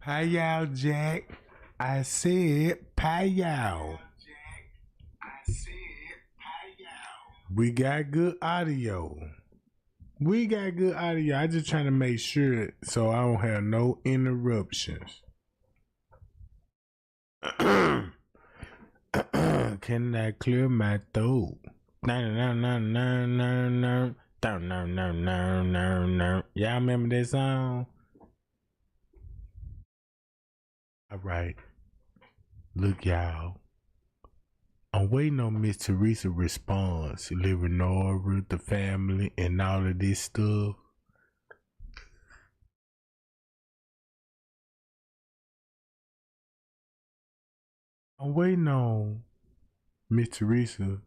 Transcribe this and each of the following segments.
Payow Jack. I said payow. We got good audio. We got good audio. I just trying to make sure so I don't have no interruptions. Can I clear my throat? Y'all remember that song? All right. Look, y'all. I'm waiting on Miss Teresa response, living over the family and all of this stuff. I'm waiting on Miss Teresa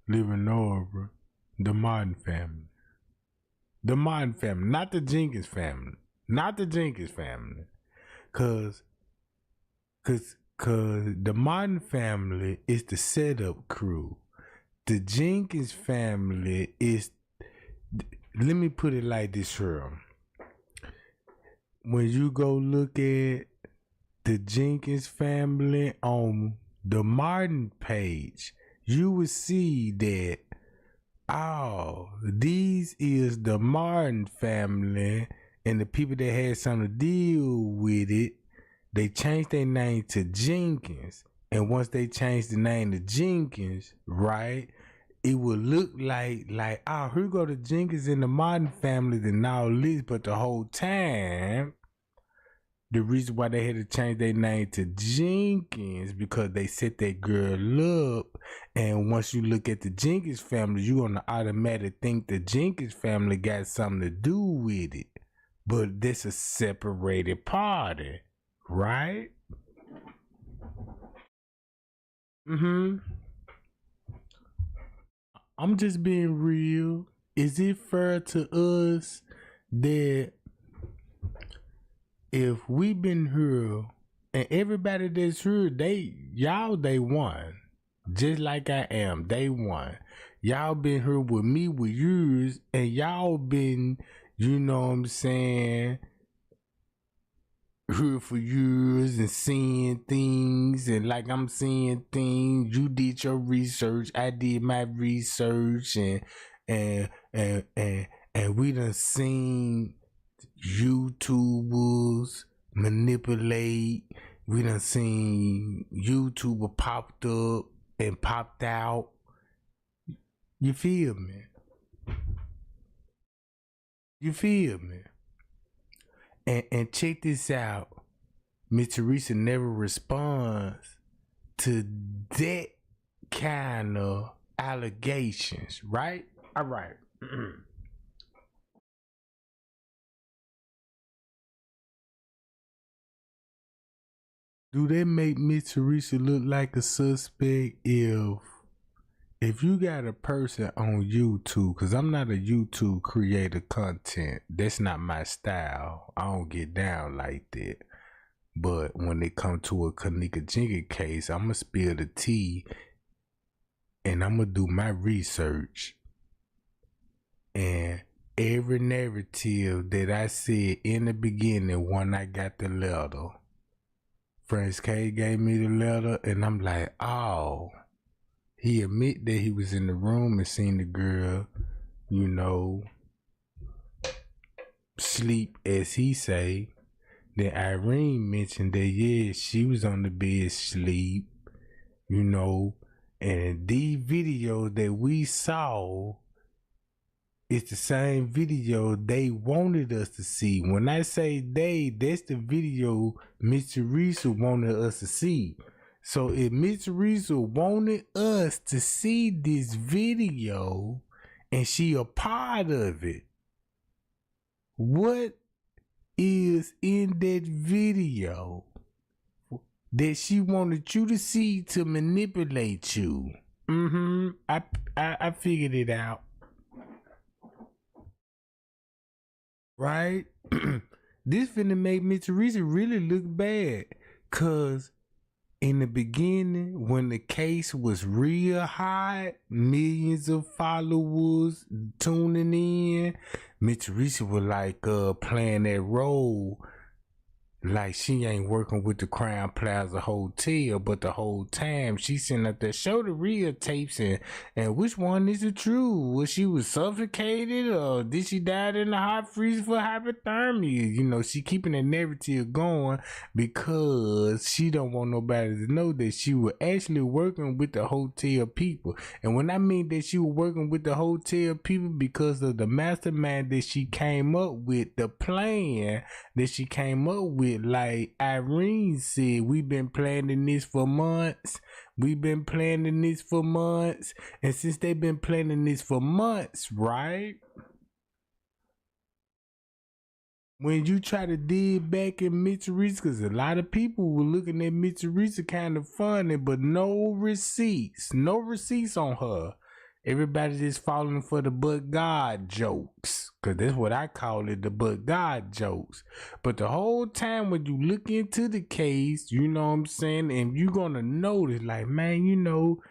living over the Martin family. The Martin family, not the Jenkins family. Not the Jenkins family. Cause the Martin family is the setup crew. The Jenkins family is, let me put it like this here. When you go look at the Jenkins family on the Martin page, you will see that these is the Martin family, and the people that had something to deal with it, they changed their name to Jenkins. And once they changed the name to Jenkins, right, it would look like here go the Jenkins and the Martin family and all this, but the whole time, the reason why they had to change their name to Jenkins because they set that girl up. And once you look at the Jenkins family, you're gonna automatically think the Jenkins family got something to do with it. But this is a separated party, right? I'm just being real. Is it fair to us that if we been here and everybody that's here, they won. Just like I am, they won. Y'all been here with me with years, and y'all been, you know what I'm saying, here for years and seeing things, and like I'm seeing things. You did your research, I did my research, and we done seen YouTubers manipulate. We done seen YouTuber popped up and popped out. You feel me? You feel me? And check this out. Miss Teresa never responds to that kind of allegations, right? All right. Do that make Miss Teresa look like a suspect if you got a person on YouTube? Cause I'm not a YouTube creator content. That's not my style. I don't get down like that. But when it come to a Kenneka Jenkins case, I'ma spill the tea and I'ma do my research. And every narrative that I said in the beginning when I got the letter, Prince K gave me the letter, and I'm like, he admit that he was in the room and seen the girl, you know, sleep as he say. Then Irene mentioned that she was on the bed sleep, you know, and these videos that we saw, it's the same video they wanted us to see. When I say they, that's the video Miss Teresa wanted us to see. So if Miss Teresa wanted us to see this video and she a part of it, what is in that video that she wanted you to see to manipulate you? I figured it out. Right? This finna make Miss Teresa really look bad. Cause in the beginning, when the case was real hot, millions of followers tuning in, Miss Teresa was like playing that role like she ain't working with the Crown Plaza Hotel, but the whole time she sitting up there, show the real tapes, and which one is the true? Was she was suffocated, or did she die in the hot freezer for hypothermia? You know, she keeping the narrative going because she don't want nobody to know that she was actually working with the hotel people. And when I mean that she was working with the hotel people, because of the mastermind that she came up with, the plan that she came up with, like Irene said, we've been planning this for months. We've been planning this for months. And since they've been planning this for months, right? When you try to dig back in Miss Teresa, because a lot of people were looking at Miss Teresa kind of funny, but no receipts on her. Everybody just falling for the but God jokes, because that's what I call it, the but God jokes. But the whole time when you look into the case, you know what I'm saying, and you're going to notice, like, man, you know,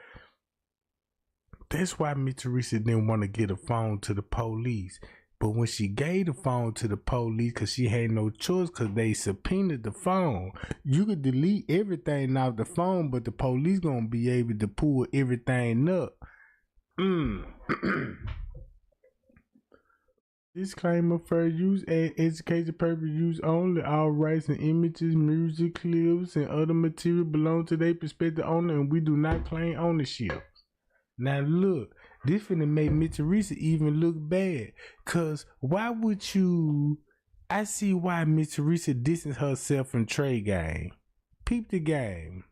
that's why Miss Teresa didn't want to get a phone to the police. But when she gave the phone to the police, because she had no choice, because they subpoenaed the phone, you could delete everything off the phone, but the police going to be able to pull everything up. Disclaimer: fair use and education purpose use only. All rights and images, music clips, and other material belong to their prospective owner, and we do not claim ownership. Now look, this finna make Miss Teresa even look bad. Cause why would you? I see why Miss Teresa distanced herself from Trey Gang. Peep the game.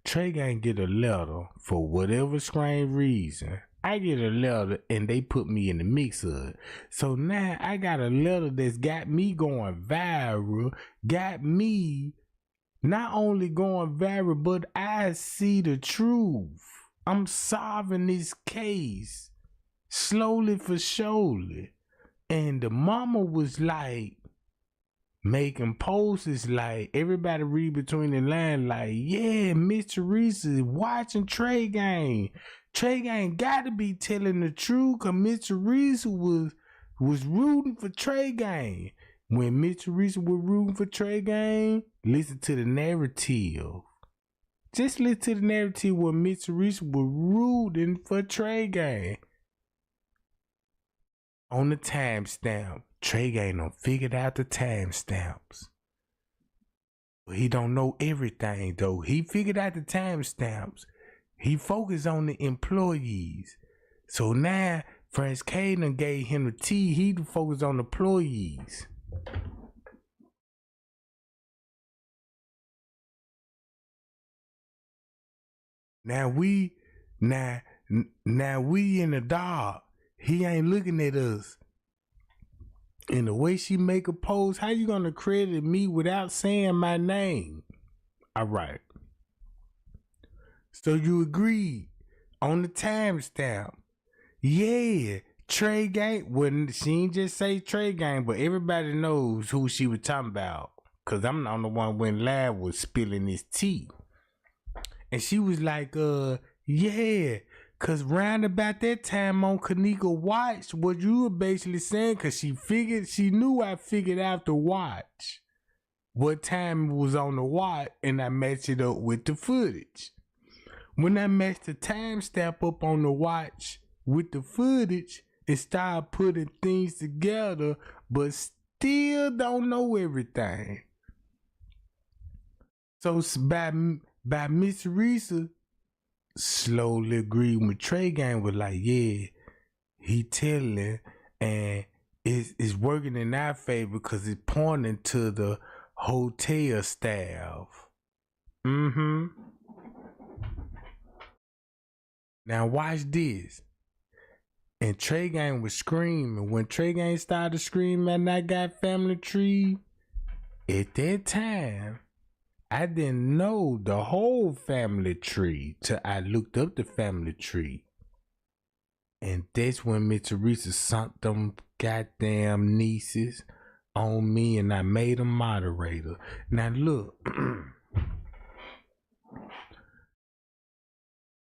Trey Gang get a letter for whatever strange reason. I get a letter and they put me in the mix of it. So now I got a letter that's got me going viral, got me not only going viral, but I see the truth. I'm solving this case slowly for surely. And the mama was like making posts like everybody read between the lines like, yeah, Miss Teresa watching Trey Gang. Trey Gang gotta be telling the truth, cause Miss Teresa was rooting for Trey Gang. When Miss Teresa was rooting for Trey Gang, listen to the narrative. Just listen to the narrative where Miss Teresa was rooting for Trey Gang. On the timestamp, Trey Gang done figured out the timestamps. But he don't know everything though. He figured out the timestamps. He focused on the employees. So now, Franz K done gave him the T. He focused on the employees. Now we in the dark. He ain't looking at us. And the way she make a post, how you gonna credit me without saying my name? All right. So you agreed on the timestamp. Yeah, Trey Gang. Well, she ain't just say Trey Gang, but everybody knows who she was talking about. Cause I'm not the one when Lab was spilling his tea. And she was like, yeah. Cause round about that time on Kenneka watch, what you were basically saying, cause she knew I figured out the watch. What time it was on the watch, and I matched it up with the footage. When I matched the timestamp up on the watch with the footage, it started putting things together, but still don't know everything. So by Miss Teresa slowly agreeing with Trey Gang, was like, yeah, he telling, and it's working in our favor because it's pointing to the hotel staff. Now watch this. And Trey Gang was screaming. When Trey Gang started screaming, and I got family tree, at that time, I didn't know the whole family tree till I looked up the family tree. And that's when Miss Teresa sunk them goddamn nieces on me, and I made them moderator. Now look.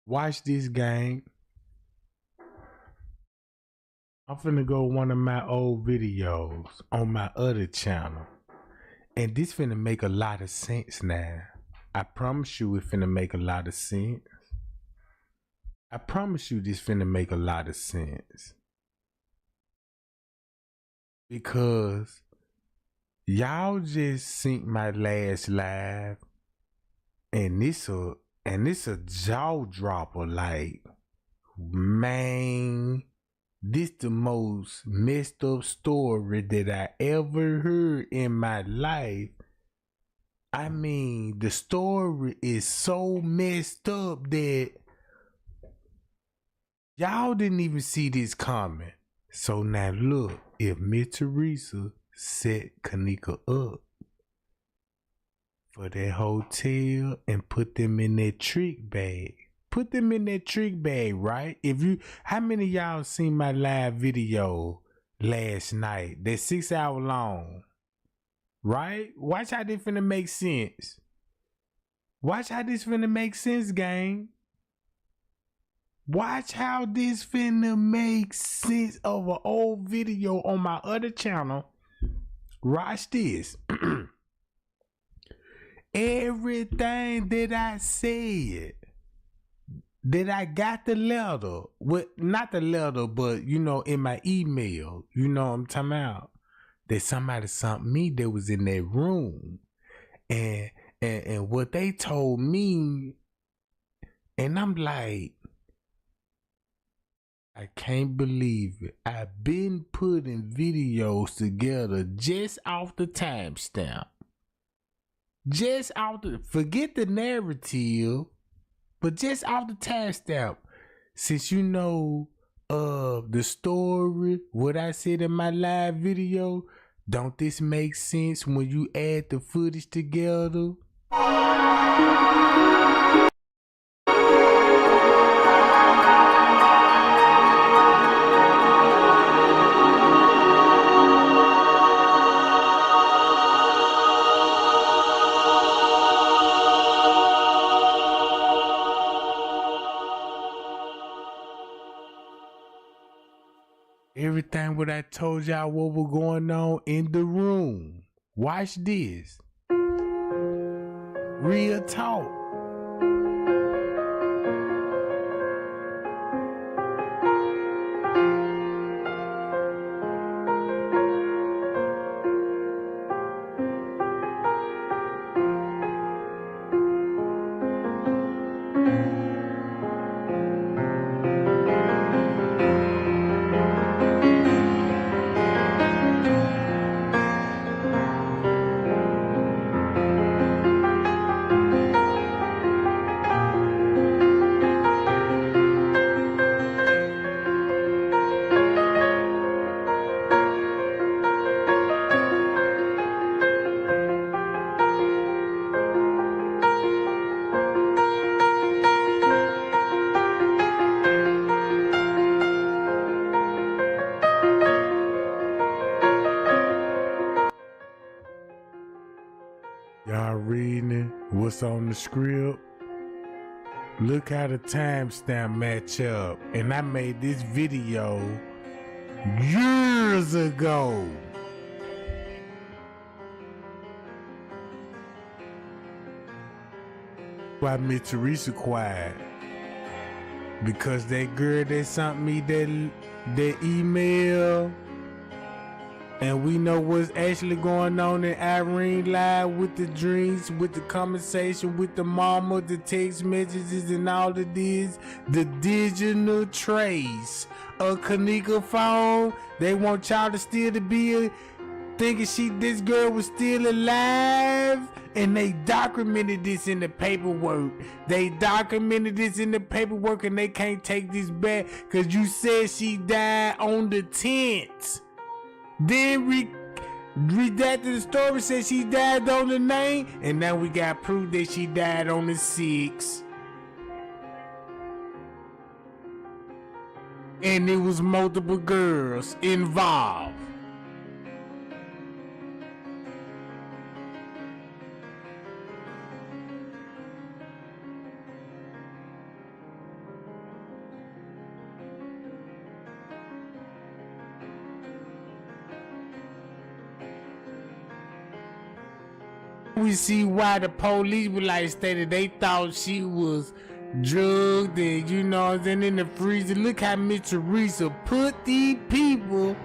Watch this, gang. I'm finna go one of my old videos on my other channel. And this finna make a lot of sense now. I promise you it finna make a lot of sense. I promise you this finna make a lot of sense. Because y'all just seen my last live and it's a jaw dropper. Like, man, this the most messed up story that I ever heard in my life. I mean, the story is so messed up that y'all didn't even see this coming. So now look, if Miss Teresa set Kenneka up for that hotel and put them in that trick bag. Put them in that trick bag, right? How many of y'all seen my live video last night? That's 6 hours long, right? Watch how this finna make sense. Watch how this finna make sense, gang. Watch how this finna make sense of an old video on my other channel. Watch this. Everything that I said, that I got the letter, not the letter, but in my email, what I'm talking about, that somebody sent me that was in that room, and what they told me, and I'm like, I can't believe it. I've been putting videos together just off the timestamp. Forget the narrative, but just off the timestamp. Since the story, what I said in my live video, don't this make sense when you add the footage together? Everything what I told y'all what was going on in the room. Watch this. Real talk. Y'all reading what's on the script? Look how the timestamp match up. And I made this video years ago. Why Miss Teresa quiet? Because that girl that sent me that email, and we know what's actually going on in Irene Live with the dreams, with the conversation with the mama, the text messages and all of this, the digital trace of Kenneka phone. They want y'all to still to be thinking this girl was still alive, and they documented this in the paperwork. And they can't take this back because you said she died on the 10th. Then redacted the story, said she died on the 9th, and now we got proof that she died on the 6th. And it was multiple girls involved. we see why the police were like stated they thought she was drugged and you know what I'm saying, in the freezer. Look how Miss Teresa put these people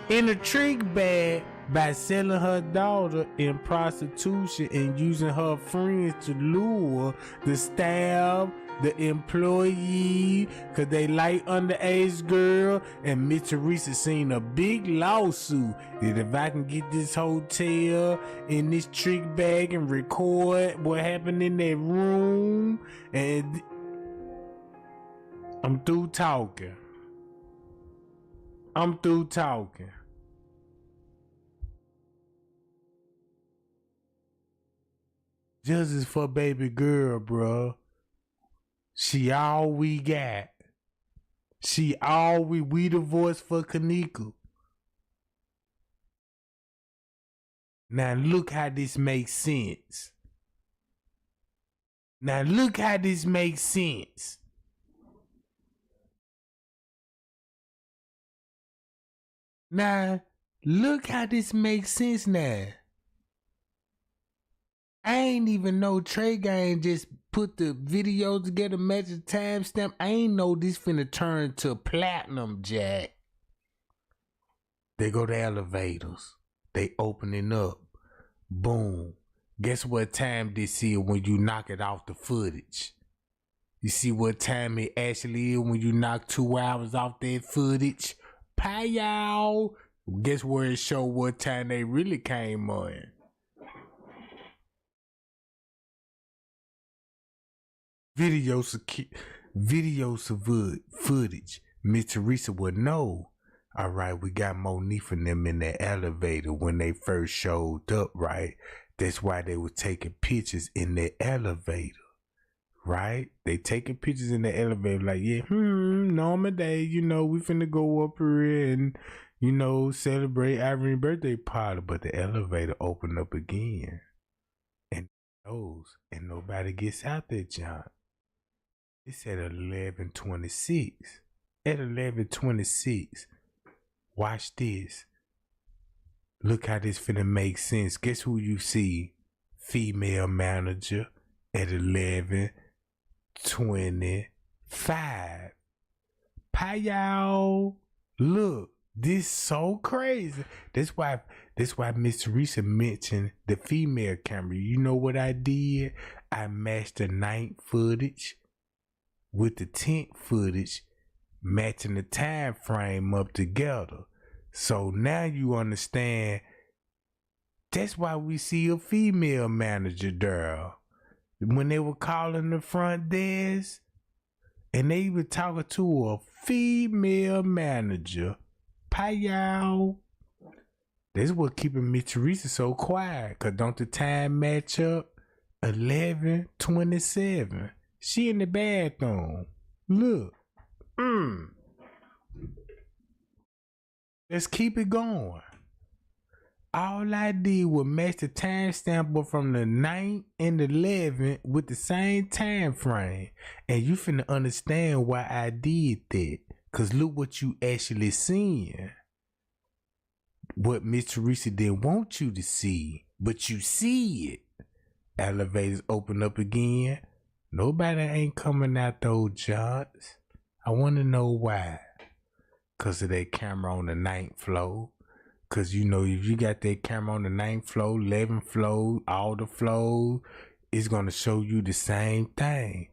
in a trick bag by selling her daughter in prostitution and using her friends to lure the staff, the employee, cause they like underage girl. And Miss Teresa seen a big lawsuit that if I can get this hotel in this trick bag and record what happened in that room, and I'm through talking. Justice for baby girl, bruh. She all we got. We the voice for Kenneka. Now look how this makes sense. Now look how this makes sense. Now I ain't even know Trey Gang just put the video together, match the timestamp. I ain't know this finna turn to platinum, Jack. They go to elevators. They opening up. Boom. Guess what time this is when you knock it off the footage? You see what time it actually is when you knock 2 hours off that footage? Pow! Guess where it show what time they really came on? Footage. Miss Teresa would know. All right, we got Monique and them in the elevator when they first showed up, right? That's why they were taking pictures in the elevator, right? They taking pictures in the elevator like, yeah, normal day, you know, we finna go up here and, you know, celebrate Irene's birthday party. But the elevator opened up again. And nobody gets out there, John. It's at 11:26. At 11:26. Watch this. Look how this finna make sense. Guess who you see? Female manager at 11:25. Pow! Look, this so crazy. That's why Miss Teresa mentioned the female camera. You know what I did? I matched the night footage with the tent footage, matching the time frame up together. So now you understand. That's why we see a female manager there. When they were calling the front desk, and they were talking to a female manager. Pow! That's what keeping Miss Teresa so quiet. Cause don't the time match up? 11:27. She in the bathroom. Look. Let's keep it going. All I did was match the timestamp from the 9 and the 11 with the same time frame. And you finna understand why I did that. Cause look what you actually seeing. What Miss Teresa didn't want you to see. But you see it. Elevators open up again. Nobody ain't coming out those jobs. I want to know why. Cause of that camera on the 9th floor. Cause you know, if you got that camera on the 9th floor, 11th floor, all the floors, it's gonna show you the same thing.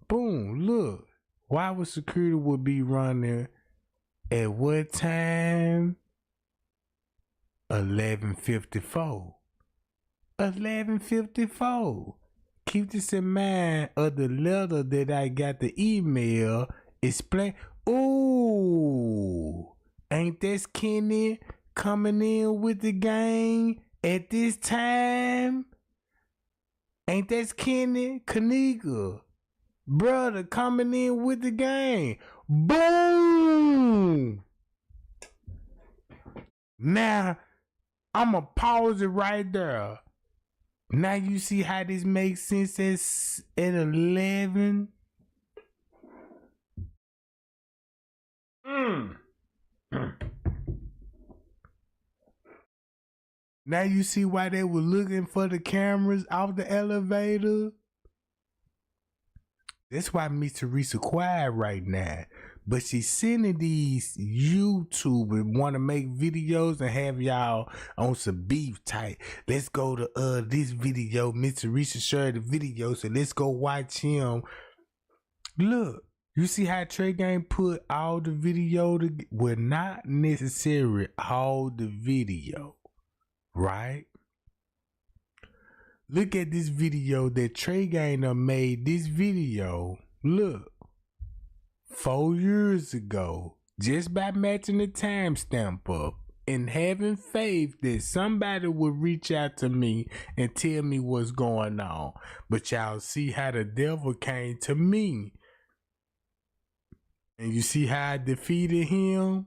Boom, look. Why would security would be running at what time? 11:54. 11:54. Keep this in mind of the letter that I got the email explain. Ooh, ain't that Kenny coming in with the gang at this time? Ain't that Kenny Kenneka, brother, coming in with the gang? Boom! Now, I'ma pause it right there. Now you see how this makes sense at 11. Now you see why they were looking for the cameras off the elevator? That's why Miss Teresa quiet right now. But she's sending these YouTube and want to make videos and have y'all on some beef type. Let's go to this video. Miss Teresa shared the video, so let's go watch him. Look, you see how Trey Gang put all the video together? Well, not necessarily all the video, right? Look at this video that Trey Gang done made. This video, look, 4 years ago, just by matching the timestamp up and having faith that somebody would reach out to me and tell me what's going on. But y'all see how the devil came to me. And you see how I defeated him?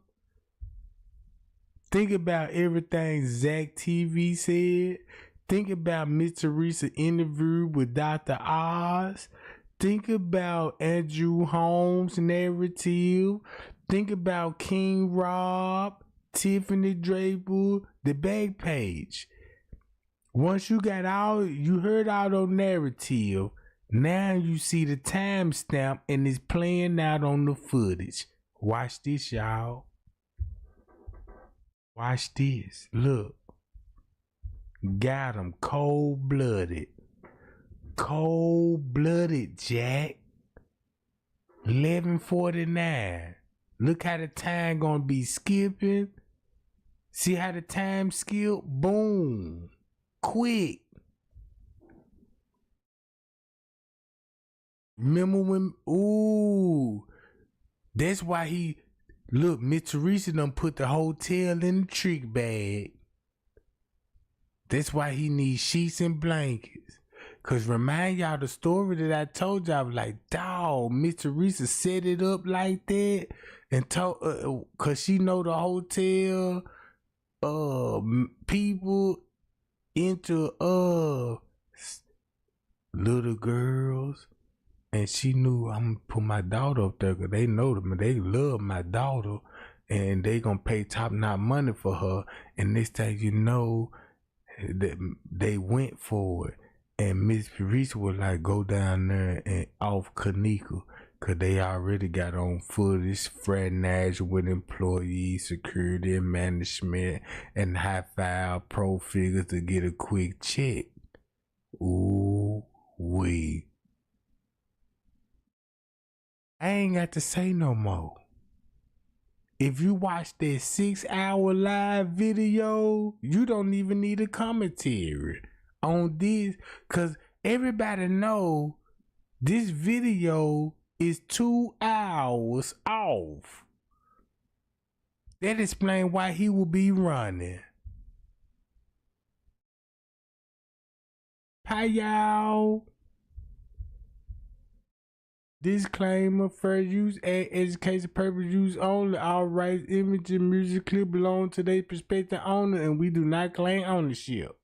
Think about everything Zach TV said. Think about Miss Teresa's interview with Dr. Oz. Think about Andrew Holmes' narrative. Think about King Rob, Tiffany Draper, the back page. Once you got all, you heard all those narrative, now you see the timestamp and it's playing out on the footage. Watch this, y'all. Watch this. Look. Got him cold-blooded. Cold-blooded, Jack. 11:49. Look how the time gonna be skipping. See how the time skip? Boom. Quick. Remember when, ooh. That's why he, look, Miss Teresa done put the hotel in the trick bag. That's why he needs sheets and blankets. Cause remind y'all the story that I told y'all, like, dawg, Miss Teresa set it up like that and told, cause she know the hotel, people into, little girls. And she knew I'm gonna put my daughter up there, cause they know them, they love my daughter, and they gonna pay top-notch money for her. And this thing, you know, they went for it. And Miss Teresa was like, go down there and off Kenneka, cause they already got on footage fraternizing with employees, security, and management, and high-five pro figures to get a quick check. Ooh wee. I ain't got to say no more. If you watch that 6-hour live video, you don't even need a commentary on this, cause everybody know this video is 2 hours off. That explains why he will be running. Hi y'all. Disclaimer: fair use, education purpose use only. All rights, image, and music clip belong to their prospective owner, and we do not claim ownership.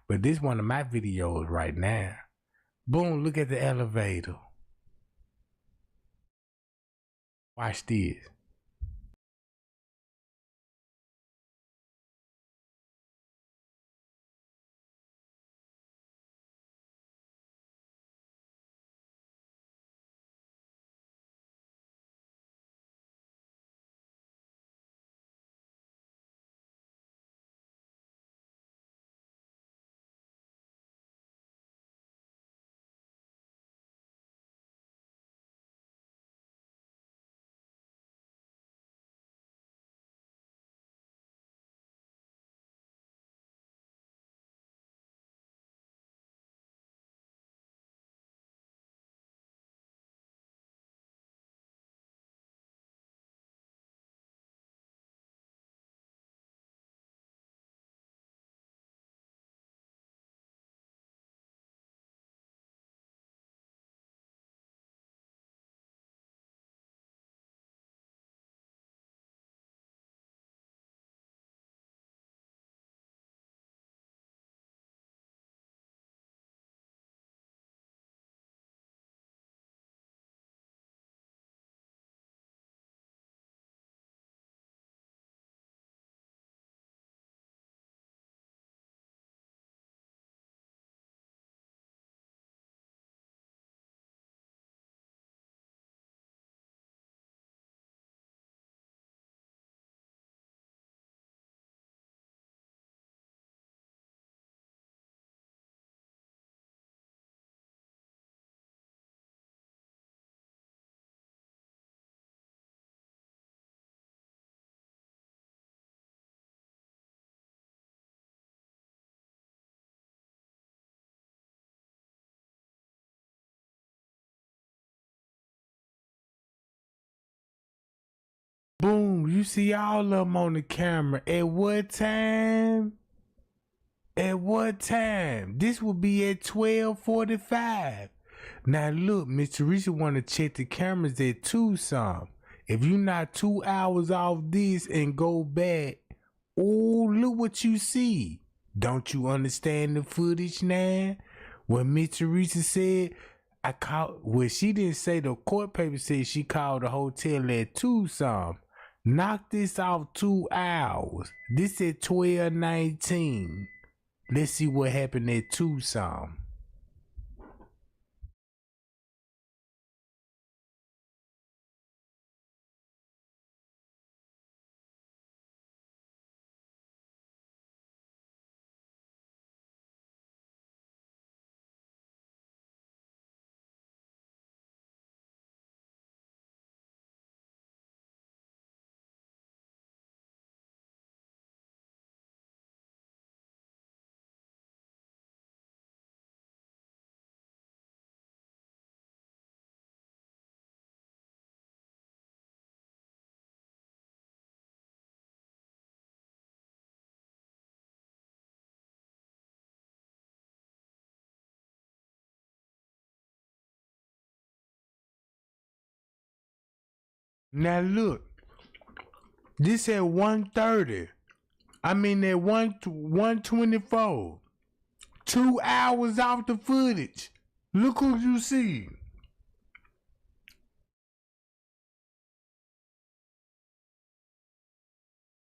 But this one of my videos right now. Boom, look at the elevator. Watch this. Boom, you see all of them on the camera. At what time? At what time? This will be at 12:45. Now look, Miss Teresa want to check the cameras at 2 some. If you not 2 hours off this and go back, oh, look what you see. Don't you understand the footage now? What Miss Teresa said, she didn't say, the court paper said she called the hotel at 2 some. Knock this off 2 hours. This at 12:19. Let's see what happened at 2 some. Now look, this at 1:30. I mean at 1:24. 2 hours off the footage. Look who you see.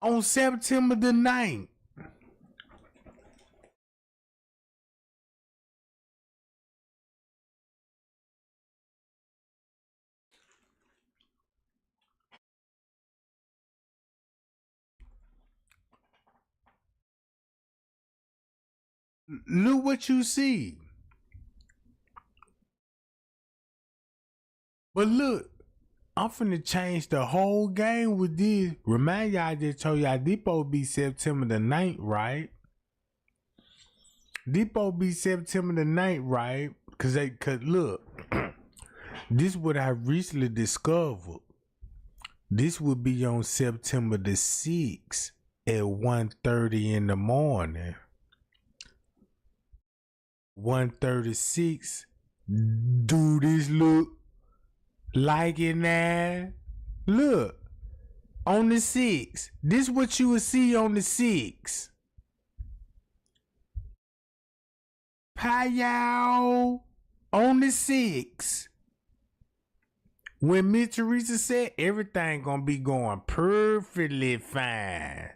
On September the 9th. Look what you see. But look, I'm finna change the whole game with this. Remind y'all, I just told y'all this supposed to be September the 9th, right? This supposed to be September the 9th, right? Cause look, this is what I recently discovered. This would be on September the 6th at 1:30 in the morning. 1:36. Do this look like it now? Look, on the 6th. This what you will see on the 6th. Payao on the 6th. When Miss Teresa said everything gonna be going perfectly fine.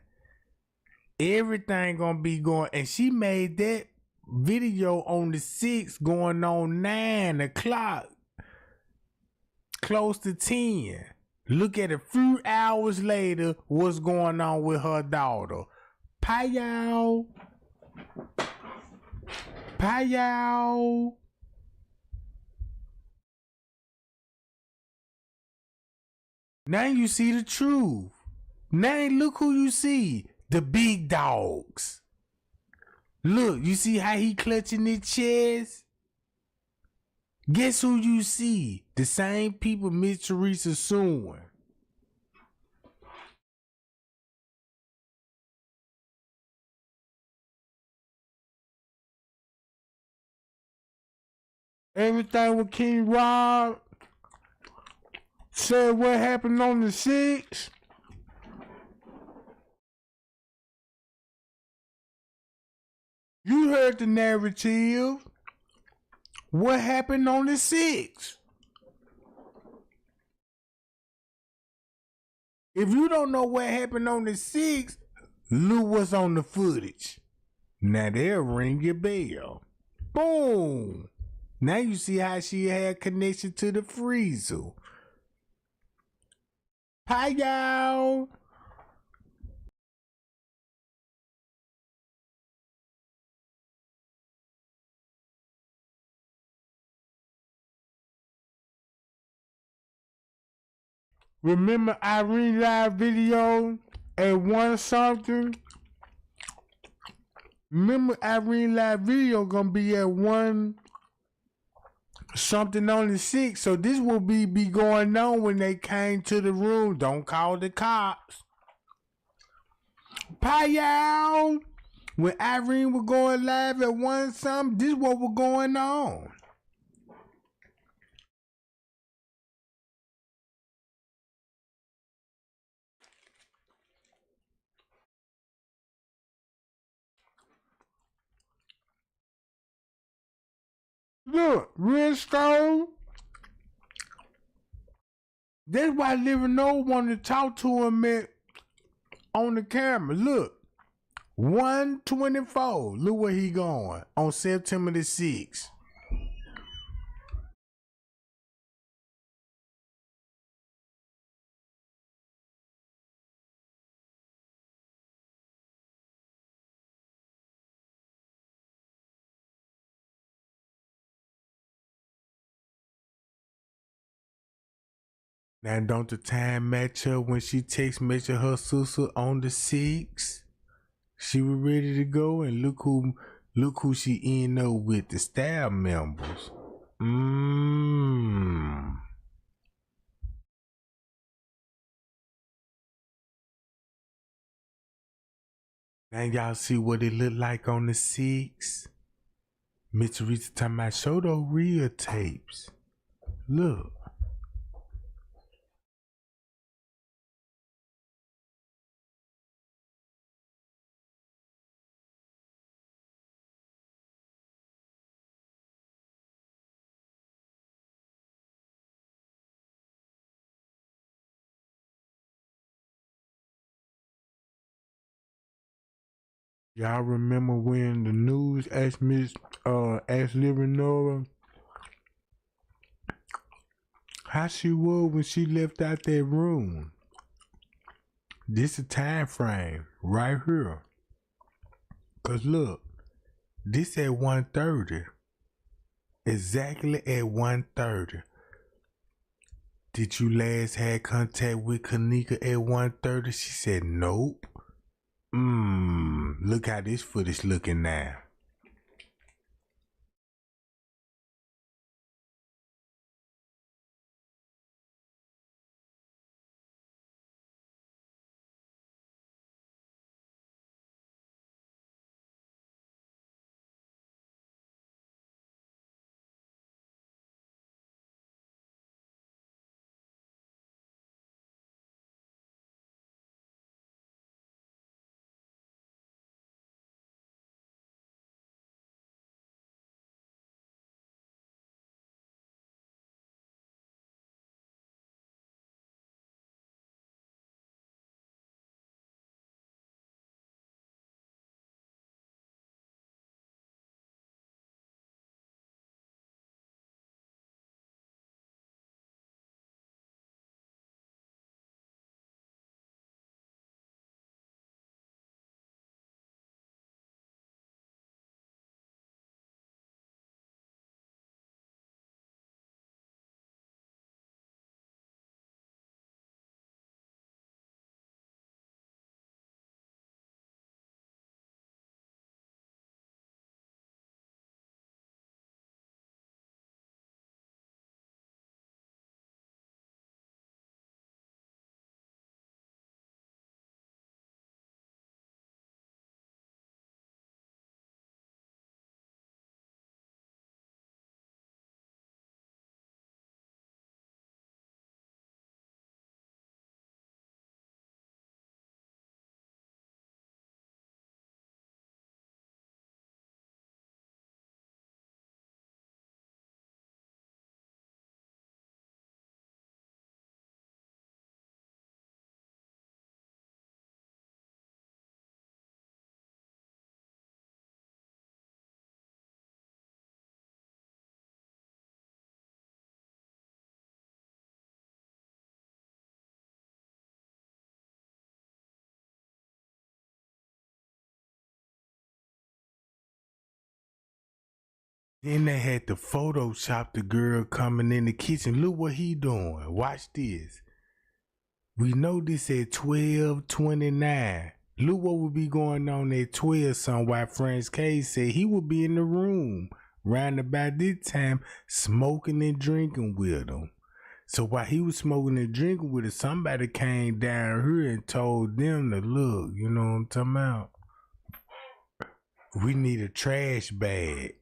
Everything gonna be going, and she made that video on the 6th going on 9 o'clock. Close to 10. Look at a few hours later what's going on with her daughter. Payao. Payao. Now you see the truth. Now look who you see. The big dogs. Look, you see how he clutching his chest? Guess who you see? The same people Miss Teresa suing. Everything with King Rob said what happened on the 6th. You heard the narrative. What happened on the 6th? If you don't know what happened on the 6th, look what's on the footage. Now they'll ring your bell. Boom. Now you see how she had connection to the freezer. Hi, y'all. Remember Irene live video at 1 something? Remember Irene live video gonna be at 1 something on the 6th. So this will be going on when they came to the room. Don't call the cops. Payal. When Irene was going live at 1 something, this what was going on. Look, real stone. That's why Living No wanted to talk to him on the camera. Look, 124. Look where he going on September the 6th. Now don't the time match up when she text message her sister on the 6th? She was ready to go, and look who she ended up with, the staff members. Now y'all see what it looked like on the 6th? Miss Teresa talking about show those real tapes. Look. Y'all remember when the news asked Living Nora how she was when she left out that room? This a time frame right here. Cause look, this at 1:30. Exactly at 1:30. Did you last have contact with Kenneka at 1:30? She said nope. Look how this footage looking now. Then they had to Photoshop the girl coming in the kitchen. Look what he doing. Watch this. We know this at 12:29. Look what would be going on at 12 some while Franz K said he would be in the room round about this time smoking and drinking with him. So while he was smoking and drinking with it, somebody came down here and told them to look, you know what I'm talking about? We need a trash bag.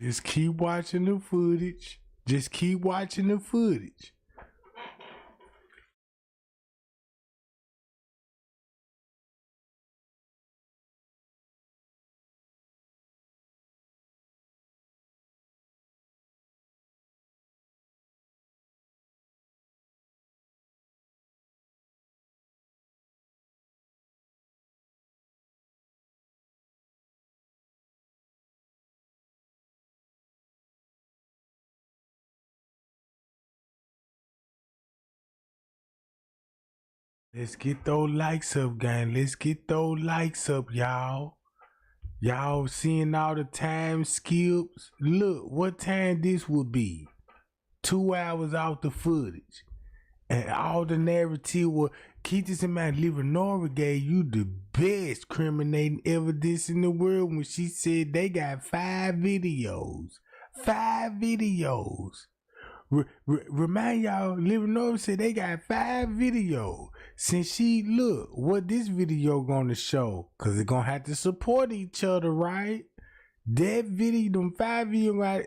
Just keep watching the footage. Just keep watching the footage. Let's get those likes up, gang. Let's get those likes up, y'all. Y'all seeing all the time skips? Look, what time this would be. 2 hours off the footage. And all the narrative will keep this in mind. Leonora gave you the best criminating evidence in the world when she said they got 5 videos. 5 videos. Remind y'all, Leonora said they got 5 videos. Since she look what this video gonna show, cause it gonna have to support each other, right? That video, them 5 videos, right?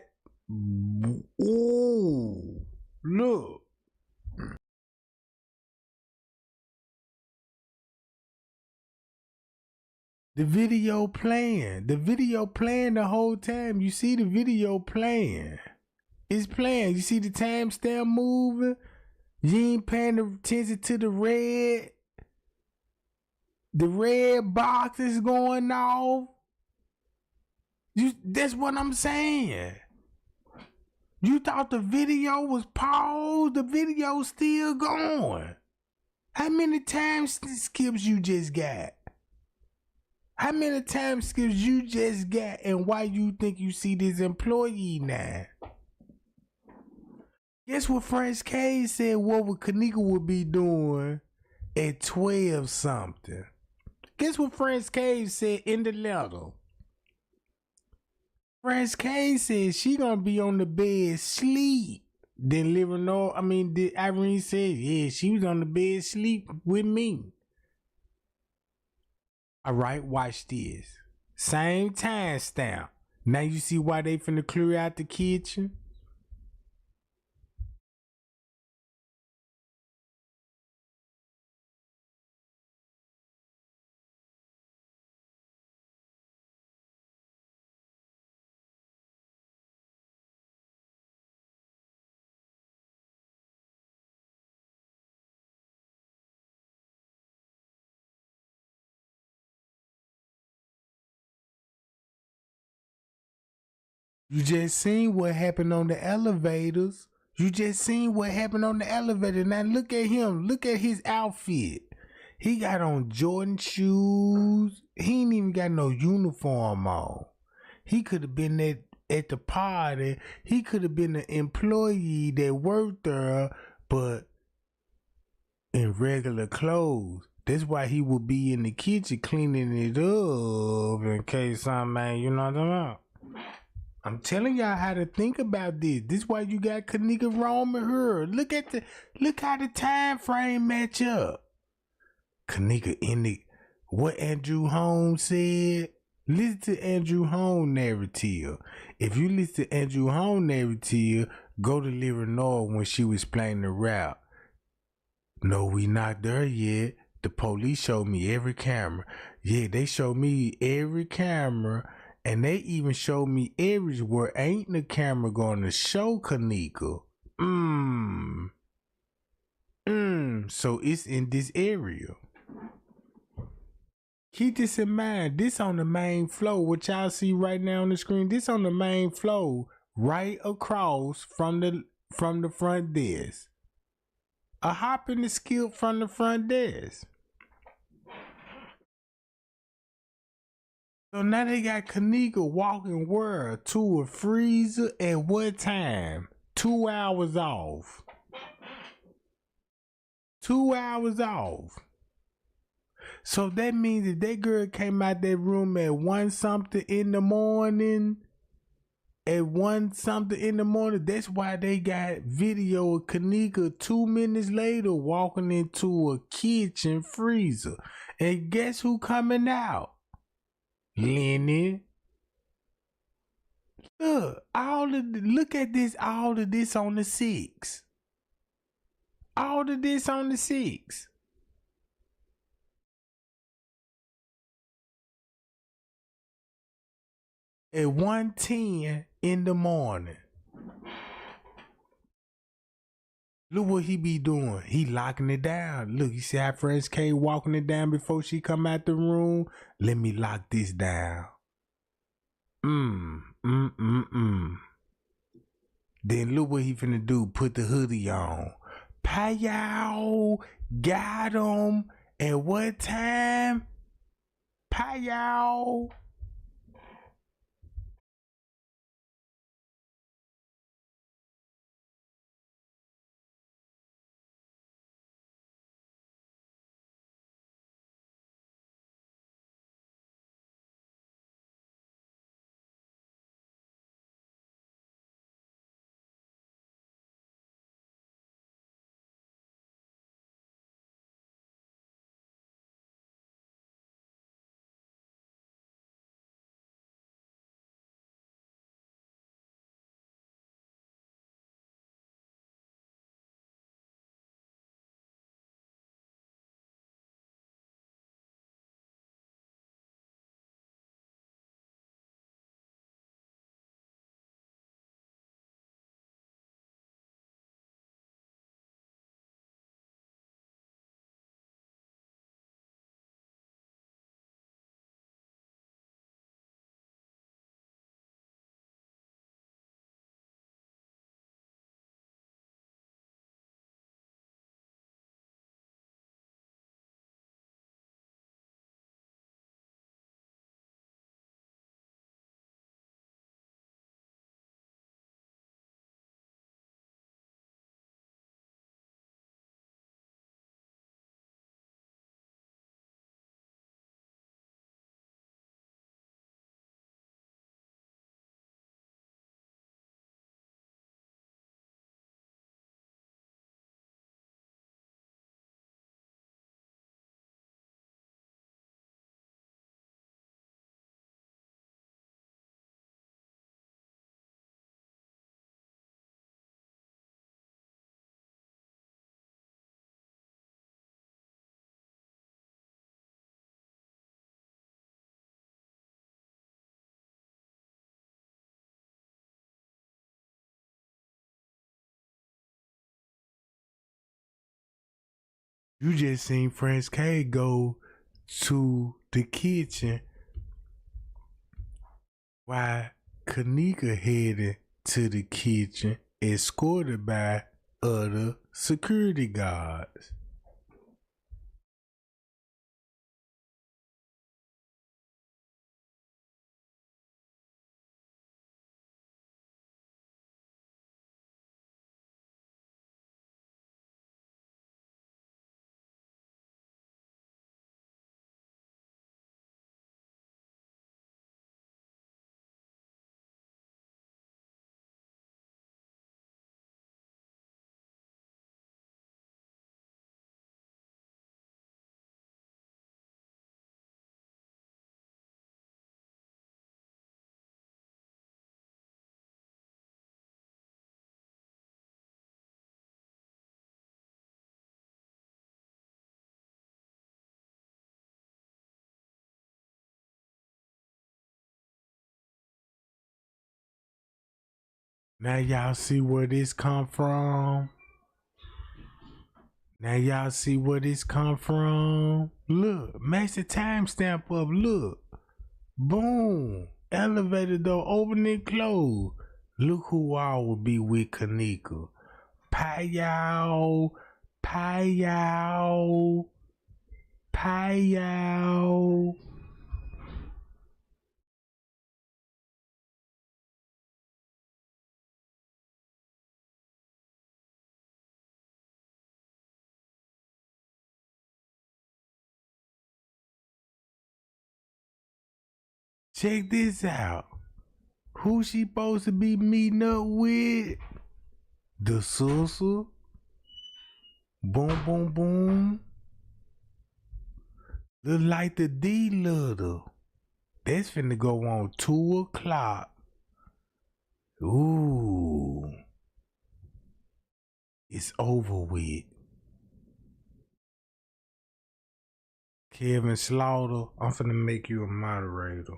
Ooh, look. The video playing the whole time. You see the video playing. It's playing. You see the timestamp moving. You ain't paying attention to the red. The red box is going off. That's what I'm saying. You thought the video was paused. The video's still going. How many time skips you just got? How many time skips you just got, and why you think you see this employee now? Guess what French K said what Kenneka would be doing at 12 something. Guess what French K said in the letter? French K said she gonna be on the bed sleep. Then Irene said, yeah, she was on the bed sleep with me. All right, watch this. Same time stamp. Now you see why they finna clear out the kitchen? You just seen what happened on the elevators. You just seen what happened on the elevator. Now look at him. Look at his outfit. He got on Jordan shoes. He ain't even got no uniform on. He could have been at the party. He could have been an employee that worked there, but in regular clothes. That's why he would be in the kitchen cleaning it up in case something, you know what I'm talking about? I'm telling y'all how to think about this. This is why you got Kenneka roaming her. Look how the time frame match up. Kenneka in the what Andrew Holmes said. Listen to Andrew Holmes narrative. If you listen to Andrew Holmes narrative, go to Leonora when she was playing the route. No, we not there yet. The police showed me every camera. Yeah, they showed me every camera. And they even showed me areas where ain't the camera gonna show Kenneka. So it's in this area. Keep this in mind. This on the main floor. What y'all see right now on the screen. This on the main floor, right across from the front desk. A hop and a skip from the front desk. So now they got Kenneka walking where to a freezer at what time? 2 hours off. 2 hours off. So that means that that girl came out that room at 1 something in the morning. At 1 something in the morning. That's why they got video of Kenneka 2 minutes later walking into a kitchen freezer. And guess who coming out? Lenny. Look at this, all of this on the 6. All of this on the 6. At 1:10 in the morning. Look what he be doing. He locking it down. Look, you see how Fresh K walking it down before she come out the room? Let me lock this down. Then look what he finna do. Put the hoodie on. Payow got him. At what time? Payow. You just seen Fresh K go to the kitchen while Kenneka headed to the kitchen, escorted by other security guards. Now y'all see where this come from? Now y'all see where this come from? Look, match the timestamp up. Look, boom, elevator door open and close. Look who all will be with Kenneka. Payow, payow, payow. Check this out. Who she supposed to be meeting up with? The sister. Boom, boom, boom. Look like the D little. That's finna go on 2 o'clock. Ooh. It's over with. Kevin Slaughter, I'm finna make you a moderator.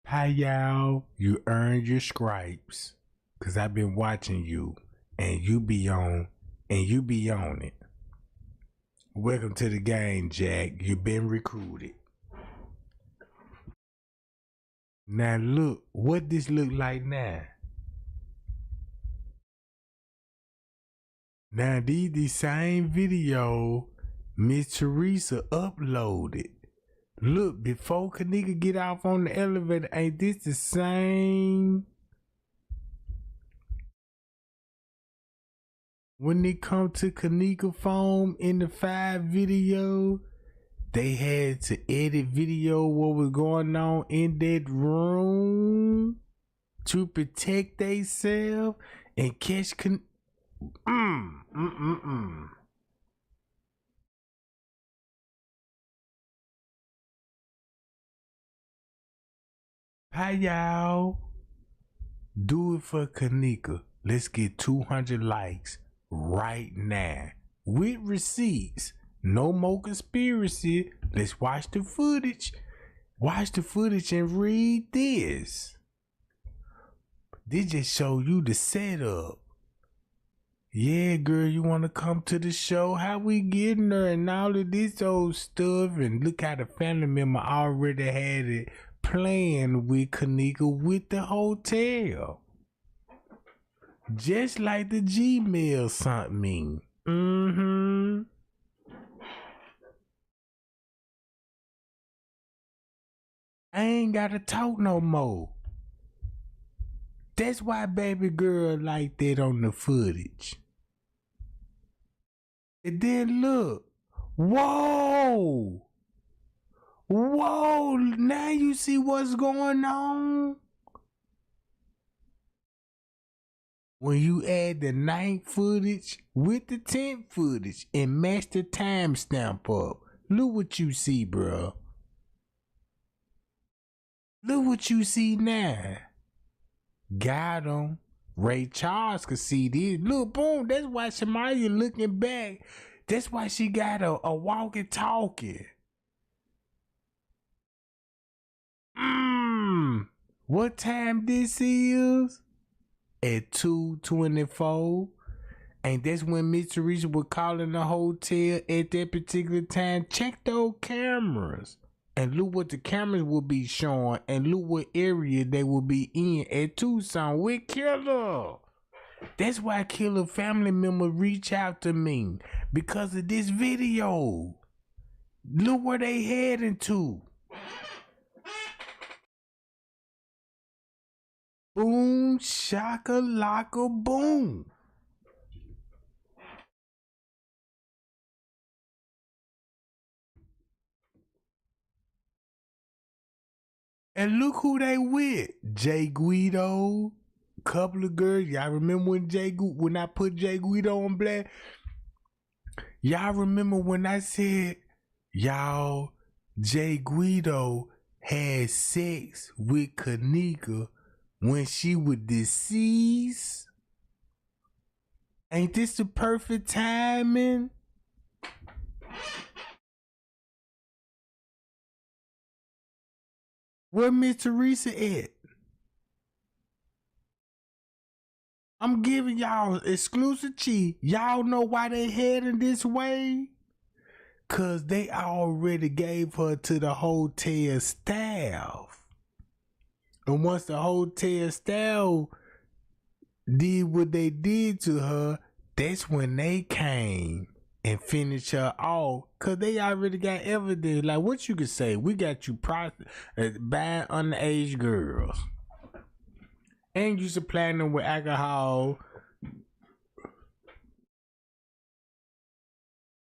Hi y'all, you earned your stripes. Cause I've been watching you and you be on it. Welcome to the game, Jack. You've been recruited. Now look, what this look like now? Now these the same video Miss Teresa uploaded. Look, before Kenneka get off on the elevator, ain't this the same? When it come to Kenneka phone in the 5 video, they had to edit video what was going on in that room to protect themselves and catch Hi y'all. Do it for Kenneka. Let's get 200 likes right now with receipts. No more conspiracy. Let's watch the footage. Watch the footage and read this. This just show you the setup. Yeah, girl, you want to come to the show? How we getting her and all of this old stuff? And look how the family member already had it playing with Kenneka with the hotel. Just like the Gmail something. I ain't gotta talk no more. That's why baby girl like that on the footage. And then look. Whoa! Whoa! Now you see what's going on? When you add the 9th footage with the 10th footage and match the timestamp up, look what you see, bro. Look what you see now. Got him. Ray Charles could see this. Look, boom. That's why Shamaya looking back. That's why she got a walkie-talkie. What time this is? At 2:24. And that's when Miss Teresa was calling the hotel at that particular time. Check those cameras. And look what the cameras will be showing. And look what area they will be in at Tucson with Killer. That's why Killer family members reach out to me. Because of this video. Look where they heading to. Boom, shaka, laka, boom. And look who they with. Jay Guido. Couple of girls. Y'all remember when I put Jay Guido on black? Y'all remember when I said, y'all, Jay Guido had sex with Kenneka when she was deceased? Ain't this the perfect timing? Where Miss Teresa at? I'm giving y'all exclusive cheat. Y'all know why they heading this way? Cause they already gave her to the hotel staff. And once the hotel staff did what they did to her, that's when they came and finished her off. Cause they already got evidence. Like what you could say, we got you buying underage girls. And you supplying them with alcohol.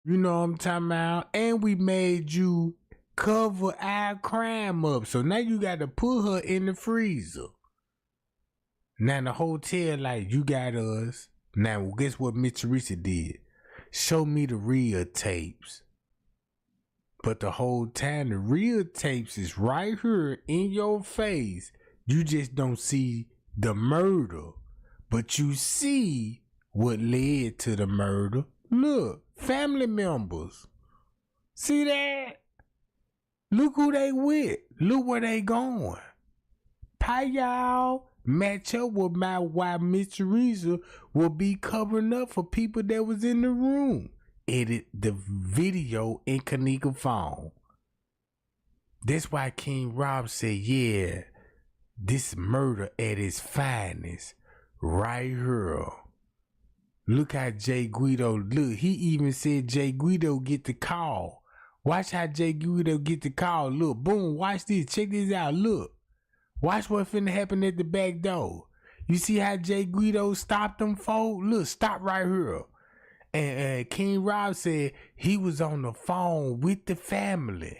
You know what I'm talking about? And we made you cover our crime up. So now you got to put her in the freezer. Now the hotel like, you got us. Now guess what Miss Teresa did? Show me the real tapes. But the whole time the real tapes is right here in your face. You just don't see the murder. But you see what led to the murder. Look, family members. See that? Look who they with. Look where they going. How y'all match up with why Miss Teresa will be covering up for people that was in the room. Edit the video in Kenneka's phone. That's why King Rob said, yeah, this murder at its finest. Right here. Look how Jay Guido, look, he even said Jay Guido get the call. Watch how Jay Guido get the call. Look, boom, watch this. Check this out. Look. Watch what finna happen at the back door. You see how Jay Guido stopped them folks? Look, stop right here. And King Rob said he was on the phone with the family.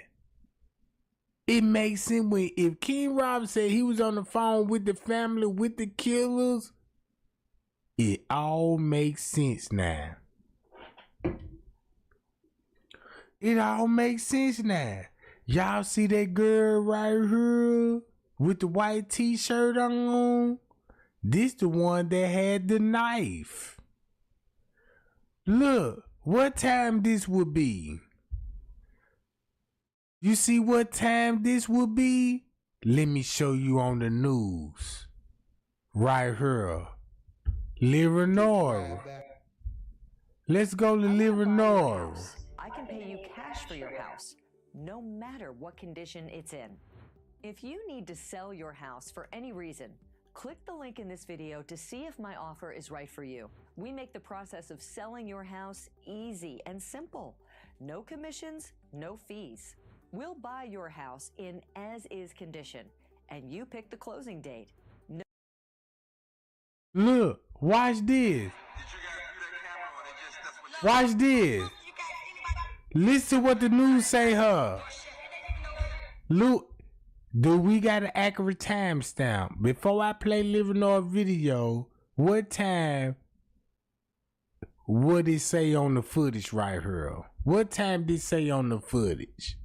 It makes sense when, if King Rob said he was on the phone with the family, with the killers, it all makes sense now. It all makes sense now. Y'all see that girl right here with the white t-shirt on? This the one that had the knife. Look, what time this would be? You see what time this would be? Let me show you on the news. Right here. Livernois. Let's go to Livernois. I can pay you cash for your house, no matter what condition it's in. If you need to sell your house for any reason, click the link in this video to see if my offer is right for you. We make the process of selling your house easy and simple. No commissions, no fees. We'll buy your house in as-is condition, and you pick the closing date. No. Look, watch this. Watch this. Listen to what the news say her. Look, do we got an accurate timestamp? Before I play Livernois video, what time would it say on the footage right here? What time did it say on the footage?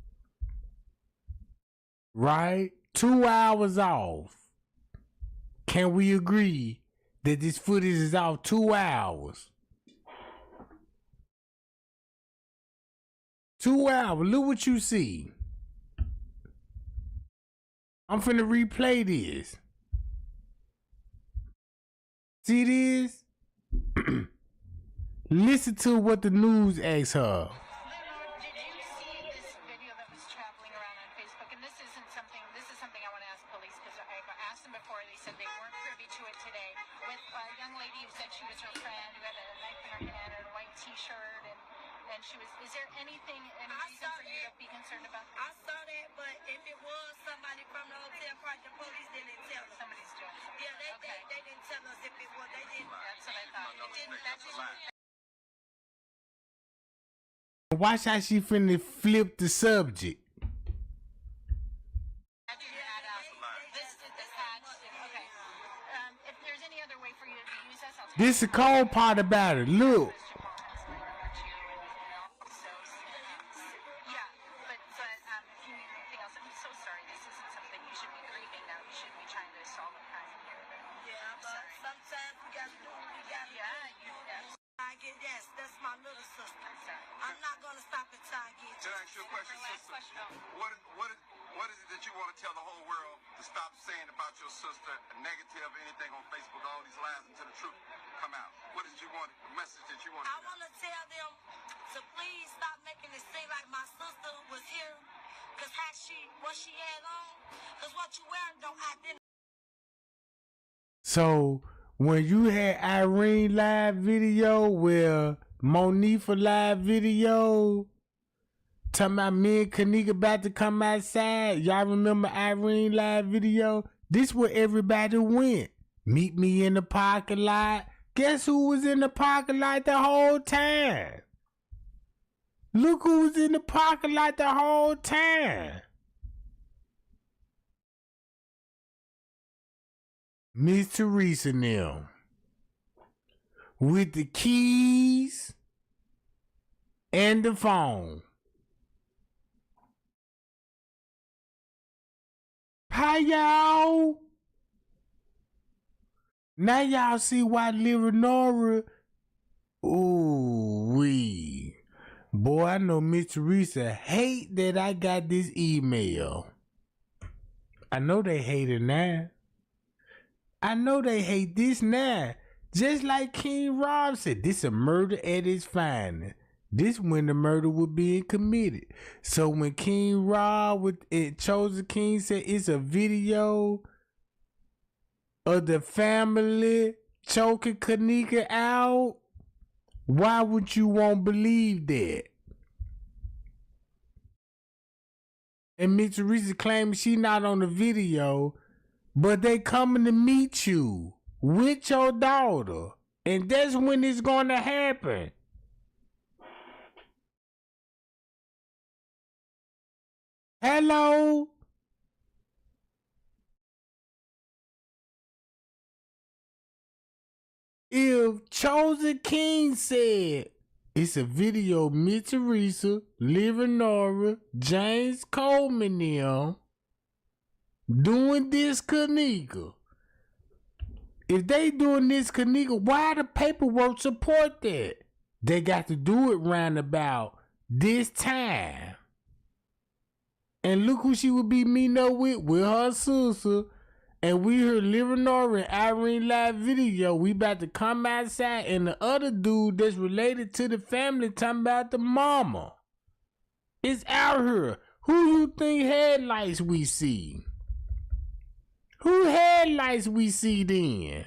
Right? 2 hours off. Can we agree that this footage is off 2 hours? 2 hours. Look what you see. I'm finna replay this. See this? Listen to what the news asks her. Did you see this video that was traveling around on Facebook? And this is something I want to ask police, because I've asked them before. They said they weren't privy to it today. With a young lady who said she was her friend, who had a knife in her hand and a white t-shirt, and she was, is there any reason for you to be concerned about? I saw that, but if it was somebody from the hotel park, the police didn't tell us. Somebody's doing it. Yeah, they didn't tell us if it was. They didn't. That's what I thought. That didn't. Watch how she finna flip the subject. If there's any other way for you to use us, I'll take This is the cold part about it. Look. Yeah, but if you need anything else, I'm so sorry. This isn't something you should be grieving now. You should be trying to solve a crime here. Yeah, but sometimes we gotta do what we gotta do. I get that's my little sister. I'm not gonna stop until I get you. Can I ask you a question, sister? What is it that you want to tell the whole world to stop saying about your sister, negative, anything on Facebook, all these lies until the truth come out? What is you want, the message that you want to I want to tell them to please stop making it seem like my sister was here, because what she had on, because what you wearing don't identify. So when you had Irene live video where Monifa live video talking about me and Kenneka about to come outside, y'all remember Irene live video? This where everybody went. Meet me in the parking lot. Guess who was in the parking lot the whole time? Look who was in the parking lot the whole time. Miss Teresa and them. With the keys and the phone. Hi, y'all. Now y'all see why Leonora. Ooh, wee. Boy, I know Miss Teresa hate that I got this email. I know they hate it now. I know they hate this now. Just like King Rob said, this a murder at its finest. This when the murder was being committed. So when King Rob with it Chosen King said it's a video of the family choking Kenneka out, why would you won't believe that? And Miss Teresa claims she not on the video, but they coming to meet you with your daughter. And that's when it's gonna happen. Hello? If Chosen King said it's a video of Miss Teresa, Leonora, James Coleman them doing this Kenneka. If they doing this Kenneka, why the paperwork support that? They got to do it round about this time. And look who she would be meeting up with her sister. And we heard Leonora and Irene live video. We about to come outside and the other dude that's related to the family talking about the mama. It's out here. Who you think headlights we see? Who headlights we see then?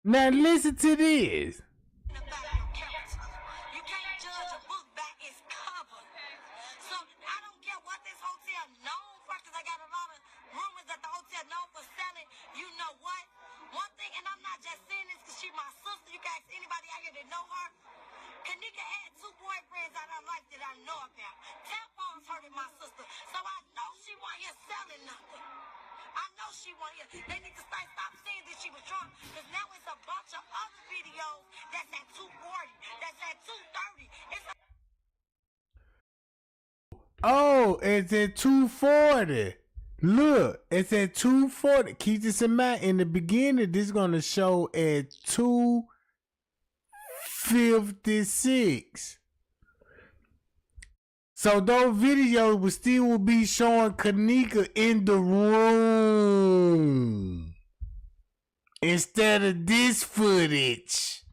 Now listen to this. You can't judge a book by its cover. So I don't care what this hotel known for, because I got a lot of rumors that the hotel known for selling. You know what? One thing, and I'm not just saying this because she's my sister. You can ask anybody out here that know her. Kenneka had 2 boyfriends out of her life that I know about. Tampons hurted my sister. So I know she wasn't here selling nothing. I know she wasn't here. They need to stop saying that she was drunk, because now it's a bunch of other videos that's at 240, that's at 230. It's Oh, it's at 240. Look, it's at 240. Keep this in mind. In the beginning, this is going to show at 256. So those videos will still be showing Kenneka in the room instead of this footage.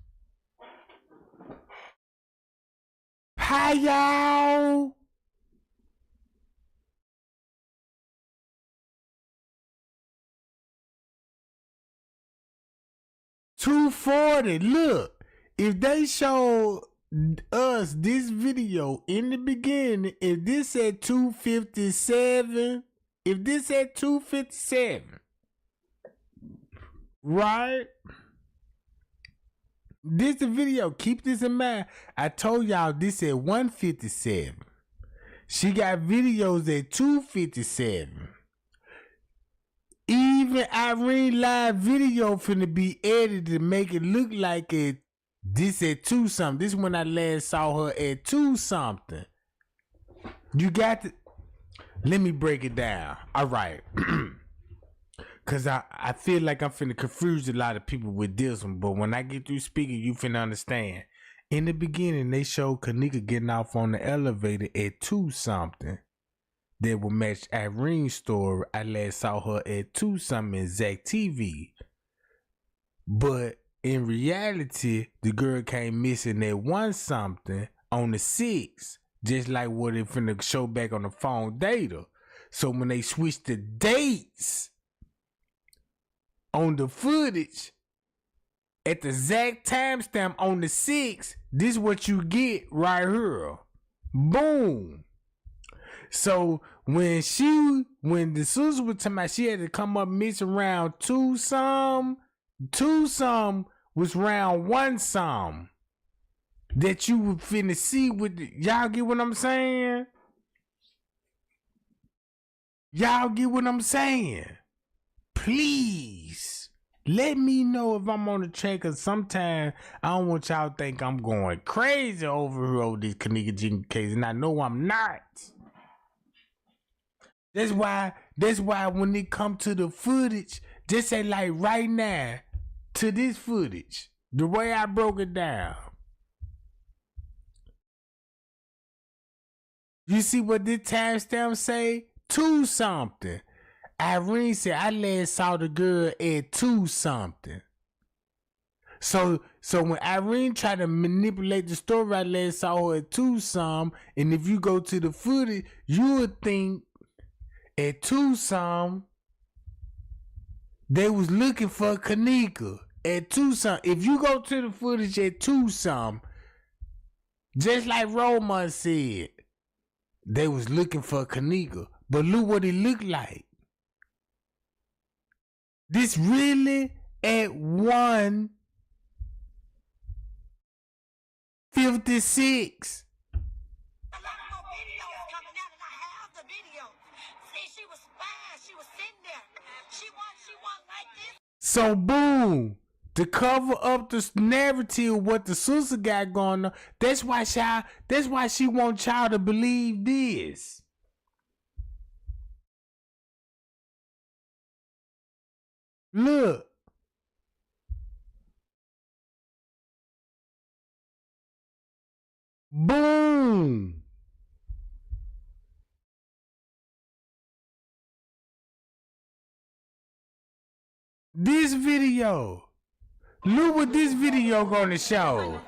Hi, y'all. $240. Look, if they show us this video in the beginning, if this at 257, right? This the video. Keep this in mind. I told y'all this at 157. She got videos at 257. Even Irene live video finna be edited to make it look like it. This at 2 something. This is when I last saw her at 2 something. You got to. Let me break it down. All right. Cause I feel like I'm finna confuse a lot of people with this one, but when I get through speaking, you finna understand. In the beginning, they showed Kenneka getting off on the elevator at 2 something. That will match Irene's story. I last saw her at 2 something in Zach TV. But in reality, the girl came missing at 1 something on the 6th. Just like what it finna show back on the phone data. So when they switched the dates on the footage at the exact timestamp on the 6th, this is what you get right here. Boom. So when the sister was talking about she had to come up mix around two some was round one some that you would finna see with y'all get what I'm saying? Y'all get what I'm saying? Please let me know if I'm on the track, cause sometimes I don't want y'all to think I'm going crazy over this Kenneka Jenkins case, and I know I'm not. That's why when it come to the footage, just say like right now to this footage, the way I broke it down. You see what this timestamp say? 2 something. Irene said I last saw the girl at 2 something. So when Irene tried to manipulate the story, I last saw her at 2 some, and if you go to the footage, you would think at 2 some they was looking for Kenneka at 2 some. If you go to the footage at 2 some, just like Roman said, they was looking for Kenneka. But look what it looked like. This really at 1:56. So boom, to cover up the narrative what the sister got going on, that's why she want y'all to believe this. Look. Boom. This video. Look what this video gonna show.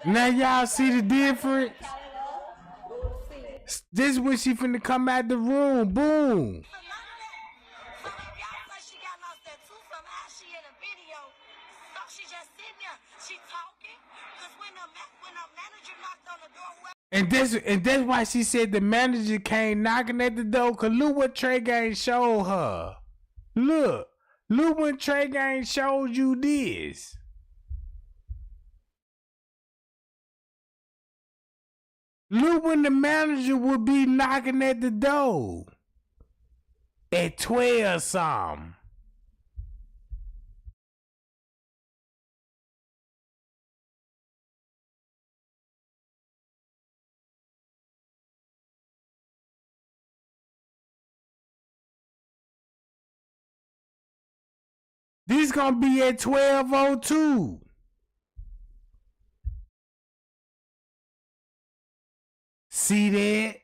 Now y'all see the difference? This is when she finna come out the room. Boom. And that's why she said the manager came knocking at the door. Cause look what Trey Gang showed her. Look when Trey Gang showed you this. Look when the manager would be knocking at the door at 12 something. This gonna be at 12:02. See that?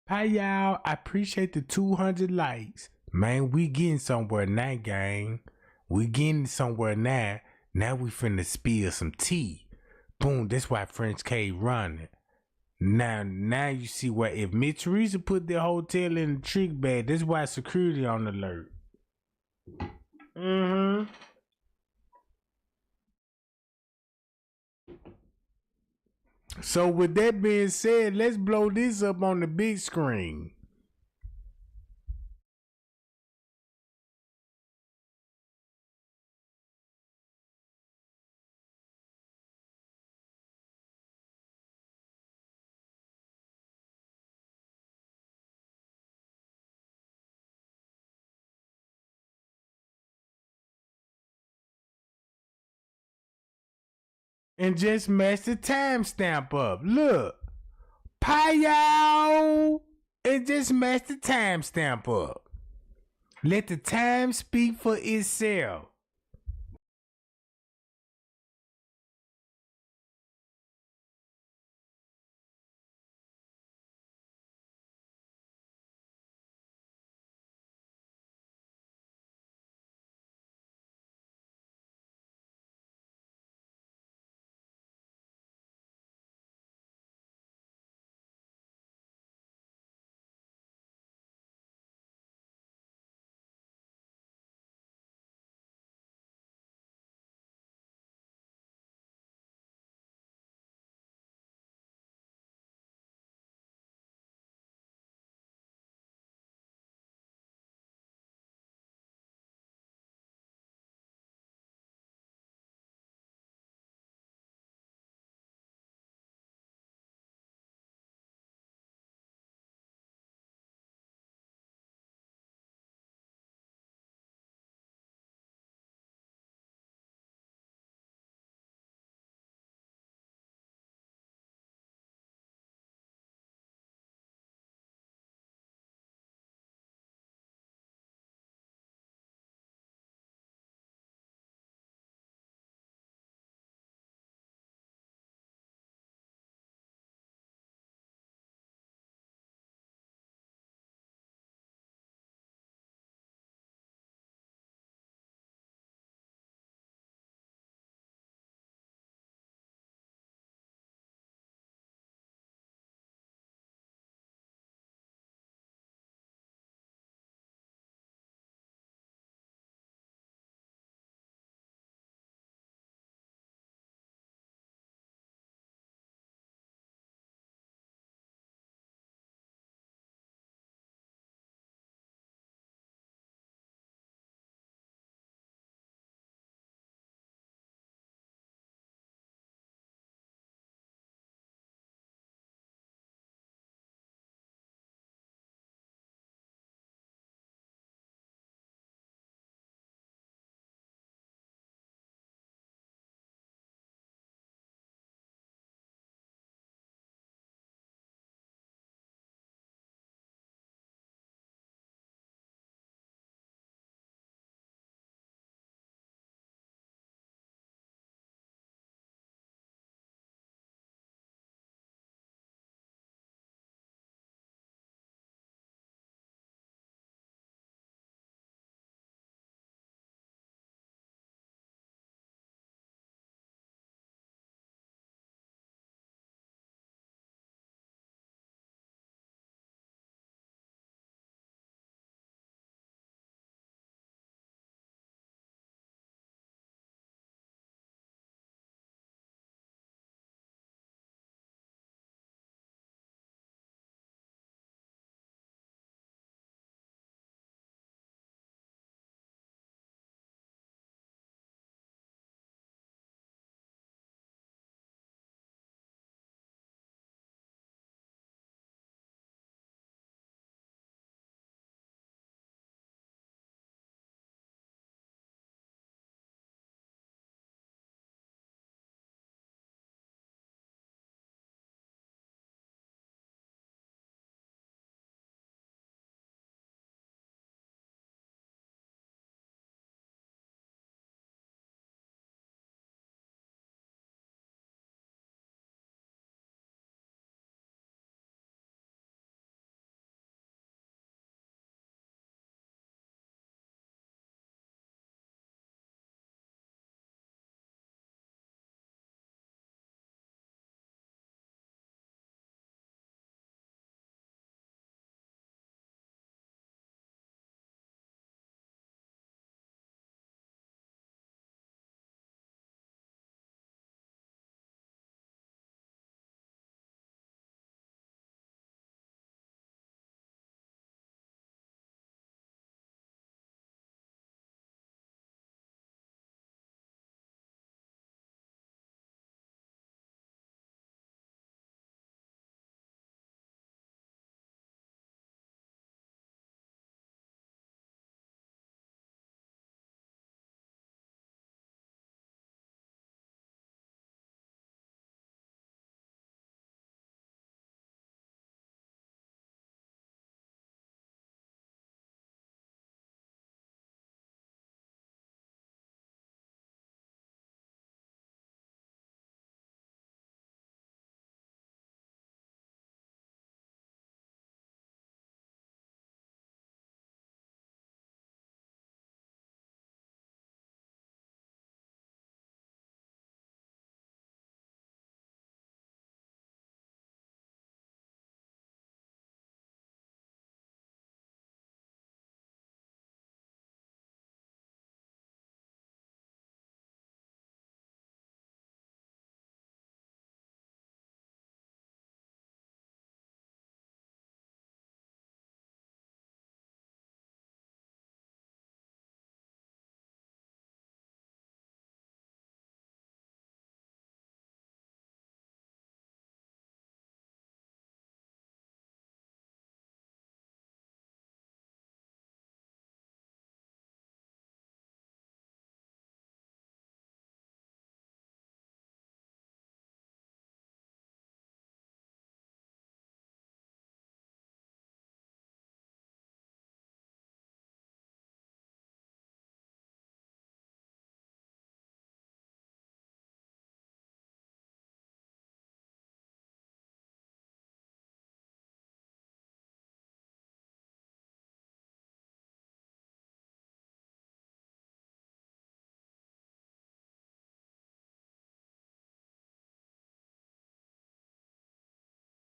Hi y'all, I appreciate the 200 likes. Man, we getting somewhere now, gang. We getting somewhere now. Now we finna spill some tea. Boom, that's why French K running. Now you see why if Miss Teresa put the hotel in the trick bag, that's why security on alert. So with that being said, let's blow this up on the big screen. And just mess the timestamp up. Look. Pie and just mess the timestamp up. Let the time speak for itself.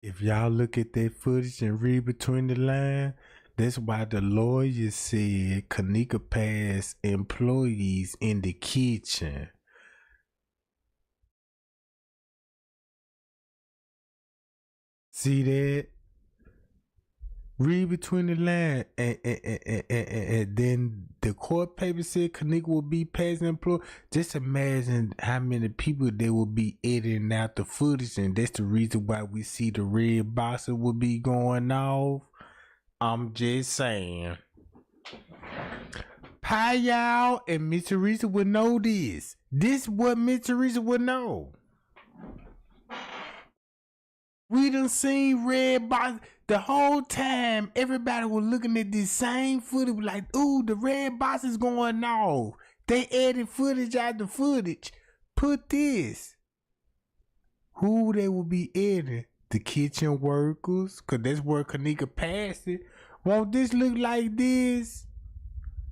If y'all look at that footage and read between the lines, that's why the lawyer said Kenneka passed employees in the kitchen. See that? Read between the lines, and then the court paper said Kenneka will be passing employees. Just imagine how many people they will be editing out the footage, and that's the reason why we see the red boxer will be going off. I'm just saying. Pie y'all and Miss Teresa would know this. This is what Miss Teresa would know. We done seen red box the whole time. Everybody was looking at this same footage like, ooh, the red box is going off. They added footage out the footage. Put this. Who they will be editing? The kitchen workers, cause that's where Kenneka passed it. Won't this look like this?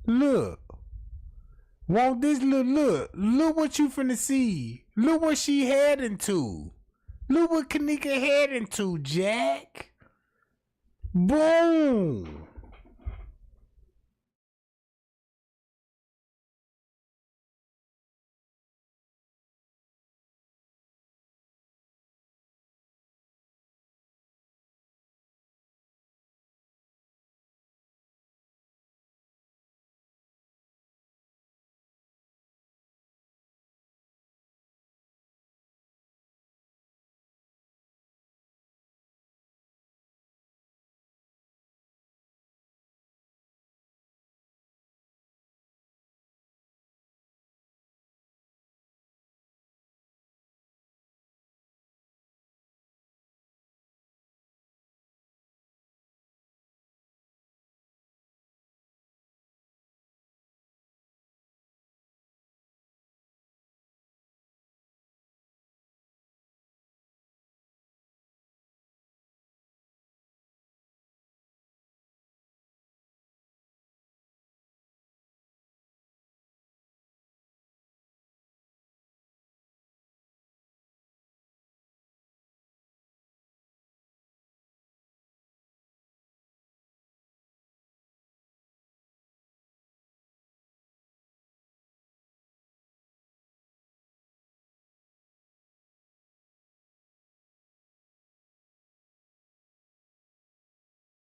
Look. Won't this look what you finna see. Look what she heading to. Look what Kenneka heading to, Jack. Boom.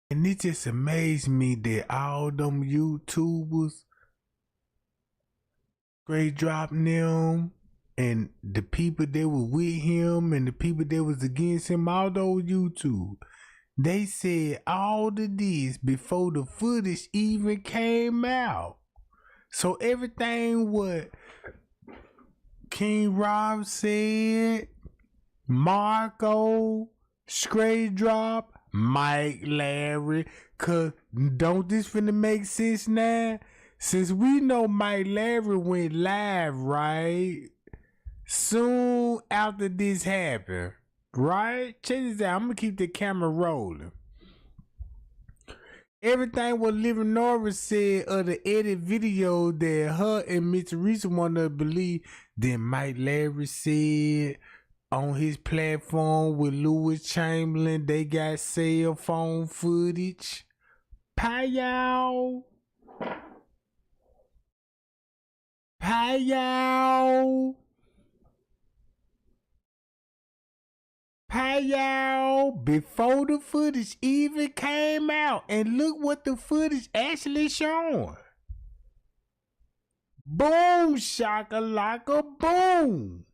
And it just amazed me that all them YouTubers, Straight dropping them, and the people that were with him and the people that was against him, all those YouTube, they said all of this before the footage even came out. So everything what King Rob said, Marco, Straight Drop, Mike Larry, cause don't this finna make sense now? Since we know Mike Larry went live, right? Soon after this happened, right? Check this out. I'm gonna keep the camera rolling. Everything what Living Norris said of the edit video that her and Miss Teresa wanted to believe, then Mike Larry said on his platform with Louis Chamberlain, they got cell phone footage. Pow. Pow. Pow. Before the footage even came out. And look what the footage actually showing. Boom, shakalaka, boom.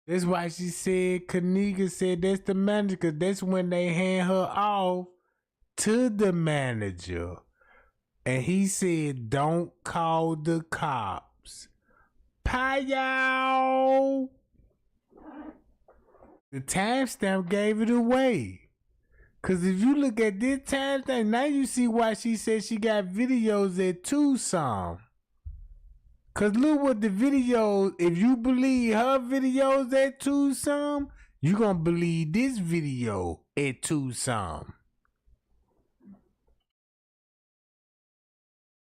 That's why she said, Kenneka said that's the manager, because that's when they hand her off to the manager. And he said, don't call the cops. Pio. The timestamp gave it away. Cause if you look at this timestamp, now you see why she said she got videos at Tucson. Cause look what the videos, if you believe her videos at Tucson, you gonna believe this video at Tucson.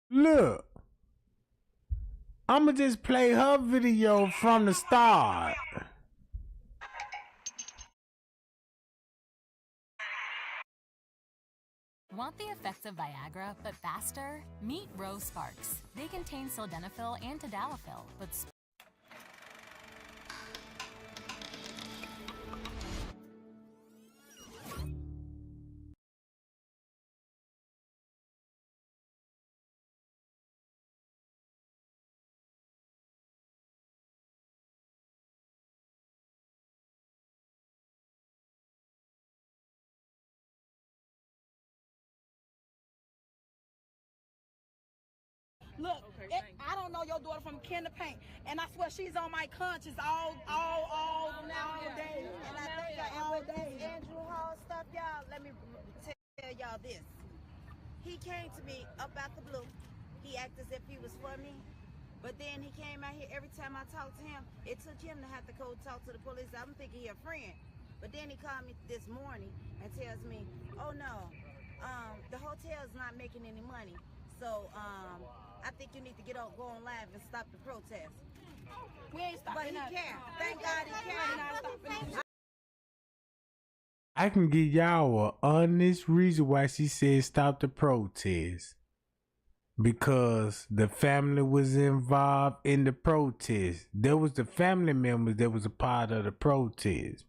Look. I'ma just play her video from the start. Want the effects of Viagra, but faster? Meet Rose Sparks. They contain sildenafil and tadalafil, but Look, I don't know your daughter from Kenneka, and I swear she's on my conscience all day. And I think all day. Andrew Hall stuff, y'all. Let me tell y'all this. He came to me up out the blue. He acted as if he was for me. But then he came out here, every time I talked to him, it took him to have to go talk to the police. I'm thinking he a friend. But then he called me this morning and tells me, oh no, the hotel's not making any money. So I think you need to go on live and stop the protest. We ain't stopping. But he can't. Thank God he can't. I can give y'all an honest reason why she said stop the protest. Because the family was involved in the protest. There was the family members that was a part of the protest.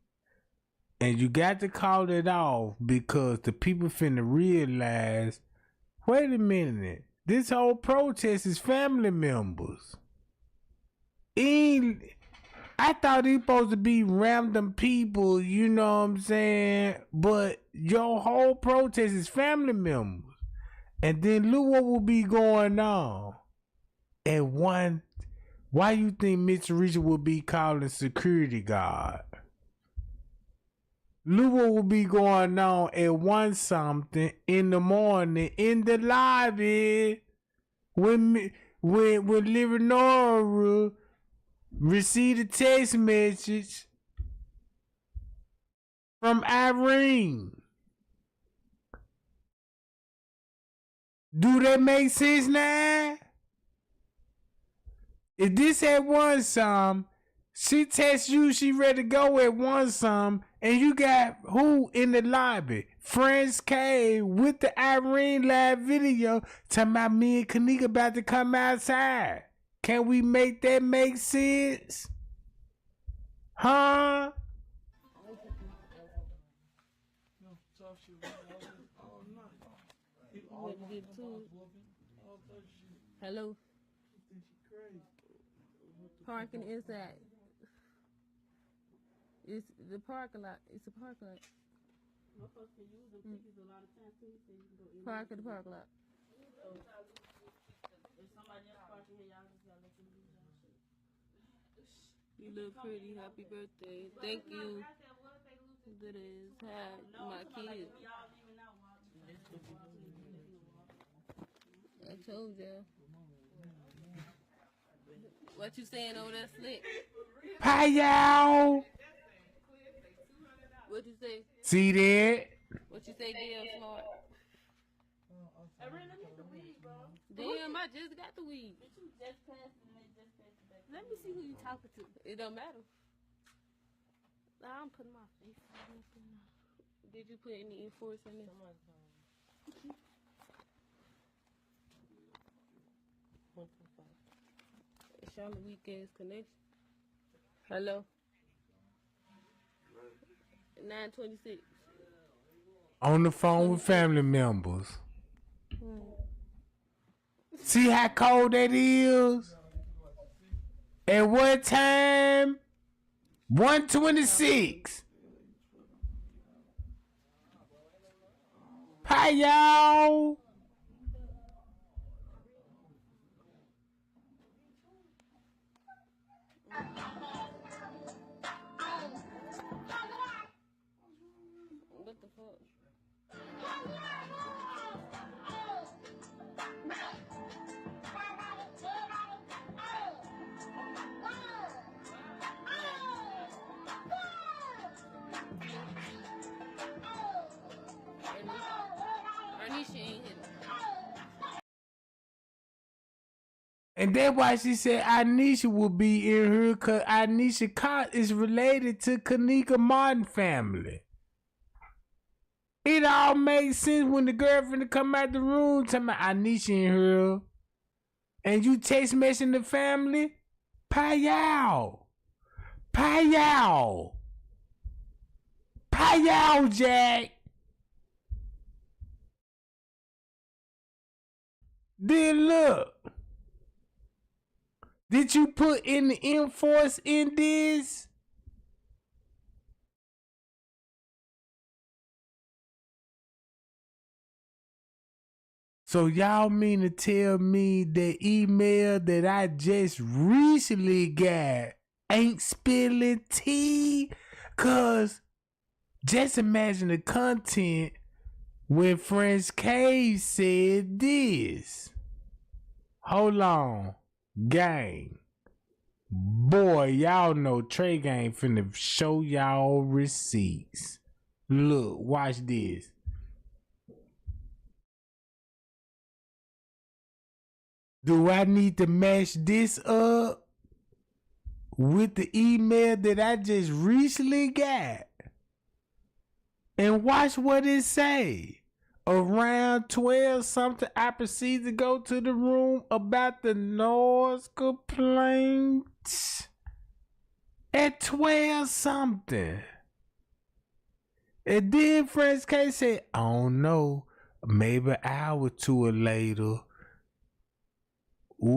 And you got to call it off because the people finna realize, wait a minute, this whole protest is family members. I thought it supposed to be random people, you know what I'm saying? But your whole protest is family members. And then look what will be going on. And why you think Mr. Richard will be calling security guard? Look what will be going on at 1 something in the morning in the lobby when Leonora received a text message from Irene. Do that make sense now? If this at 1 some, she texts you, she ready to go at 1 some, and you got who in the lobby? Friends K with the Irene live video talking about me and Kenneka about to come outside. Can we make that make sense? Huh? Hello. Parking inside. It's the parking lot. It's a parking lot. Park at the parking lot. You look pretty. Happy birthday. Thank you. That is hi, my kid. I told ya. What you saying over there, Slick? Hi, y'all. What you say? See that? What you say, damn smart? Damn, I just got the weed. Let me see who you talking to. It don't matter. I'm putting my face on it. Did you put any enforce in it? Charlotte Weekends Connection. Hello. 926. On the phone with family members. See how cold that is? At what time? 1:26. Hi, y'all. And that's why she said Anisha will be in here, because Anisha Cox is related to Kenneka Martin family. It all makes sense when the girlfriend come out the room talking about Anisha in here. And you text messaging the family? Payow. Payow. Payow, Jack. Then look. Did you put in the enforce in this? So y'all mean to tell me the email that I just recently got ain't spilling tea? Cause just imagine the content when French Cave said this. Hold on, gang. Boy, y'all know Trey Gang finna show y'all receipts. Look, watch this. Do I need to match this up with the email that I just recently got? And watch what it say. Around 12 something, I proceed to go to the room about the noise complaints. At 12 something. And then French K said, I don't know, maybe an hour or two later. Ooh,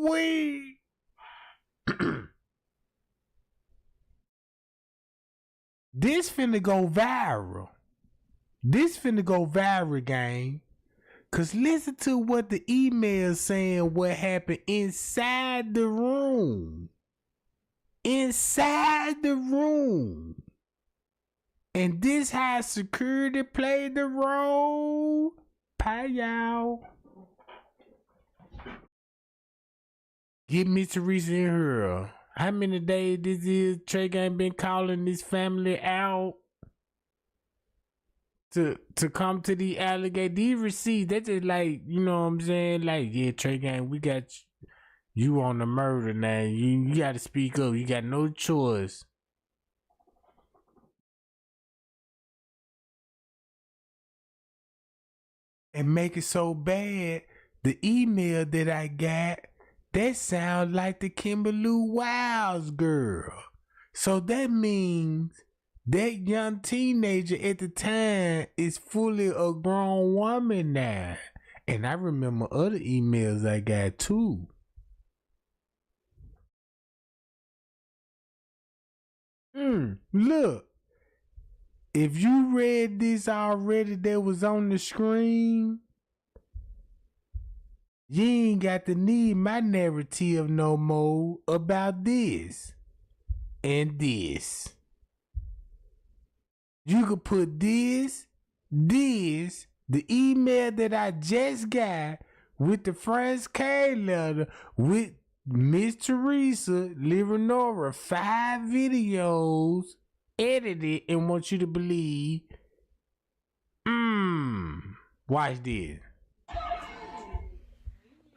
wee. This finna go viral. This finna go viral, gang. Cause listen to what the email saying what happened inside the room. Inside the room. And this how security played the role. Pie y'all. Get Miss Teresa in here. How many days this is? Trey Gang been calling this family out to come to the alligator. These receipts, that's just like, you know what I'm saying? Like, yeah, Trey Gang, we got you on the murder now. You got to speak up. You got no choice. And make it so bad, the email that I got, that sound like the Kimberly Wiles girl. So that means that young teenager at the time is fully a grown woman now. And I remember other emails I got too. Look. If you read this already that was on the screen, you ain't got to need my narrative no more about this and this. You could put this, the email that I just got with the French K letter with Miss Teresa Lirinora, 5 videos edited and want you to believe. Watch this.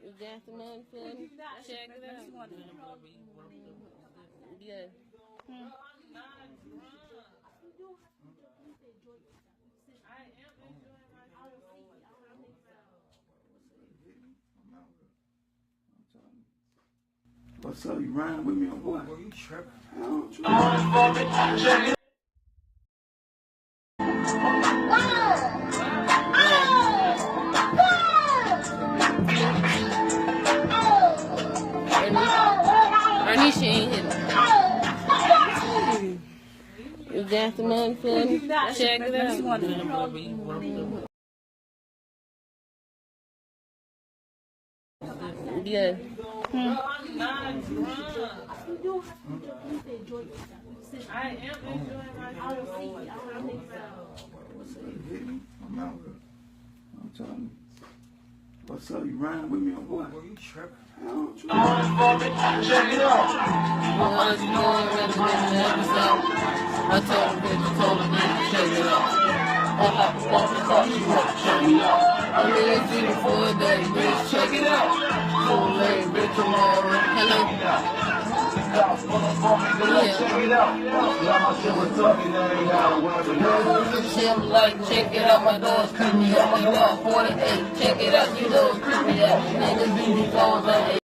Is that the money for me? Check it out. Yeah. What's up? You riding with me or what? Boy, you tripping. Anisha ain't hit me. Is that the money for me? Check it out. Yeah. I am enjoying my I'm out here. I'm telling you. What's up? You riding with me or what? Boy, you tripping. Check it out. I told him to check it out. I'm in the city for a day, bitch. Check it out. Cool lane, bitch, tomorrow. Hello. Shit, like, check it out, my doors creepy up. They got 48. Check it out, you know it's creepy out. Niggas be phones like.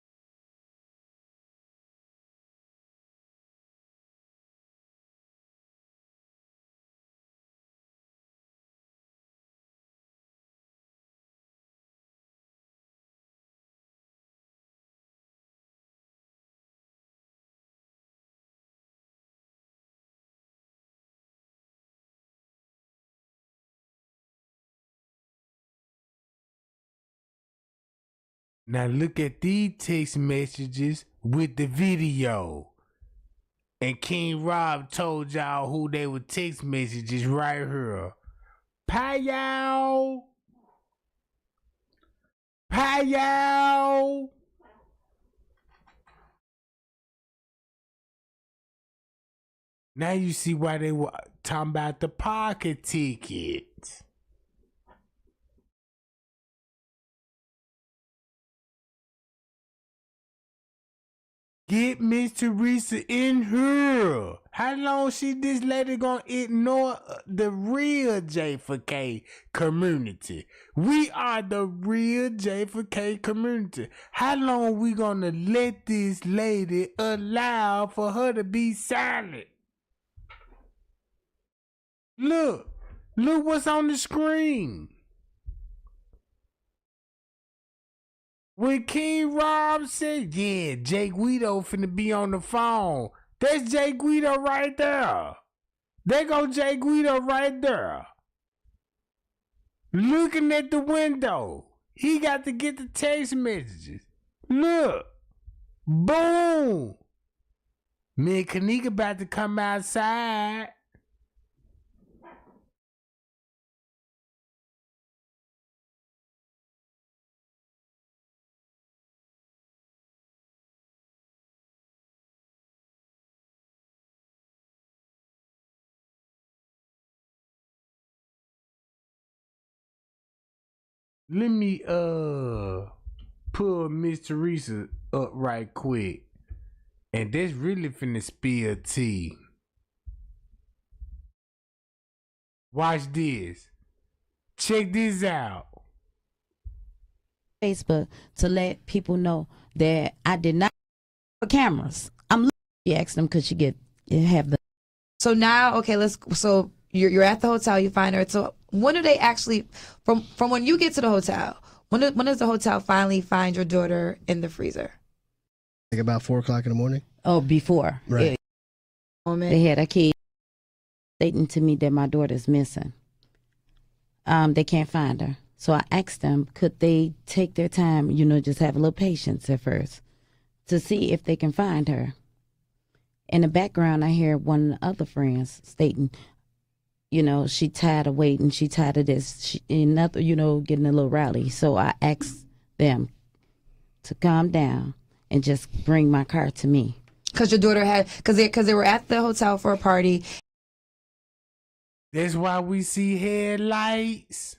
Now look at these text messages with the video. And King Rob told y'all who they were text messages right here. Payow! Payow! Now you see why they were talking about the pocket ticket. Get Miss Teresa in here. How long this lady gonna ignore the real J4K community? We are the real J4K community. How long we gonna let this lady allow for her to be silent? Look what's on the screen. When King Rob said, yeah, Jay Guido finna be on the phone. That's Jay Guido right there. There go Jay Guido right there. Looking at the window. He got to get the text messages. Look. Boom. Me and Kenneka about to come outside. Let me pull Miss Teresa up right quick. And that's really finna spill tea. Watch this. Check this out. Facebook to let people know that I did not for cameras. She asked them could she have the. So now, okay, so you're at the hotel, you find her. So when do they actually, from when you get to the hotel, when does the hotel finally find your daughter in the freezer? Like about 4 o'clock in the morning. Oh, before. Right. They had a kid stating to me that my daughter's missing. They can't find her. So I asked them, could they take their time, just have a little patience at first to see if they can find her. In the background, I hear one of the other friends stating, she tired of waiting. She tired of this. Getting a little rowdy. So I asked them to calm down and just bring my car to me. Because your daughter because they were at the hotel for a party. That's why we see headlights.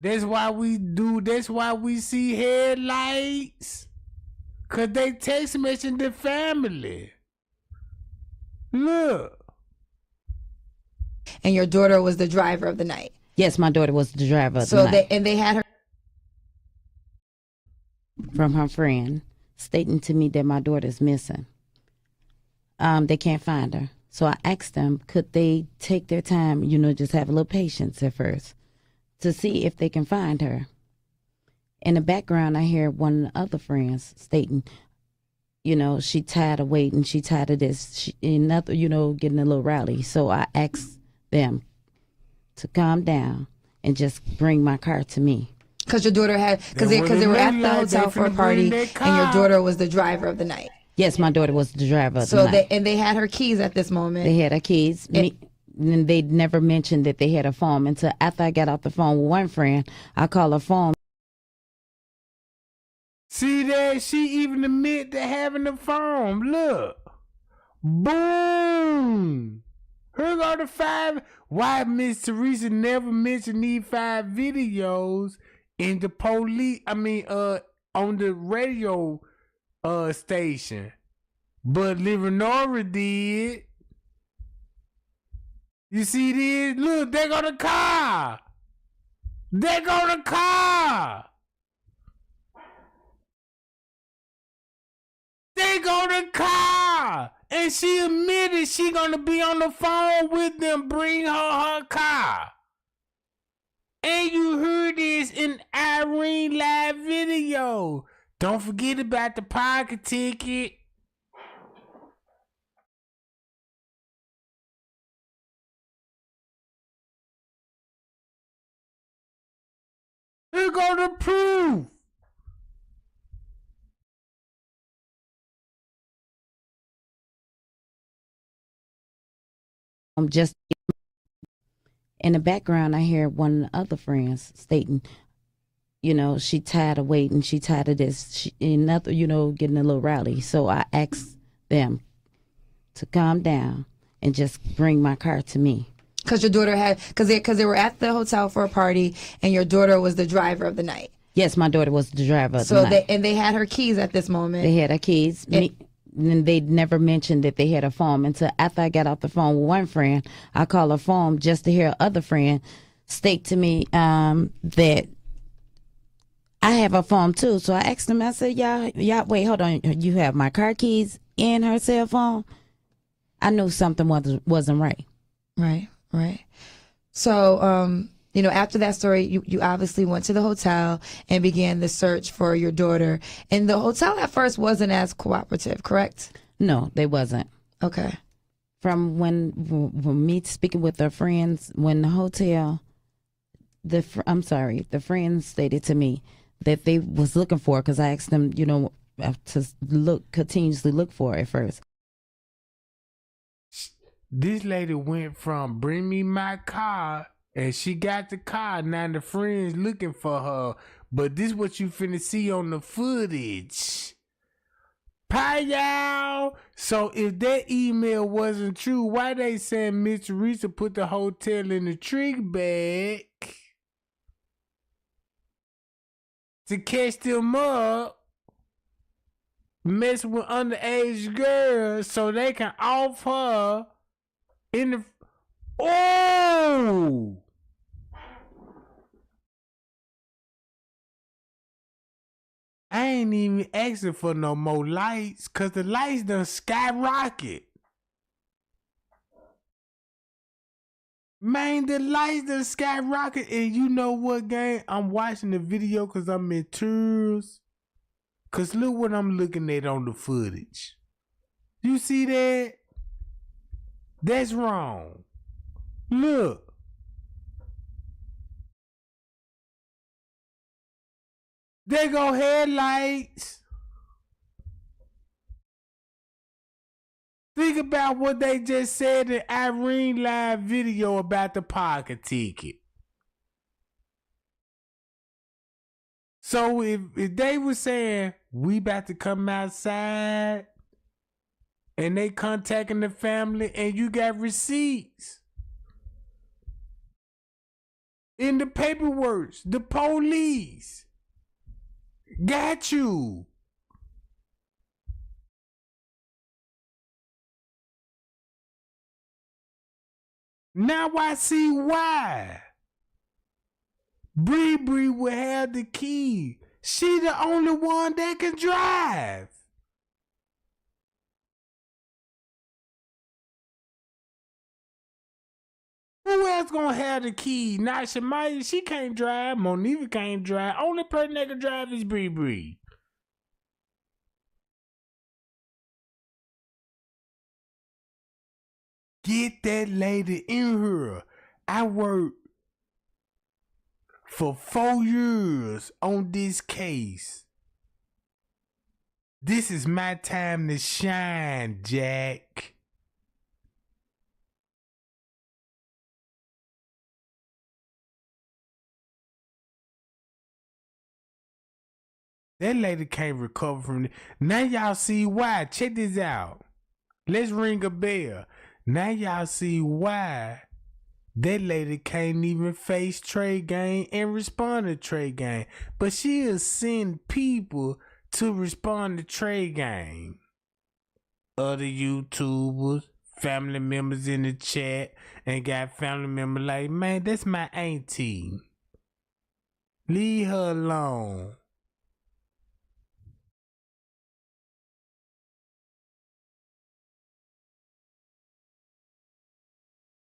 That's why we see headlights. Because they text messaging the family. Look. And your daughter was the driver of the night. Yes, my daughter was the driver of the night. So they had her from her friend stating to me that my daughter's missing. They can't find her. So I asked them, could they take their time, just have a little patience at first to see if they can find her. In the background, I hear one of the other friends stating, she tired of waiting. She tired of this. Getting a little rowdy. So I asked them to calm down and just bring my car to me. Because your daughter because they were at the hotel for a party, and your daughter was the driver of the night. Yes, my daughter was the driver of the night. So they had her keys at this moment. They had her keys. And they never mentioned that they had a phone until after I got off the phone with one friend. I called her phone. See that? She even admit to having the phone. Look. Boom. Here go the 5. Why Miss Teresa never mentioned these 5 videos in the police? On the radio station, but Leonora did. You see this? Look, they go the car. They go the car. They go the car. And she admitted she gonna be on the phone with them, bring her car. And you heard this in Irene live video. Don't forget about the pocket ticket. Here go the proof. Just in the background, I hear one of the other friends stating, she tired of waiting. She tired of this. She, another, getting a little rowdy. So I asked them to calm down and just bring my car to me. Because your daughter because they were at the hotel for a party, and your daughter was the driver of the night. Yes, my daughter was the driver of the night. So they had her keys at this moment. They had her keys. And they never mentioned that they had a phone until after I got off the phone with one friend. I called her phone just to hear other friend state to me that I have a phone too. So I asked them, I said, y'all, wait, hold on. You have my car keys and her cell phone? I knew something wasn't right. Right. So, after that story, you obviously went to the hotel and began the search for your daughter. And the hotel at first wasn't as cooperative, correct? No, they wasn't. Okay. From when me speaking with their friends, when the hotel, the friends stated to me that they was looking for, because I asked them, to continuously look for it at first. This lady went from bring me my car, and she got the car. Now the friends looking for her. But this what you finna see on the footage. Pie y'all. So if that email wasn't true, why they saying Miss Teresa put the hotel in the trick bag to catch them up, mess with underage girls so they can off her in the... Oh! I ain't even asking for no more lights, cause the lights done skyrocket. Man, the lights done skyrocket. And you know what, gang? I'm watching the video cause I'm in tears. Cause look what I'm looking at on the footage. You see that? That's wrong. Look. There go headlights. Think about what they just said in Irene live video about the pocket ticket. So if they were saying we about to come outside and they contacting the family and you got receipts in the paperwork, the police got you. Now I see why. Bree will have the key. She the only one that can drive. Who else gonna have the key? Not Shamaya. She can't drive. Monifa can't drive. Only person that can drive is Bree. Get that lady in here. I worked for 4 years on this case. This is my time to shine, Jack. That lady can't recover from it. Now y'all see why. Check this out. Let's ring a bell. Now y'all see why that lady can't even face Trey Gang and respond to Trey Gang. But she'll send people to respond to Trey Gang. Other YouTubers, family members in the chat, and got family members like, man, that's my auntie. Leave her alone.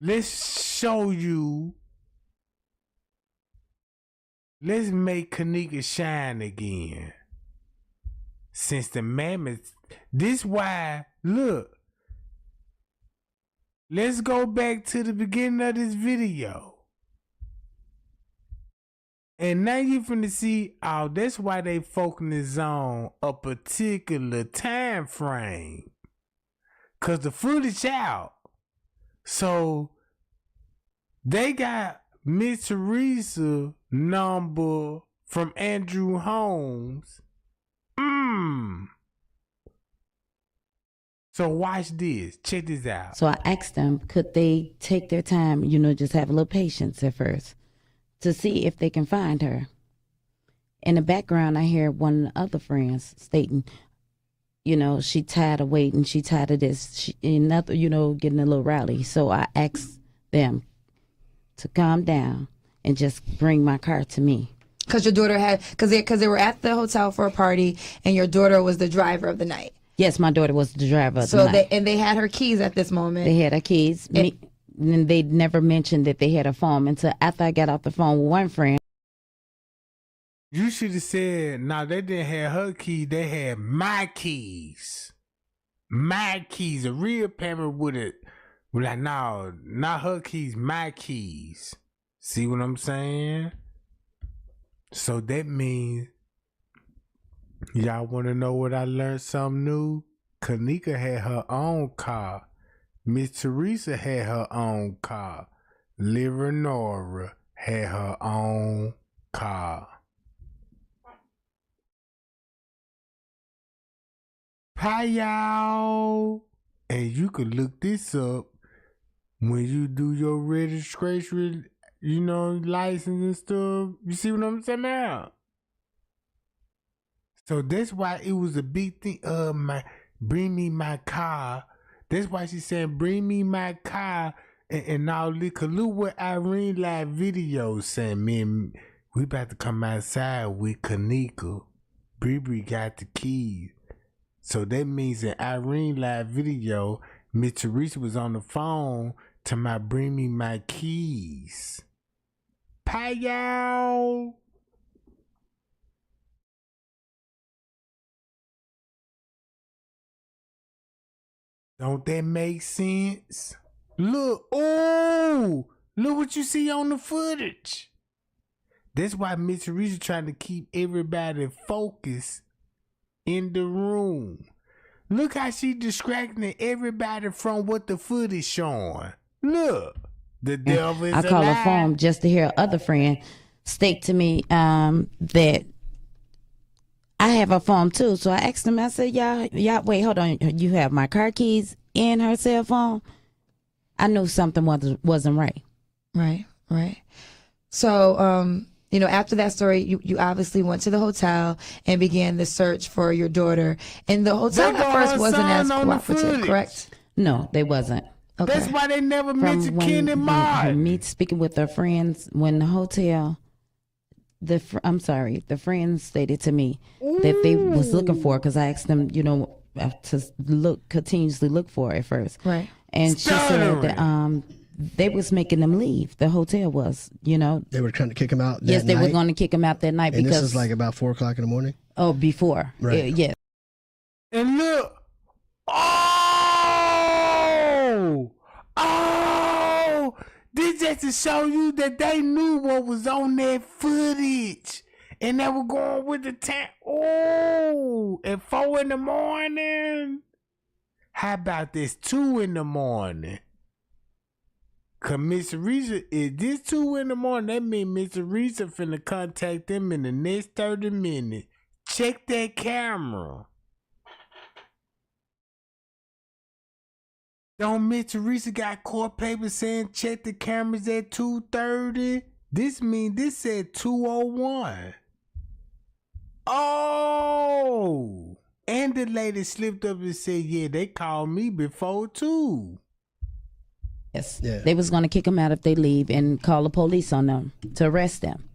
Let's show you. Let's make Kenneka shine again. Since the mammoth, this why, look. Let's go back to the beginning of this video. And now you finna see, oh, that's why they focusing on a particular time frame. Cause the footage out. So they got Miss Teresa number from Andrew Holmes. So watch this. Check this out. So I asked them, could they take their time, just have a little patience at first to see if they can find her. In the background, I hear one of the other friends stating, she tired of waiting. She tired of this. Getting a little rowdy. So I asked them to calm down and just bring my car to me. Because your daughter because they were at the hotel for a party, and your daughter was the driver of the night. Yes, my daughter was the driver of the night. They had her keys at this moment. They had her keys. And they never mentioned that they had a phone until after I got off the phone with one friend. You should have said, no, they didn't have her keys. They had my keys. My keys. A real parent would have like, no, not her keys, my keys. See what I'm saying? So that means, y'all want to know what I learned something new? Kenneka had her own car. Miss Teresa had her own car. Nora had her own car. Hi, y'all. And you could look this up when you do your registration, license and stuff. You see what I'm saying now? So that's why it was a big thing. Bring me my car. That's why she's saying, bring me my car. And now look what Irene live video saying, man, we about to come outside with Kenneka. Bree got the keys. So that means in Irene live video, Miss Teresa was on the phone to bring me my keys. Bye, y'all. Don't that make sense? Look, look what you see on the footage. That's why Miss Teresa trying to keep everybody focused in the room. Look how she distracting everybody from what the footage showing. Look, the devil is I call alive. her phone just to hear other friend state to me that I have a phone too. So I asked him, I said, y'all, wait, hold on. You have my car keys and her cell phone? I knew something wasn't right. Right. So, after that story, you obviously went to the hotel and began the search for your daughter. And the hotel at first wasn't as cooperative, correct? No, they wasn't. Okay. That's why they never mentioned Ken and Mark. Me speaking with their friends when the hotel, the friends stated to me that they was looking for, because I asked them, to continuously look for it at first. Right. And she said that they was making them leave. The hotel was, They were trying to kick him out that Yes, they night? were going to kick him out that night. And because this is like about 4 o'clock in the morning? Oh, before. Right. Yes. And look. This just to show you that they knew what was on that footage. And they were going with the time. At 4 in the morning. How about this 2 in the morning? Cause Miss Teresa, if this 2 in the morning, that means Miss Teresa finna contact them in the next 30 minutes. Check that camera. Don't Miss Teresa got court papers saying check the cameras at 2:30? This said 2:01. Oh! And the lady slipped up and said, yeah, they called me before too. Yes. Yeah. They was going to kick them out if they leave and call the police on them to arrest them.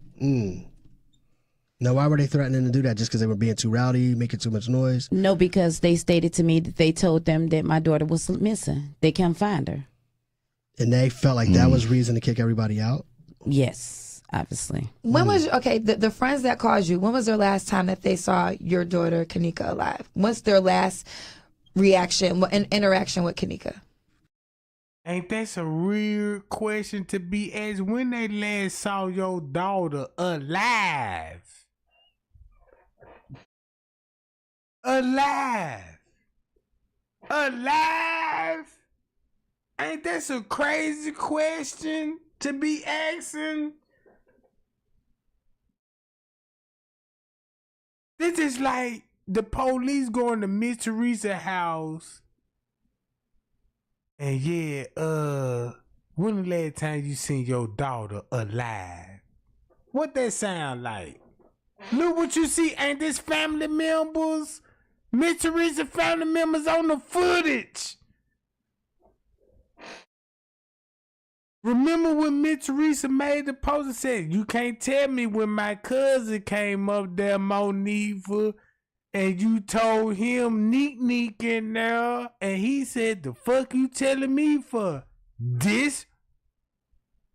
Now, why were they threatening to do that? Just because they were being too rowdy, making too much noise? No, because they stated to me that they told them that my daughter was missing. They can't find her. And they felt like that was reason to kick everybody out? Yes, obviously. When was, okay, the friends that called you, when was their last time that they saw your daughter, Kenneka, alive? What's their last reaction and interaction with Kenneka? Ain't that a real question to be asked? When they last saw your daughter alive? Alive? Ain't that a crazy question to be asking? This is like the police going to Miss Teresa's house. And yeah, when the last time you seen your daughter alive? What that sound like? Look what you see, ain't this family members? Miss Teresa family members on the footage. Remember when Miss Teresa made the post and said, you can't tell me when my cousin came up there, Monifa, and you told him neek in there, and he said, the fuck you telling me for? This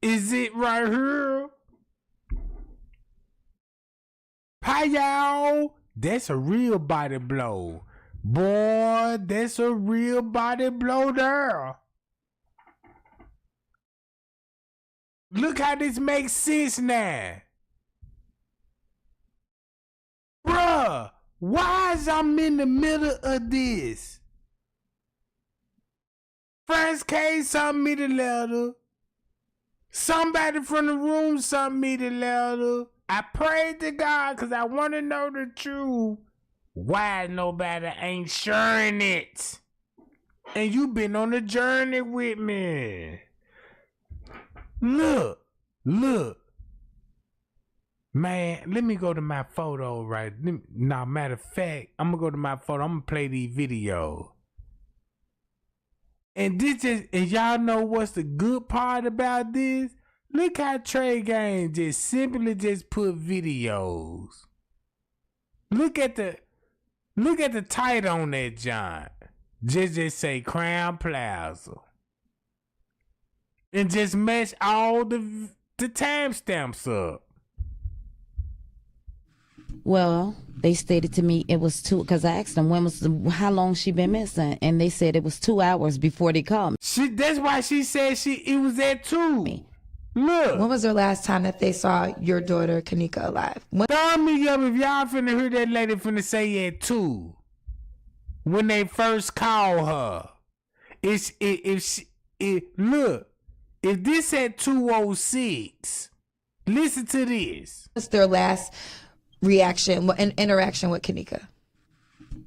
is it right here? Pow! That's a real body blow. Boy, that's a real body blow there. Look how this makes sense now. Bruh, why is I'm in the middle of this? First case sent me the letter. Somebody from the room sent me the letter. I prayed to God because I want to know the truth. Why nobody ain't sharing it? And you been on the journey with me. Look. Man, let me go to my photo right. Now, matter of fact, I'm going to go to my photo. I'm going to play these videos. And and y'all know what's the good part about this? Look how Trey Gang just simply just put videos. Look at the title on that John. Just say Crown Plaza. And just match all the timestamps up. Well, they stated to me it was because I asked them how long she been missing, and they said it was 2 hours before they called me. That's why she said it was at 2. Look. When was the last time that they saw your daughter, Kenneka, alive? Throw me up if y'all finna hear that lady finna say at 2. When they first call her. Look. If this at 2:06, listen to this. What's their last reaction and interaction with Kenneka?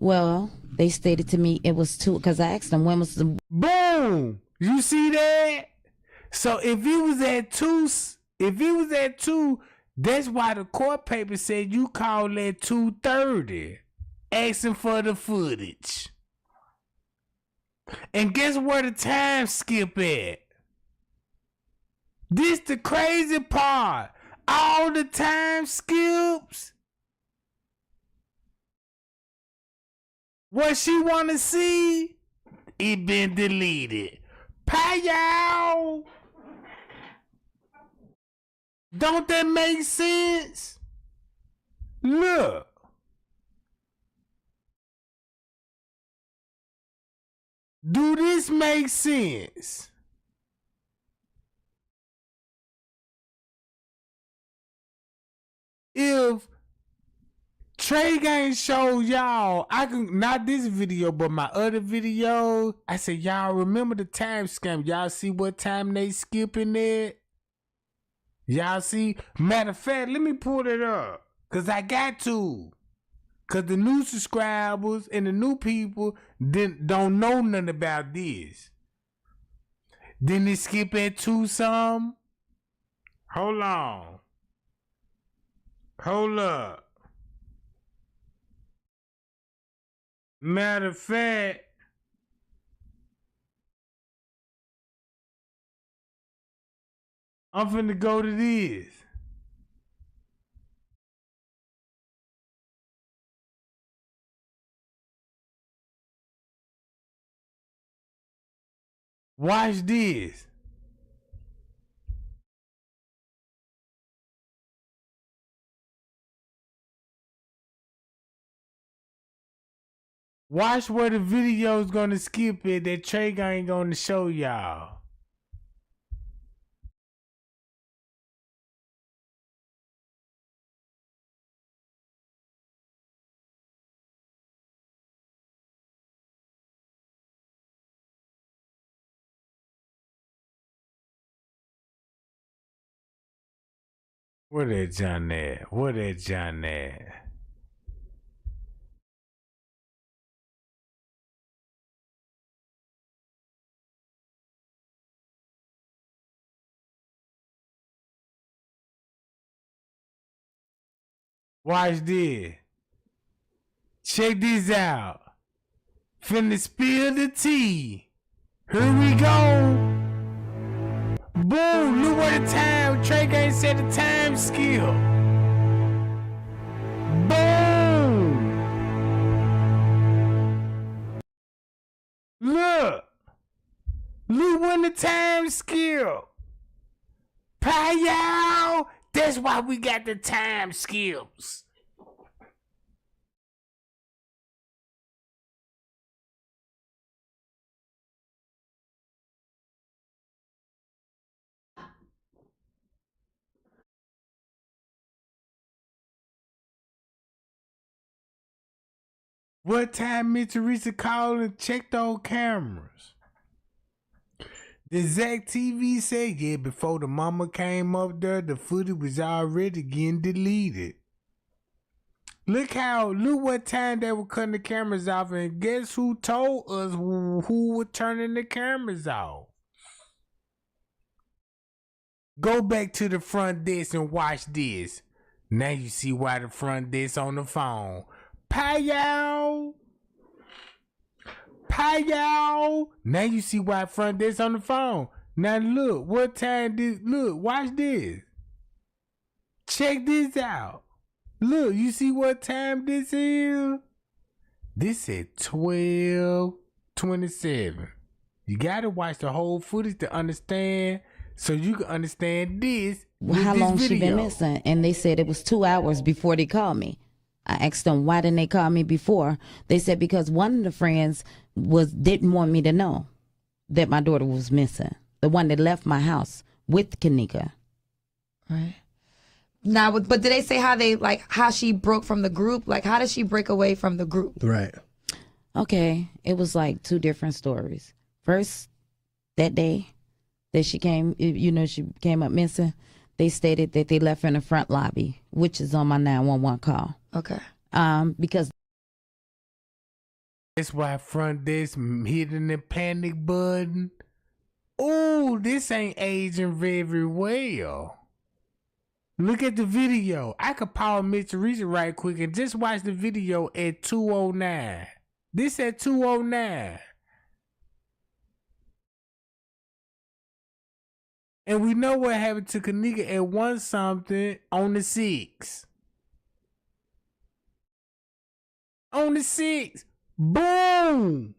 Well, they stated to me it was 2 because I asked them when was the boom. You see that? So if it was at 2, that's why the court paper said you called at 2:30, asking for the footage. And guess where the time skip at? This the crazy part. All the time skips. What she wanna see, it been deleted. Pow! Don't that make sense? Look. Do this make sense? If Trey Gang showed y'all, I can not this video, but my other video, I said, y'all remember the time scam. Y'all see what time they skipping it? Y'all see? Matter of fact, let me pull it up. Cause I got to. Cause the new subscribers and the new people don't know nothing about this. Didn't it skip at 2 some? Hold on. Hold up. Matter of fact, I'm finna go to this. Watch this. Watch where the video's gonna skip it that Trey ain't gonna show y'all. Where that John at? Where that John at? Watch this. Check this out. Finna spill the tea. Here we go. Boom, look what the time. Trey ain't said the time skill. Boom. Look. Look when the time skill. Pow. That's why we got the time skips. What time Miss Teresa called and checked those cameras? The Zach TV said, yeah, before the mama came up there, the footage was already getting deleted. Look what time they were cutting the cameras off, and guess who told us who were turning the cameras off? Go back to the front desk and watch this. Now you see why the front desk on the phone. Pow! Pow! Now you see why front desk on the phone. Now look, what time this? Look, watch this. Check this out. Look, you see what time this is? This at 12:27. You gotta watch the whole footage to understand, so you can understand this. How this long video. she been missing? And they said it was 2 hours before they called me. I asked them, why didn't they call me before? They said because one of the friends didn't want me to know that my daughter was missing. The one that left my house with Kenneka. Right. Now, but did they say how she broke from the group? Like, how did she break away from the group? Right. Okay, it was like 2 different stories. First, that day that she came, she came up missing, they stated that they left her in the front lobby, which is on my 911 call. Okay. Because that's why front desk hitting the panic button. Ooh, this ain't aging very well. Look at the video. I could pause Miss Teresa right quick and just watch the video at 2:09. This at 2:09. And we know what happened to Kenneka at 1 something on the 6th. On the 6th. Boom.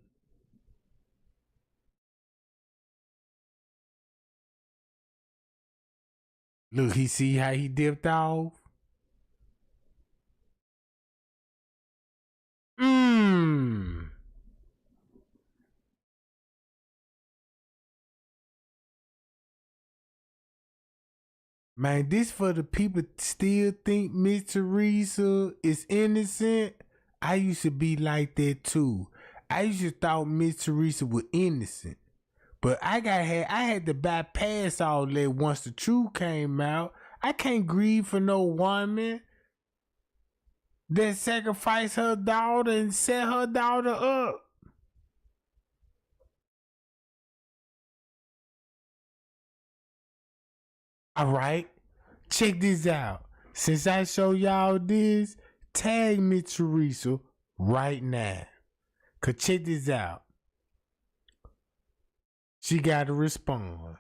Look, he see how he dipped off? Man, this for the people still think Miss Teresa is innocent. I used to be like that too. I used to thought Miss Teresa was innocent. But I had to bypass all that once the truth came out. I can't grieve for no woman that sacrificed her daughter and set her daughter up. All right, check this out. Since I show y'all this, tag me Teresa right now. Cause check this out. She gotta respond.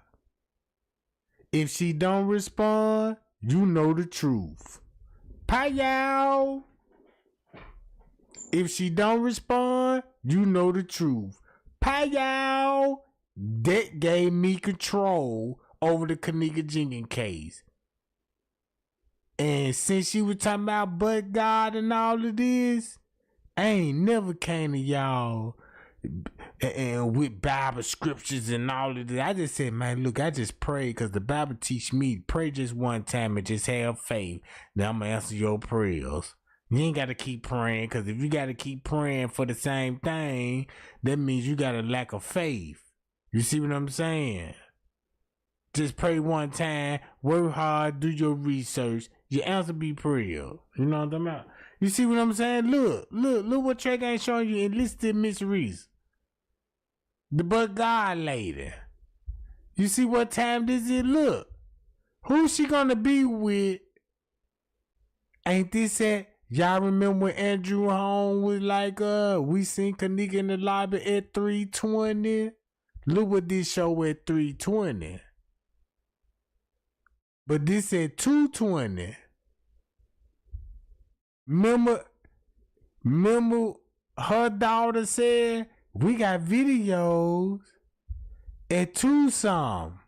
If she don't respond, you know the truth. Pow! If she don't respond, you know the truth. Pow! That gave me control over the Kenneka Jenkins case. And since she was talking about but God and all of this, I ain't never came to y'all and with Bible scriptures and all of this. I just said, man, look, I just pray because the Bible teach me pray just one time and just have faith. Now I'm going to answer your prayers. You ain't got to keep praying, because if you got to keep praying for the same thing, that means you got a lack of faith. You see what I'm saying? Just pray one time, work hard, do your research. Your answer be prayer. You know what I'm talking about? You see what I'm saying? Look what Trey ain't showing you. Enlisted Miss Reese. The but God lady. You see what time this is? Look. Who's she gonna be with? Ain't this at? Y'all remember when Andrew Home was like, we seen Kenneka in the lobby at 3:20? Look what this show at 3:20. But this at 2:20. Remember her daughter said, we got videos at 2 some.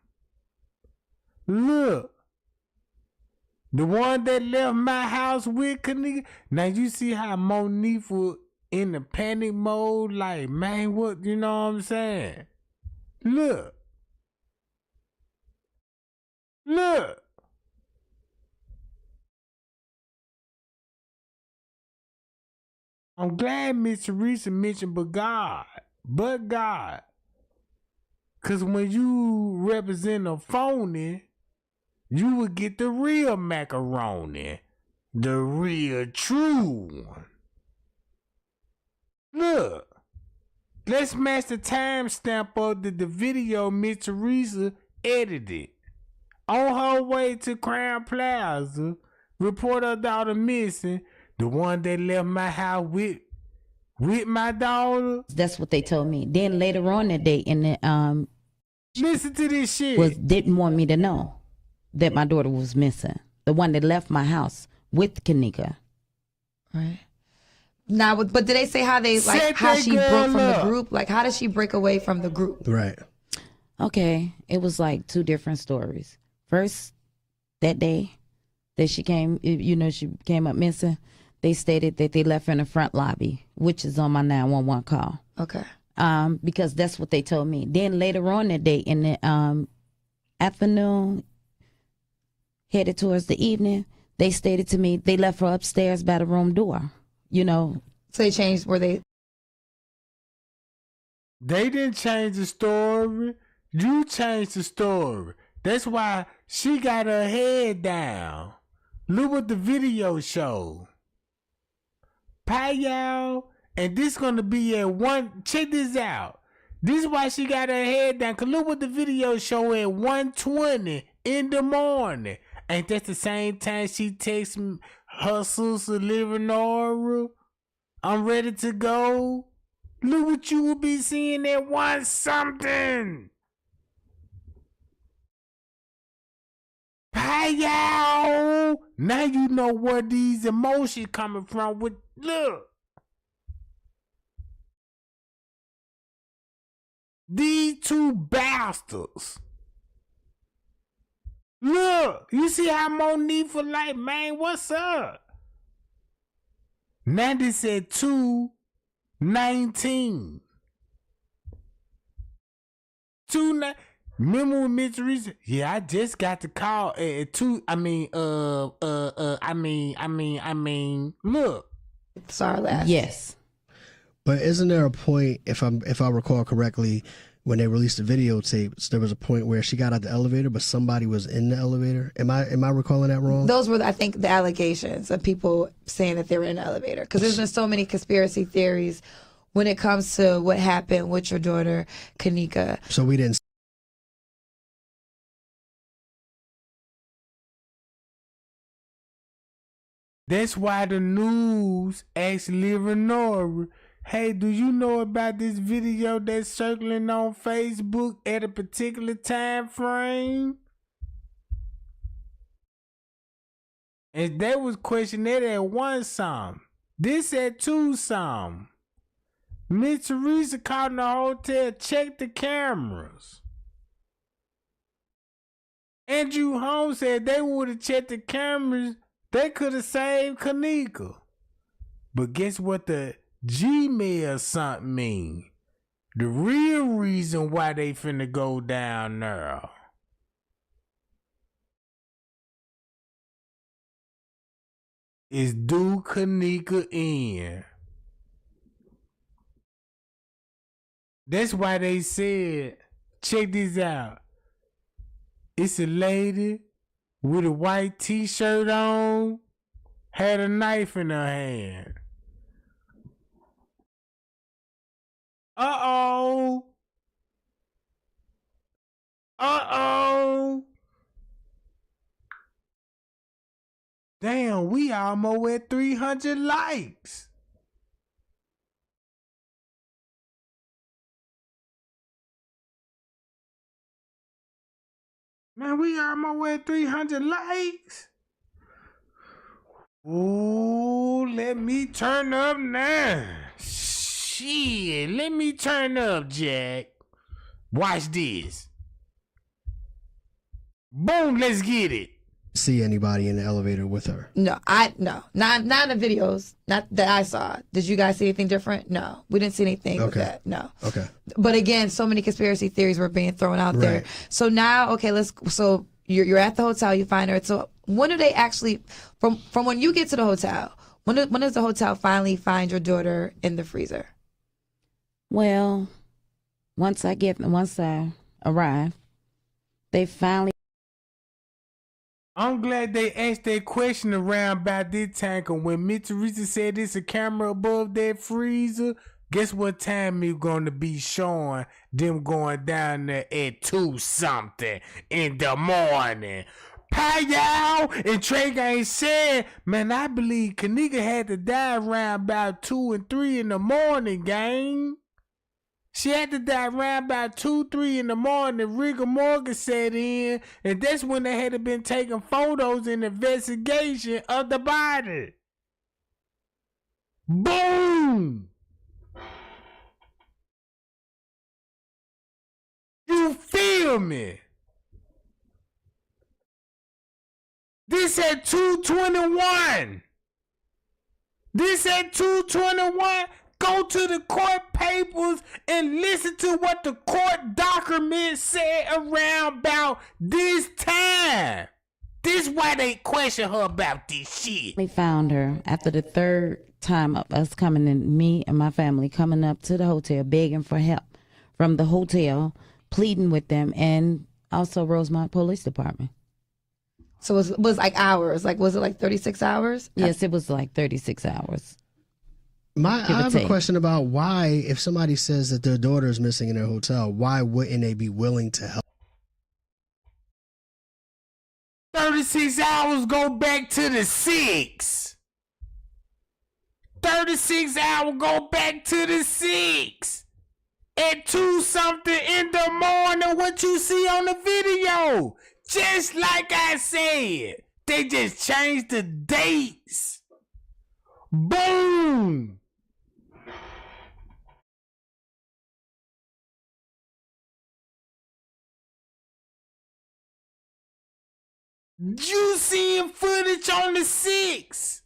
Look. The one that left my house with Kenneka. Now you see how Monique was in the panic mode, like, man, what, you know what I'm saying? Look. I'm glad Miss Teresa mentioned but God. Cause when you represent a phony, you would get the real macaroni. The real true one. Look. Let's match the timestamp of the video Miss Teresa edited. On her way to Crown Plaza, report her daughter missing. The one that left my house with my daughter. That's what they told me. Then later on that day, in the listen to this shit. Didn't want me to know that my daughter was missing. The one that left my house with Kenneka. Right. Now, but did they say how they how she broke from the group? Like, how did she break away from the group? Right. Okay, it was like 2 different stories. First, that day that she came, she came up missing. They stated that they left her in the front lobby, which is on my 911 call. Okay. Because that's what they told me. Then later on that day, in the afternoon, headed towards the evening, they stated to me they left her upstairs by the room door. So they changed where they didn't change the story. You changed the story. That's why she got her head down. Look what the video showed. Y'all. And this gonna be at 1. Check this out. This is why she got her head down. Cause look what the video show at 1:20 in the morning. Ain't that the same time she texts her sister Leonora? I'm ready to go. Look what you will be seeing at 1 something. Y'all. Now you know where these emotions coming from. Look. These 2 bastards. Look, you see how Monique was like, man, what's up? Now they said 2:19. Remember when Miss Teresa? Yeah, I just got the call at 2. Look. Sorry, last. Yes. But isn't there a point, if I recall correctly, when they released the videotapes, there was a point where she got out the elevator, but somebody was in the elevator? Am I recalling that wrong? Those were, I think, the allegations of people saying that they were in the elevator. Because there's been so many conspiracy theories when it comes to what happened with your daughter, Kenneka. So we didn't That's why the news asked Livernory, hey, do you know about this video that's circling on Facebook at a particular time frame? And they was questioning it at one some. This at two some. Miss Teresa called in the hotel, checked the cameras. Andrew Holmes said they would have checked the cameras, they could have saved Kenneka. But guess what the Gmail something mean? The real reason why they finna go down there. Is do Kenneka in. That's why they said, check this out. It's a lady with a white t-shirt on, had a knife in her hand. Uh-oh. Uh-oh. Damn, we almost at 300 likes. Man, we almost at 300 likes. Ooh, let me turn up now. Shit, let me turn up, Jack. Watch this. Boom, let's get it. See anybody in the elevator with her? No, not in the videos, not that I saw. Did you guys see anything different? No, we didn't see anything with that. No. Okay. But again, so many conspiracy theories were being thrown out there. So now, okay, so you're at the hotel, you find her. So when do they actually, from when you get to the hotel, when does the hotel finally find your daughter in the freezer? Well, once I arrive, they finally. I'm glad they asked that question around about this time, cause when Miss Teresa said there's a camera above that freezer, guess what time it's gonna be showing them going down there at 2 something in the morning. Y'all, and Trey ain't said, man, I believe Kenneka had to die around about 2 and 3 in the morning, gang. She had to die around about 2, 3 in the morning. Rigor Morgan set in, and that's when they had been taking photos in the investigation of the body. Boom! You feel me? This at 2:21. This at 2:21. Go to the court papers and listen to what the court document said around about this time. This why they question her about this shit. We found her after the third time of us coming in, me and my family coming up to the hotel, begging for help from the hotel, pleading with them, and also Rosemont Police Department. So it was like hours. Like, was it like 36 hours? Yes, it was like 36 hours. I have a question about why, if somebody says that their daughter is missing in their hotel, why wouldn't they be willing to help? 36 hours go back to the 6. 36 hours go back to the 6. At 2 something in the morning, what you see on the video. Just like I said, they just changed the dates. Boom! You seeing footage on the 6.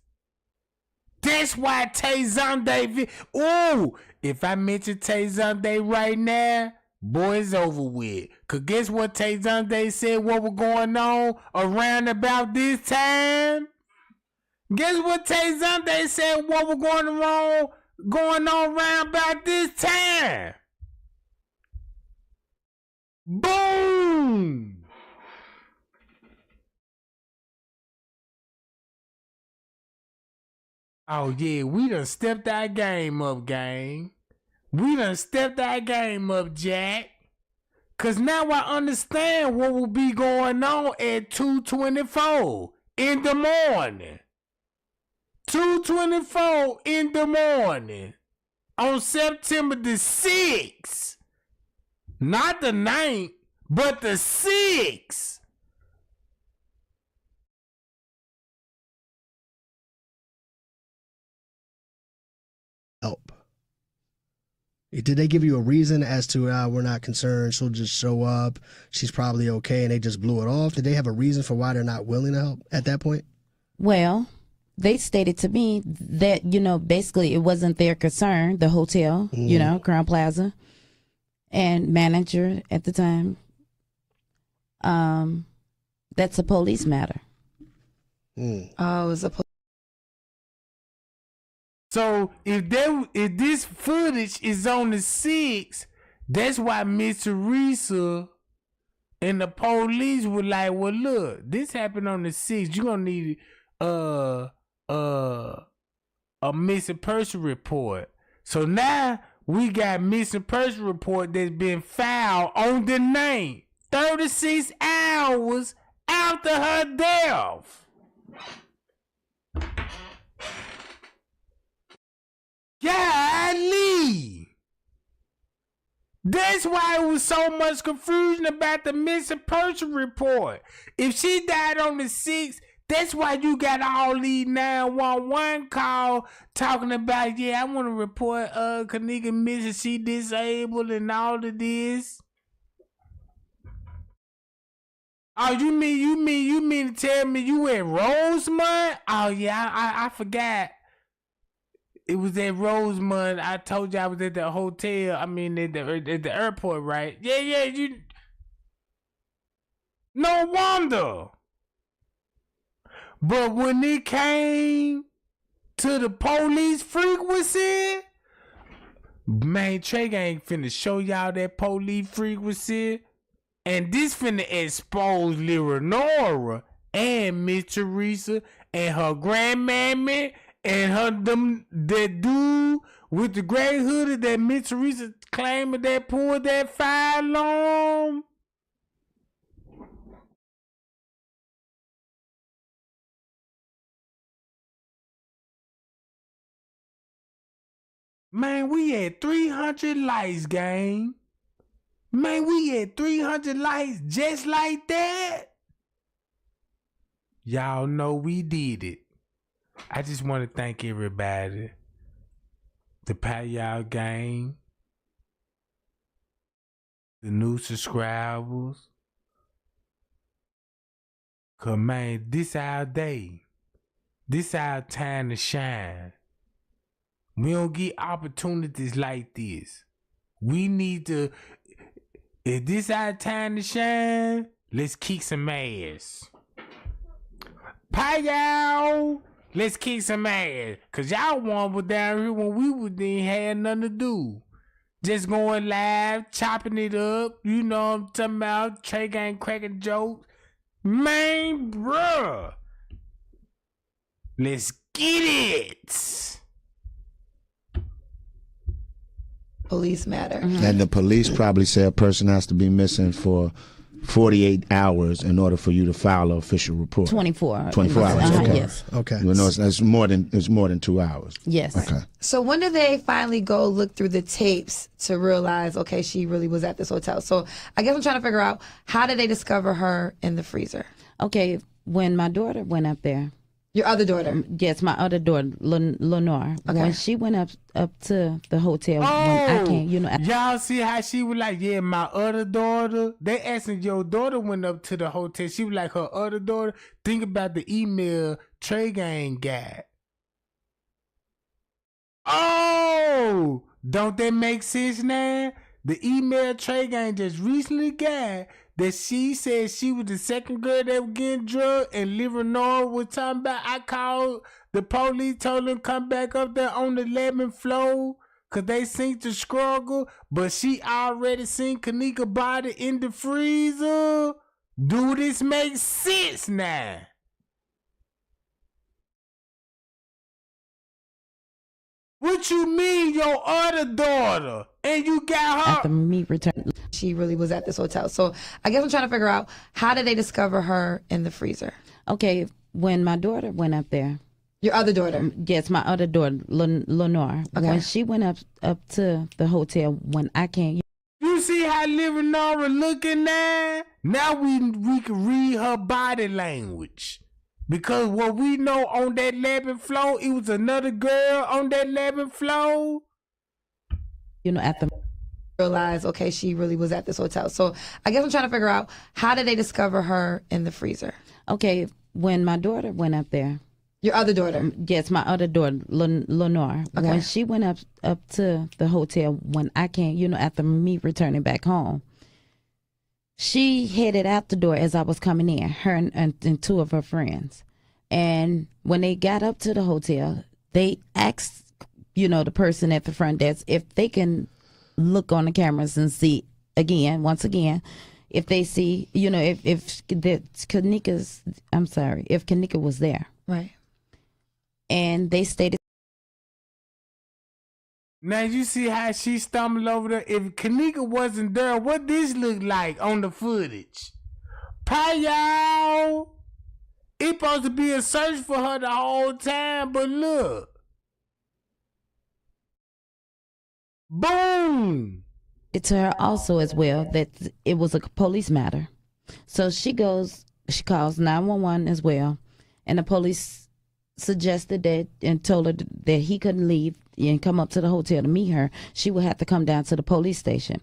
That's why Tay Zonday. Ooh, if I mention Tay Zonday right now, boy, it's over with. Cause guess what Tay Zonday said what was going on around about this time? Guess what Tay Zonday said what was going on around about this time? Boom! Oh yeah, we done stepped our game up, gang. We done stepped our game up, Jack. Cause now I understand what will be going on at 2:24 in the morning. 2:24 in the morning on September the 6th. Not the 9th, but the 6th. Help. Did they give you a reason as to we're not concerned, she'll just show up, she's probably okay, and they just blew it off? Did they have a reason for why they're not willing to help at that point? Well, they stated to me that, basically it wasn't their concern, the hotel, Crown Plaza, and manager at the time. That's a police matter. Oh, it was a So if this footage is on the 6th, that's why Miss Teresa and the police were like, well, look, this happened on the 6th. You're gonna need a missing person report. So now we got missing person report that's been filed on the 9th, 36 hours after her death. Golly! That's why it was so much confusion about the missing person report. If she died on the 6th, that's why you got all these 911 call talking about, I want to report Kenneka missing, she disabled and all of this. Oh, you mean to tell me you at Rosemont? Oh yeah, I forgot. It was at Rosemont. I told you I was at the hotel. I mean, at the airport, right? Yeah, you. No wonder. But when it came to the police frequency, man, Trey ain't finna show y'all that police frequency. And this finna expose Leonora and Miss Teresa and her grandmammy and that dude with the gray hoodie that Miss Teresa claiming that pulled that firearm. Man, we had 300 likes, gang. Man, we had 300 likes just like that. Y'all know we did it. I just want to thank everybody. The Payal gang. The new subscribers. Cause man, this our day. This our time to shine. We don't get opportunities like this. We need to, if this our time to shine, let's kick some ass. Payal, let's kick some ass. Cause y'all one was down here when didn't have nothing to do. Just going live, chopping it up. You know what I'm talking about. Trey gang cracking jokes. Man, bruh. Let's get it. Police matter. And the police probably say a person has to be missing for 48 hours in order for you to file an official report. 24. 24 hours. Okay. Yes. Okay. You know, it's more than 2 hours. Yes. Okay. So when did they finally go look through the tapes to realize, okay, she really was at this hotel? So I guess I'm trying to figure out, how did they discover her in the freezer? Okay, when my daughter went up there. Your other daughter? Yes, my other daughter, Lenore. Okay. When she went up to the hotel, when I came, y'all see how she was like, yeah, my other daughter. They asking your daughter went up to the hotel. She was like, her other daughter. Think about the email Trey Gang got. Oh, don't that make sense now? The email Trey Gang just recently got that she said she was the second girl that was getting drugged, and Leonora was talking about, I called the police, told them come back up there on the 11th floor because they seen the struggle, but she already seen Kenneka body in the freezer. Do this make sense now? What you mean your other daughter and you got her? After me return. She really was at this hotel. So I guess I'm trying to figure out, how did they discover her in the freezer? Okay, when my daughter went up there. Your other daughter? Yes, my other daughter, Lenore. Okay. When she went up to the hotel, when I came. You see how Lenora looking now? Now we can read her body language. Because what we know on that 11th floor, it was another girl on that 11th floor. You know, at the realize, okay, she really was at this hotel. So I guess I'm trying to figure out, how did they discover her in the freezer? Okay, when my daughter went up there. Your other daughter? Yes, my other daughter, Lenore. Okay. When she went up to the hotel, when I came, you know, after me returning back home, she headed out the door as I was coming in, her and two of her friends. And when they got up to the hotel, they asked, you know, the person at the front desk if they can look on the cameras and see once again, if they see, you know, if Kenneka was there. Right. And they stated. Now you see how she stumbled over there. If Kenneka wasn't there, what this look like on the footage? Y'all. It supposed to be a search for her the whole time, but look. Boom. To her also as well that it was a police matter. So she calls 911 as well, and the police suggested that and told her that he couldn't leave and come up to the hotel to meet her. She would have to come down to the police station.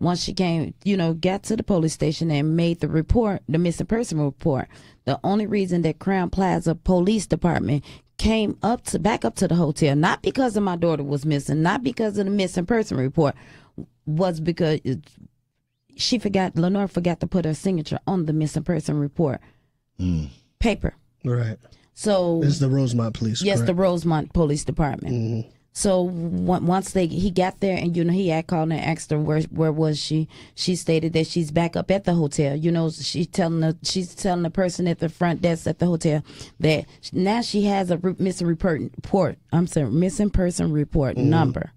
Once she came, you know, got to the police station and made the report, the missing person report, the only reason that Crown Plaza Police Department came back up to the hotel, not because of my daughter was missing, not because of the missing person report, was because Lenore forgot to put her signature on the missing person report paper. Right. So this is the Rosemont Police. Yes, correct? the Rosemont Police Department. Mm-hmm. So once he got there, and you know, he had called and asked her where was she. She stated that she's back up at the hotel. You know, she's telling the person at the front desk at the hotel that now she has a missing person report number.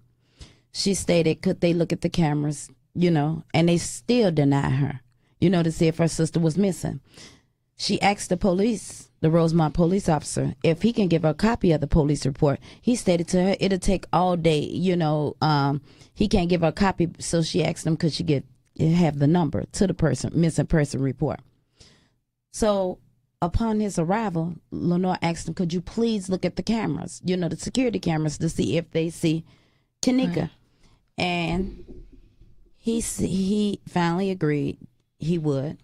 She stated, could they look at the cameras, you know, and they still deny her, you know, to see if her sister was missing. She asked the police, the Rosemont police officer, if he can give her a copy of the police report. He stated to her it'll take all day, you know, he can't give her a copy. So she asked him, could she have the number to the missing person report. So upon his arrival, Lenore asked him, could you please look at the cameras, you know, the security cameras, to see if they see Kenneka. Right. And he finally agreed he would.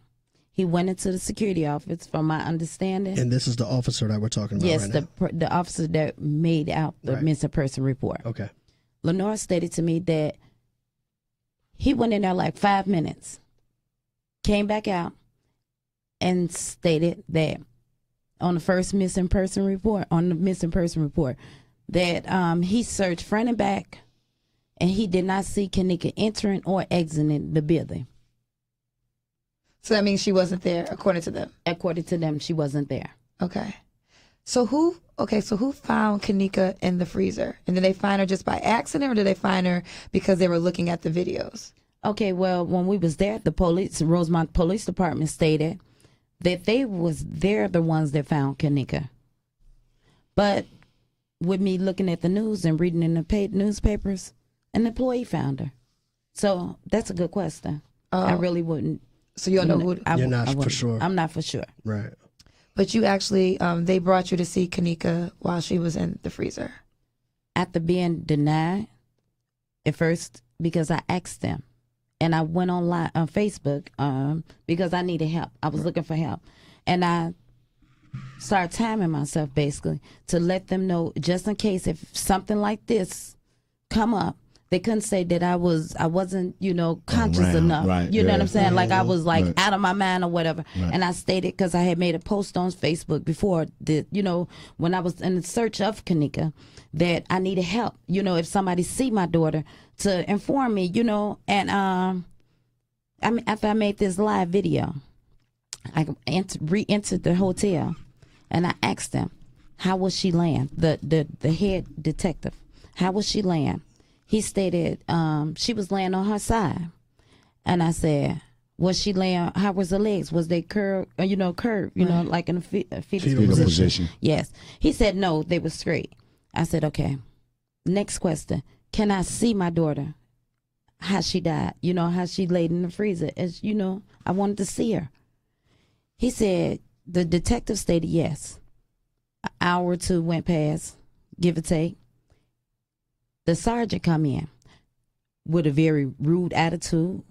He went into the security office, from my understanding. And this is the officer that we're talking about right now? Yes, the officer that made out the missing person report. Okay. Lenore stated to me that he went in there like 5 minutes, came back out, and stated that on the missing person report, that he searched front and back, and he did not see Kenneka entering or exiting the building. So that means she wasn't there, according to them? According to them, she wasn't there. Okay. So who found Kenneka in the freezer? And did they find her just by accident, or did they find her because they were looking at the videos? Okay, well, when we was there, the Rosemont Police Department stated that they're the ones that found Kenneka. But with me looking at the news and reading in the paid newspapers, an employee found her. So that's a good question. I really wouldn't. So you don't know who? You're not for sure. I'm not for sure. Right. But you actually, they brought you to see Kenneka while she was in the freezer. After being denied at first, because I asked them, and I went online on Facebook because I needed help. I was looking for help, and I started timing myself basically to let them know, just in case if something like this come up, they couldn't say that I wasn't, you know, conscious enough. Right, you know what I'm saying? Like I was like right. out of my mind or whatever. Right. And I stated, because I had made a post on Facebook before that, you know, when I was in the search of Kenneka, that I needed help. You know, if somebody see my daughter, to inform me, you know. And after I made this live video, I re-entered the hotel, and I asked them, how was she laying? The head detective, how was she laying? He stated she was laying on her side. And I said, Was she laying? How was her legs? Was they curved? Curved. Like in a fetal Fetal position. Yes. He said no, they were straight. I said okay. Next question: can I see my daughter? How she died? How she laid in the freezer? I wanted to see her. He said the detective stated yes. An hour or two went past, give or take. The sergeant come in with a very rude attitude.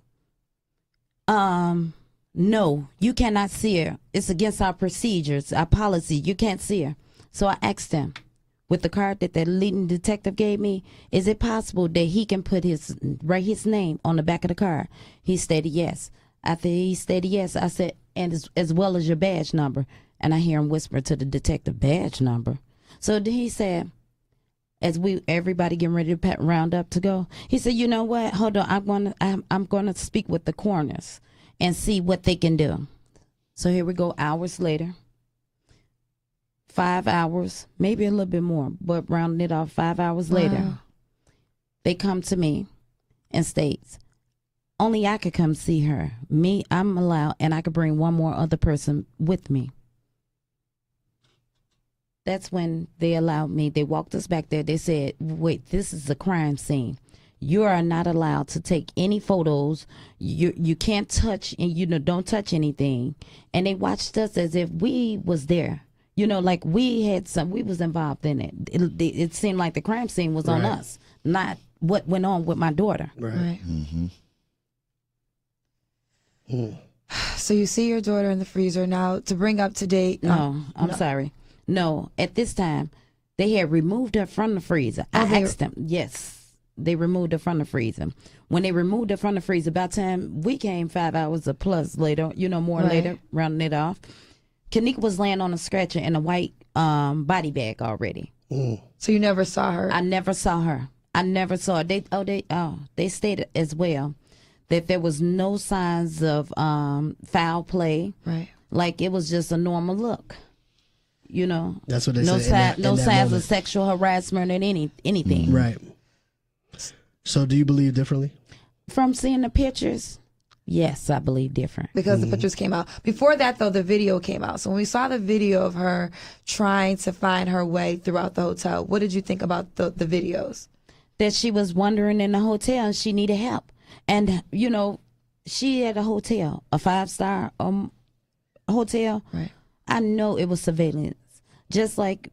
No, you cannot see her. It's against our procedures, our policy. You can't see her. So I asked him, with the card that the leading detective gave me, is it possible that he can write his name on the back of the card? He stated yes. After he stated yes, I said, and as well as your badge number. And I hear him whisper to the detective, badge number. So then he said, as everybody getting ready to round up to go, he said, you know what? Hold on, I'm gonna speak with the coroners and see what they can do. So here we go, hours later. 5 hours, maybe a little bit more, but rounding it off, 5 hours later, they come to me and states, only I could come see her. Me, I'm allowed, and I could bring one more other person with me. That's when they allowed me. They walked us back there. They said, wait, this is a crime scene. You are not allowed to take any photos. You can't touch, and don't touch anything. And they watched us as if we was there. Like we was involved in it. It seemed like the crime scene was on us, not what went on with my daughter. Right. Mm-hmm. So you see your daughter in the freezer. Now, to bring up to date. No, I'm sorry. No, at this time, they had removed her from the freezer. I asked them. Yes, they removed her from the freezer. When they removed her from the freezer, by the time we came 5 hours or plus later, later, rounding it off, Kenneka was laying on a stretcher in a white body bag already. So you never saw her? I never saw her. I never saw her. They stated as well that there was no signs of foul play. Right. Like it was just a normal look. That's what they said. In no that signs moment. of sexual harassment or anything. Right. So do you believe differently? From seeing the pictures, yes, I believe different. Because the pictures came out. Before that, though, the video came out. So when we saw the video of her trying to find her way throughout the hotel, what did you think about the videos? That she was wandering in the hotel and she needed help. And, she had a hotel, a 5-star hotel. Right. I know it was surveillance. Just like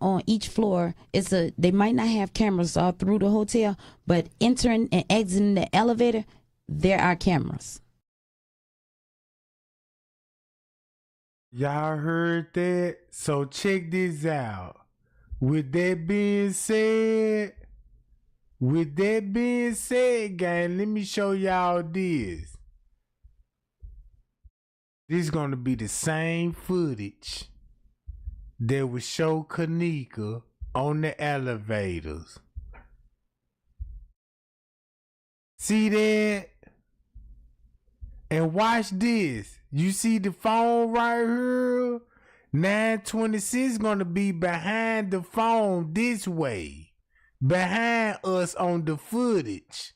on each floor, they might not have cameras all through the hotel, but entering and exiting the elevator, there are cameras. Y'all heard that? So check this out. With that being said, gang, let me show y'all this. This is gonna be the same footage that would show Kenneka on the elevators. See that? And watch this. You see the phone right here? 926 gonna be behind the phone this way. Behind us on the footage.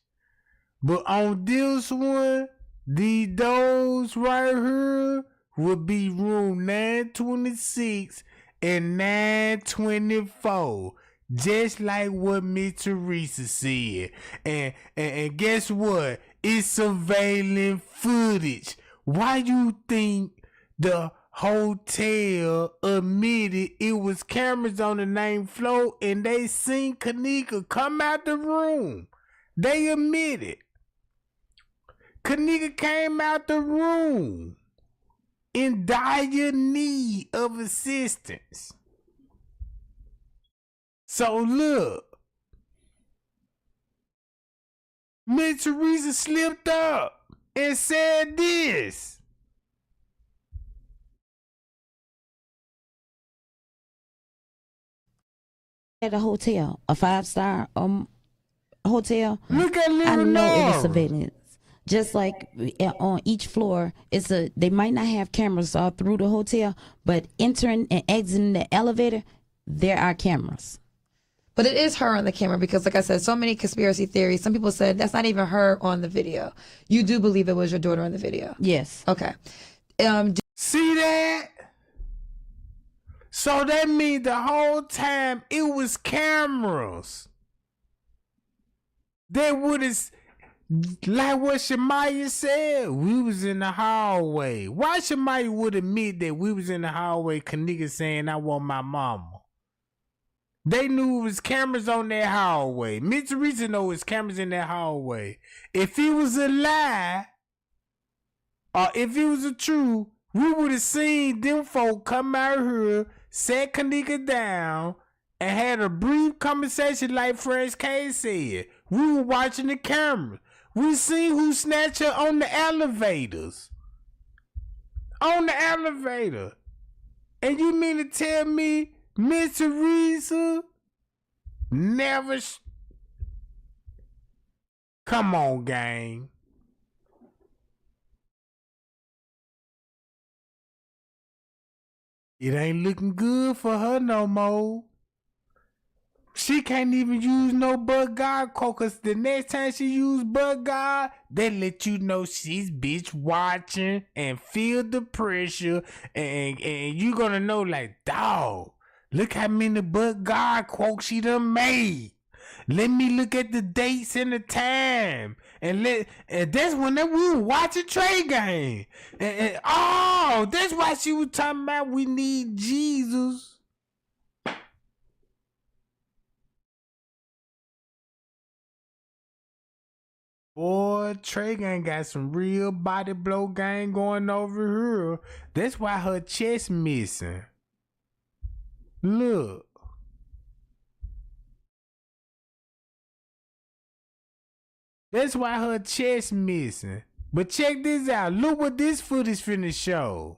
But on this one, these doors right here would be room 926 and 924. Just like what Miss Teresa said. And guess what? It's surveillance footage. Why you think the hotel admitted it was cameras on the 9th floor and they seen Kenneka come out the room? They admitted. Kenneka came out the room in dire need of assistance. So look, Miss Teresa slipped up and said this. At a hotel, a 5-star hotel. Look at Little I know it was Nora. surveillance. Just like on each floor, they might not have cameras all through the hotel, but entering and exiting the elevator, there are cameras. But it is her on the camera because, like I said, so many conspiracy theories. Some people said that's not even her on the video. You do believe it was your daughter on the video? Yes. Okay. See that? So that means the whole time it was cameras. They would have, like what Shemaya said, we was in the hallway. Why Shemaya would admit that we was in the hallway, Kenneka saying I want my mama? They knew it was cameras on that hallway. Miss Teresa know it was cameras in that hallway. If it was a lie, or if it was a truth, we would have seen them folk come out here, sat Kenneka down, and had a brief conversation like Fresh K said. We were watching the camera. We seen who snatched her on the elevators. On the elevator. And you mean to tell me Miss Teresa never... Come on, gang. It ain't looking good for her no more. She can't even use no but God quote, cause the next time she use but God, they let you know she's bitch watching and feel the pressure, and you gonna know like, dog, look how many but God quotes she done made. Let me look at the dates and the time, and that's when we were watching Trey game, and oh, that's why she was talking about we need Jesus. Boy, Trey gang got some real body blow gang going over here. That's why her chest missing. Look. That's why her chest missing. But check this out. Look what this footage finna show.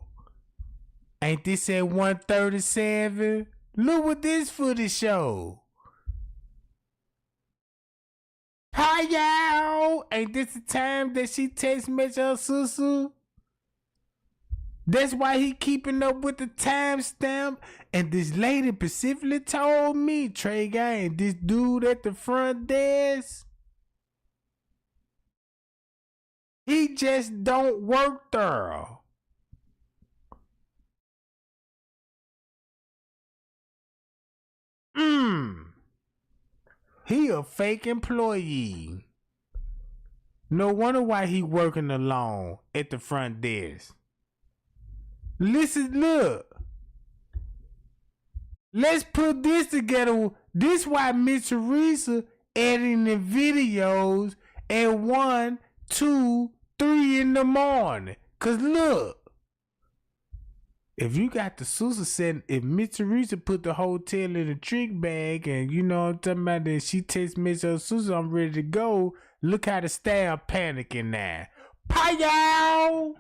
Ain't this at 137? Look what this footage show. Hi y'all! Ain't this the time that she text message her sister? That's why he keeping up with the timestamp. And this lady specifically told me, Trey Gang, this dude at the front desk, he just don't work there. He a fake employee. No wonder why he working alone at the front desk. Listen, look. Let's put this together. This why Miss Teresa editing the videos at 1, 2, 3 in the morning. Cause look. If you got the Susa setting, if Miss Teresa put the hotel in a trick bag and you know what I'm talking about, then she takes Miss Susa, I'm ready to go. Look how the staff panicking now. Pow!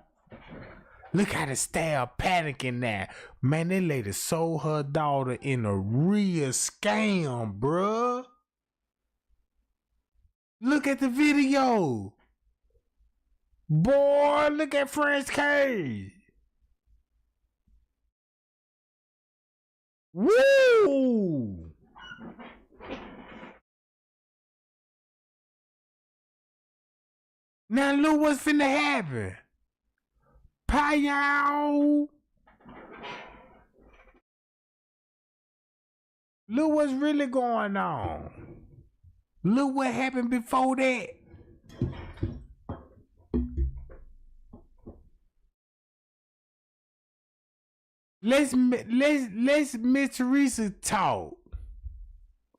Look how the staff panicking now. Man, that lady sold her daughter in a real scam, bruh. Look at the video. Boy, look at French K. Woo! Now look what's finna happen. Pow! Look what's really going on. Look what happened before that. Let's Miss Teresa talk.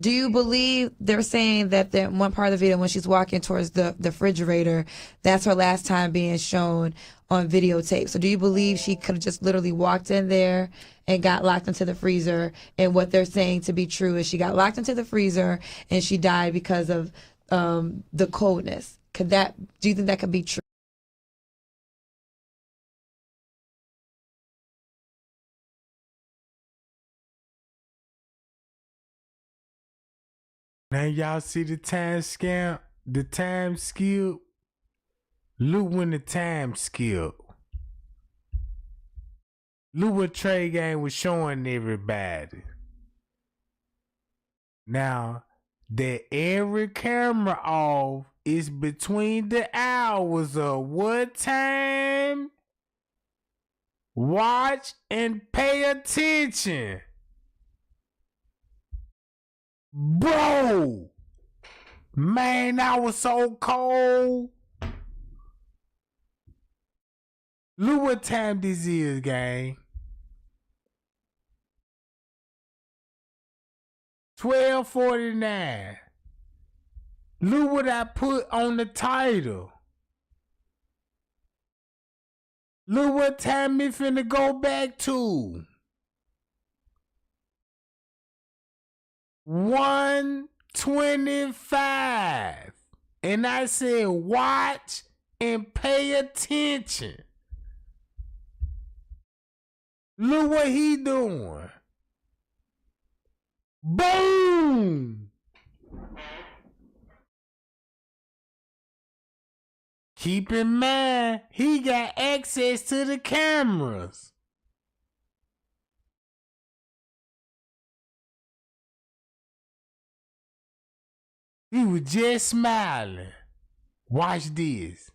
Do you believe they're saying that the one part of the video when she's walking towards the refrigerator, that's her last time being shown on videotape? So do you believe she could have just literally walked in there and got locked into the freezer, and what they're saying to be true is she got locked into the freezer and she died because of the coldness? Do you think that could be true? Now y'all see the time skip? Look when the time skip. Look what Trey Gang was showing everybody. Now, that every camera off is between the hours of what time? Watch and pay attention. Bro, man, I was so cold. Look what time this is, gang. 12:49. Look what I put on the title. Look what time it finna go back to. 1:25. And I said, watch and pay attention. Look what he doing. Boom! Keep in mind, he got access to the cameras. He was just smiling. Watch this.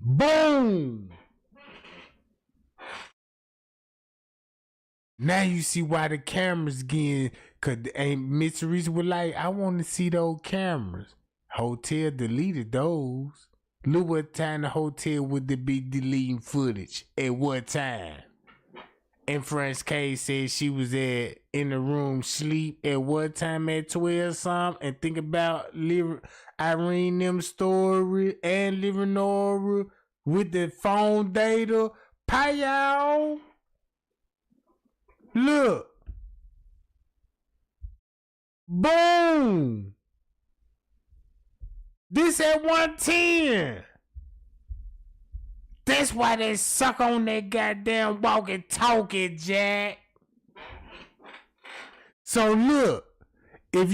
Boom! Now you see why the cameras getting, cause Miss Teresa was like, I want to see those cameras. Hotel deleted those. Look what time the hotel would be deleting footage. At what time? And French K said she was in the room sleep at what time? At 12 something. And think about Irene them story and living over with the phone data. Pay y'all. Look. Boom. This at 110. That's why they suck on that goddamn walkie talkie, Jack. So look, if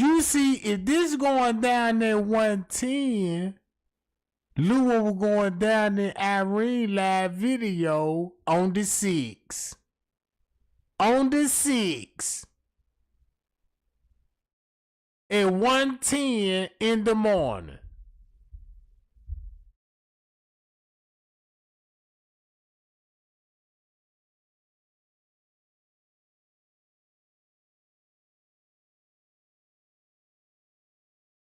this going down at 110, look what was going down in Irene live video on the 6th. On the 6th. At 1:10 in the morning.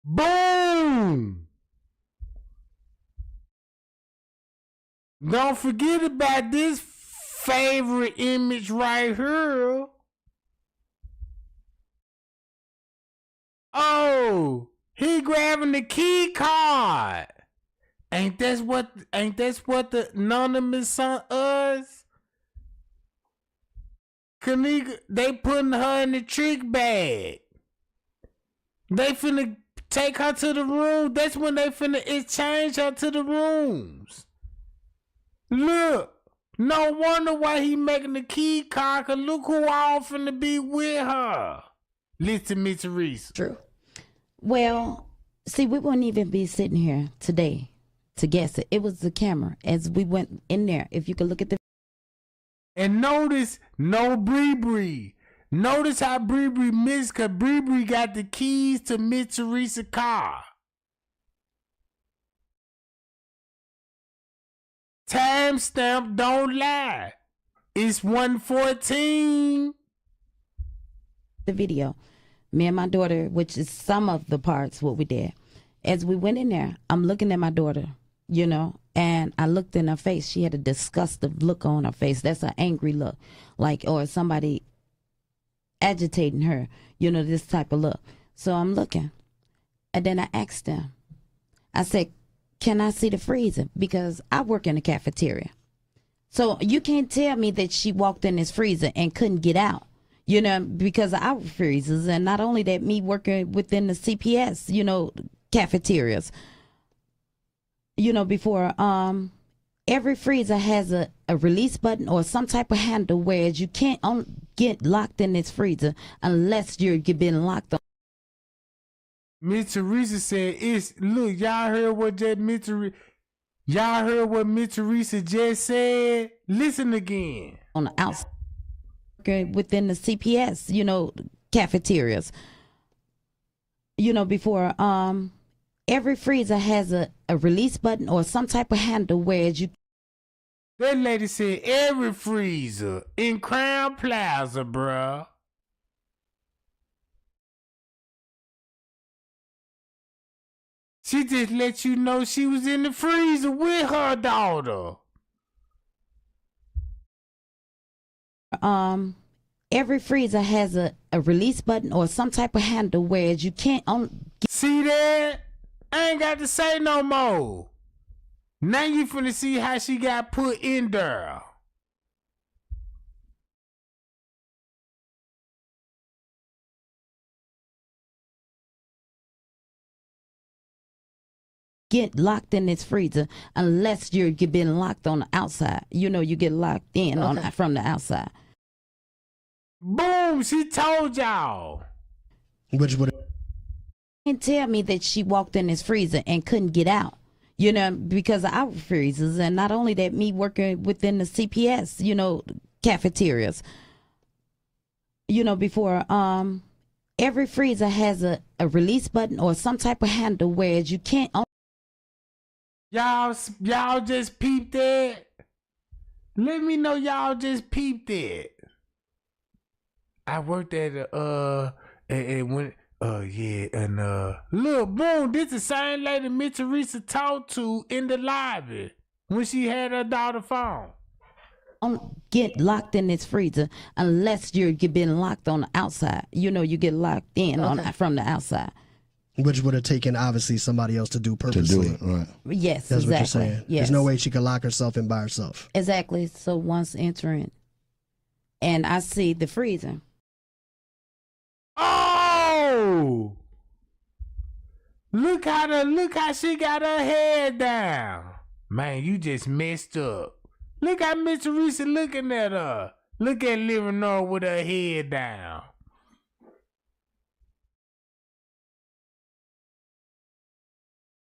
Boom! Don't forget about this favorite image right here. Oh, he grabbing the key card. Ain't that's what the anonymous son us? Kenneka, they putting her in the trick bag. They finna take her to the room. That's when they finna exchange her to the rooms. Look, no wonder why he making the key card, cause look who all finna be with her. Listen, Miss Teresa. True. Well, see, we wouldn't even be sitting here today to guess it. It was the camera as we went in there. If you could look at the. And notice, no Bree. Notice how Bree missed, cause Bree got the keys to Miss Teresa's car. Timestamp don't lie. It's 1:14. The video, me and my daughter, which is some of the parts what we did. As we went in there, I'm looking at my daughter, you know, and I looked in her face. She had a disgusted look on her face. That's an angry look, like, or somebody agitating her, you know, this type of look. So I'm looking, and then I asked them, I said, can I see the freezer? Because I work in the cafeteria. So you can't tell me that she walked in this freezer and couldn't get out, you know, because of our freezers. And not only that, me working within the CPS, you know, cafeterias, you know, before, every freezer has a release button or some type of handle, whereas you can't get locked in this freezer unless you've been locked on. Miss Teresa said, look, y'all heard what Miss Teresa just said? Listen again. On the outside, within the CPS, you know, cafeterias, before every freezer has a release button or some type of handle where you. That lady said every freezer in Crown Plaza, bruh. She just let you know she was in the freezer with her daughter. Every freezer has a release button or some type of handle where you can't see that? I ain't got to say no more. Now you finna see how she got put in there. Get locked in this freezer unless you're been locked on the outside. You get locked in from the outside. Boom, she told y'all. Which would and tell me that she walked in this freezer and couldn't get out, because of our freezers. And not only that, me working within the CPS, cafeterias, before every freezer has a release button or some type of handle where you can't. Y'all just peeped that? Let me know y'all just peeped that. I worked at and when look, boom, this the same lady Miss Teresa talked to in the lobby when she had her daughter phone. Don't get locked in this freezer unless you're been locked on the outside. You get locked in from the outside. Which would have taken, obviously, somebody else to do purposely. To do it, right. Yes, that's exactly. what you're saying. Yes. There's no way she could lock herself in by herself. Exactly. So once entering, and I see the freezer. Oh! Look how she got her head down. Man, you just messed up. Look how Miss Teresa looking at her. Look at Leonore with her head down.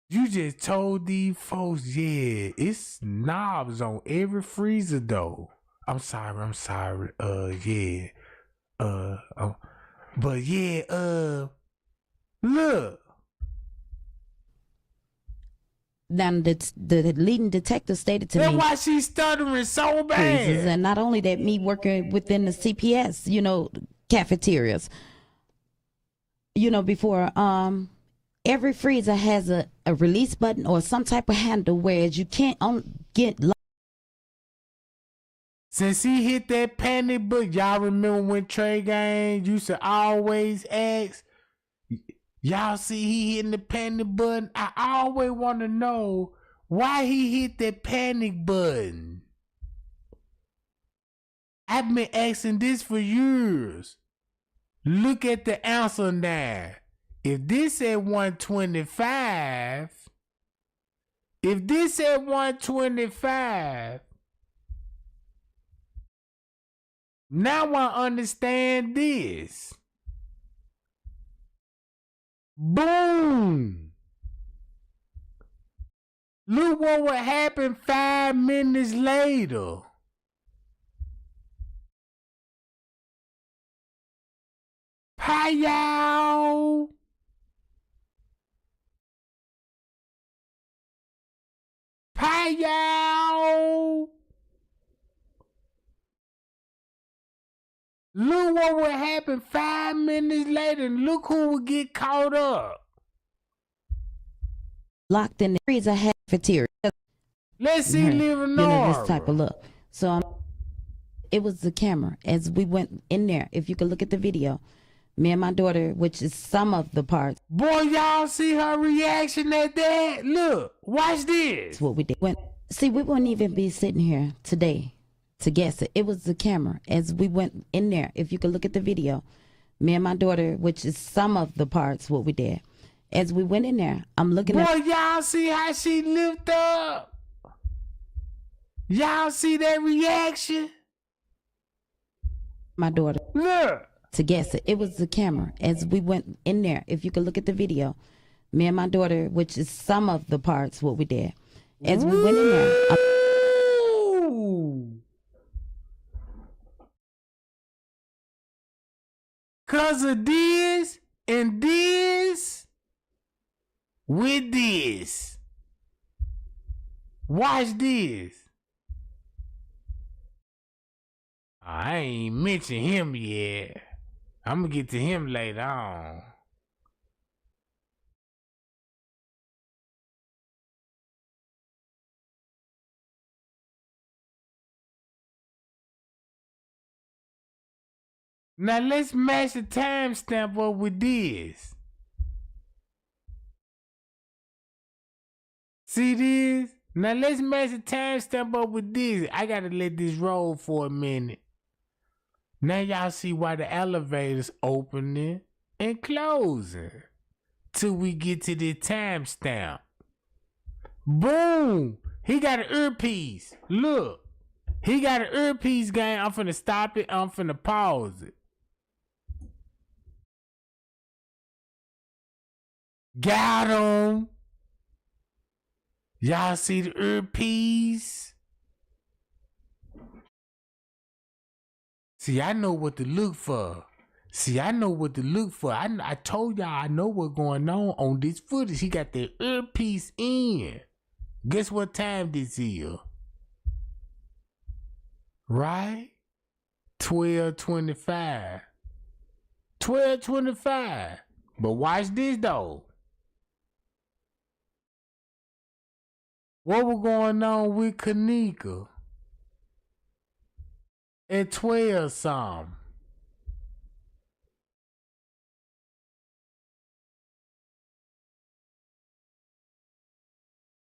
You just told these folks, yeah, it's knobs on every freezer though. I'm sorry. Yeah. But yeah, look. Now the leading detective stated to me. That's why she's stuttering so bad. Freezers. And not only that, me working within the CPS, cafeterias. Before every freezer has a release button or some type of handle where you can't get. Since he hit that panic button, y'all remember when Trey Gaines used to always ask, y'all see he hitting the panic button? I always want to know why he hit that panic button. I've been asking this for years. Look at the answer now. If this at 125, now I understand this. Boom. Look what would happen 5 minutes later. Hi-yow. Hi-yow. Look what would happen 5 minutes later, and look who would get caught up. Locked in the freezer cafeteria. Let's see Leonore. This type of look. So it was the camera as we went in there. If you could look at the video, me and my daughter, which is some of the parts. Boy, y'all see her reaction at that? Look, watch this. That's what we did. We wouldn't even be sitting here today to guess it. It was the camera as we went in there. If you could look at the video, me and my daughter, which is some of the parts, what we did. As we went in there, I'm looking at. Boy, y'all see how she lift up? Y'all see that reaction? My daughter. Look. To guess it. It was the camera as we went in there. If you could look at the video, me and my daughter, which is some of the parts, what we did. As we went in there. Cause of this, And this with this. Watch this. I ain't mentioned him yet. I'm gonna get to him later on. Now let's match the timestamp up with this. See this? Now let's match the timestamp up with this. I gotta let this roll for a minute. Now y'all see why the elevator's opening and closing. Till we get to the timestamp. Boom! He got an earpiece. Look. He got an earpiece, gang. I'm finna stop it. I'm finna pause it. Got him. Y'all see the earpiece? See, I know what to look for. I told y'all I know what's going on this footage. He got the earpiece in. Guess what time this is? Right? 12:25. 12:25. But watch this though. What was going on with Kenneka at 12 something?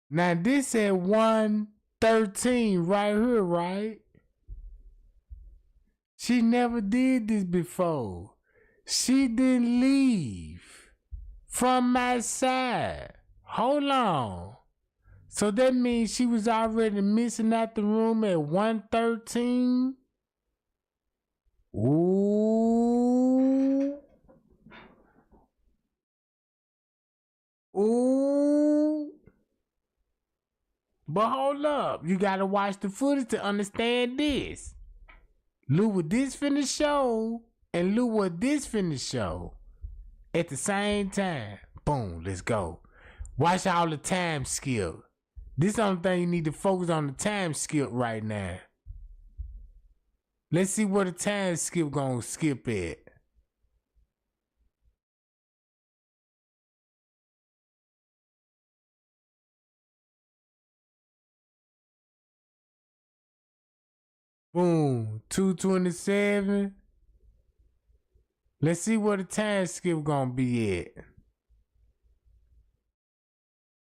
Now this at 1:13 right here, right? She never did this before. She didn't leave from my side. Hold on. So that means she was already missing out the room at 1:13? Ooh. Ooh. But hold up. You gotta watch the footage to understand this. Look what this finna show and look what this finna show at the same time. Boom, let's go. Watch all the time skip. This is the only thing you need to focus on, the time skip right now. Let's see where the time skip gonna skip at. Boom, 2:27. Let's see where the time skip gonna be at.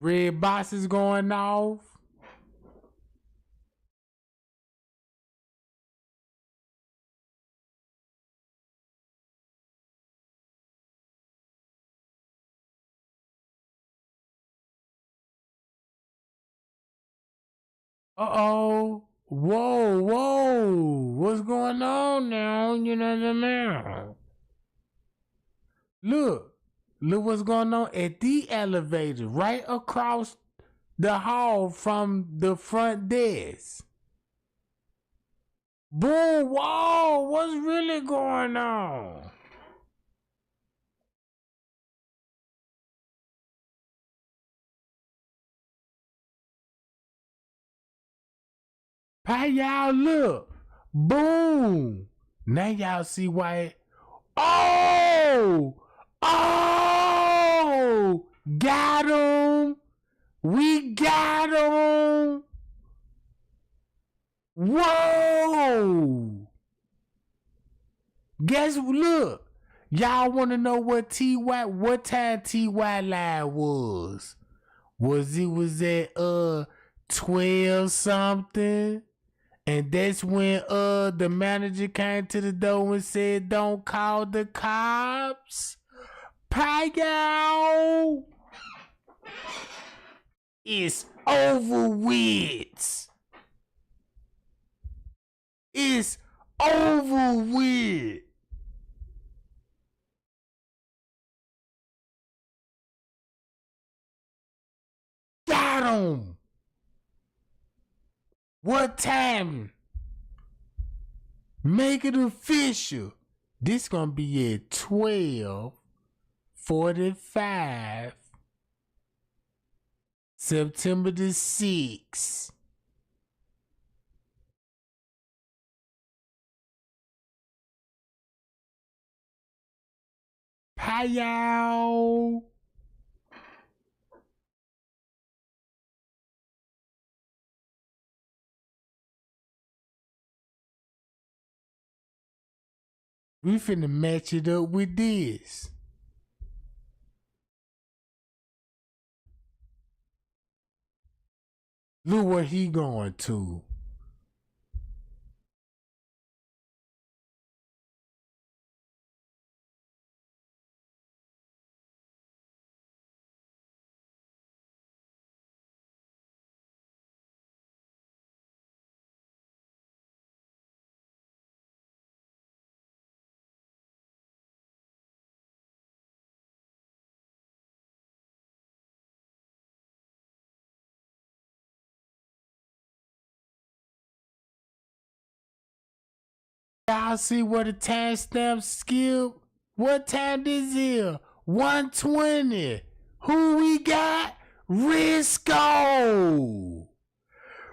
Red box is going off. Uh-oh. Whoa. What's going on now? You know what I mean? Look what's going on at the elevator right across the hall from the front desk. Boom, whoa, what's really going on? How y'all look? Boom. Now y'all see why. Oh! Got him! We got him! Whoa! Guess look. Y'all wanna know what time TY live was? Was at 12 something? And that's when the manager came to the door and said, "Don't call the cops." Payao! It's over with. It's over with. Got him. What time? Make it official. This gonna be at 12 8:45, September the 6th. Hi, y'all. We finna match it up with this. Look where he going to. Y'all see where the timestamp skip? What time this is? 1:20. Who we got? Risco.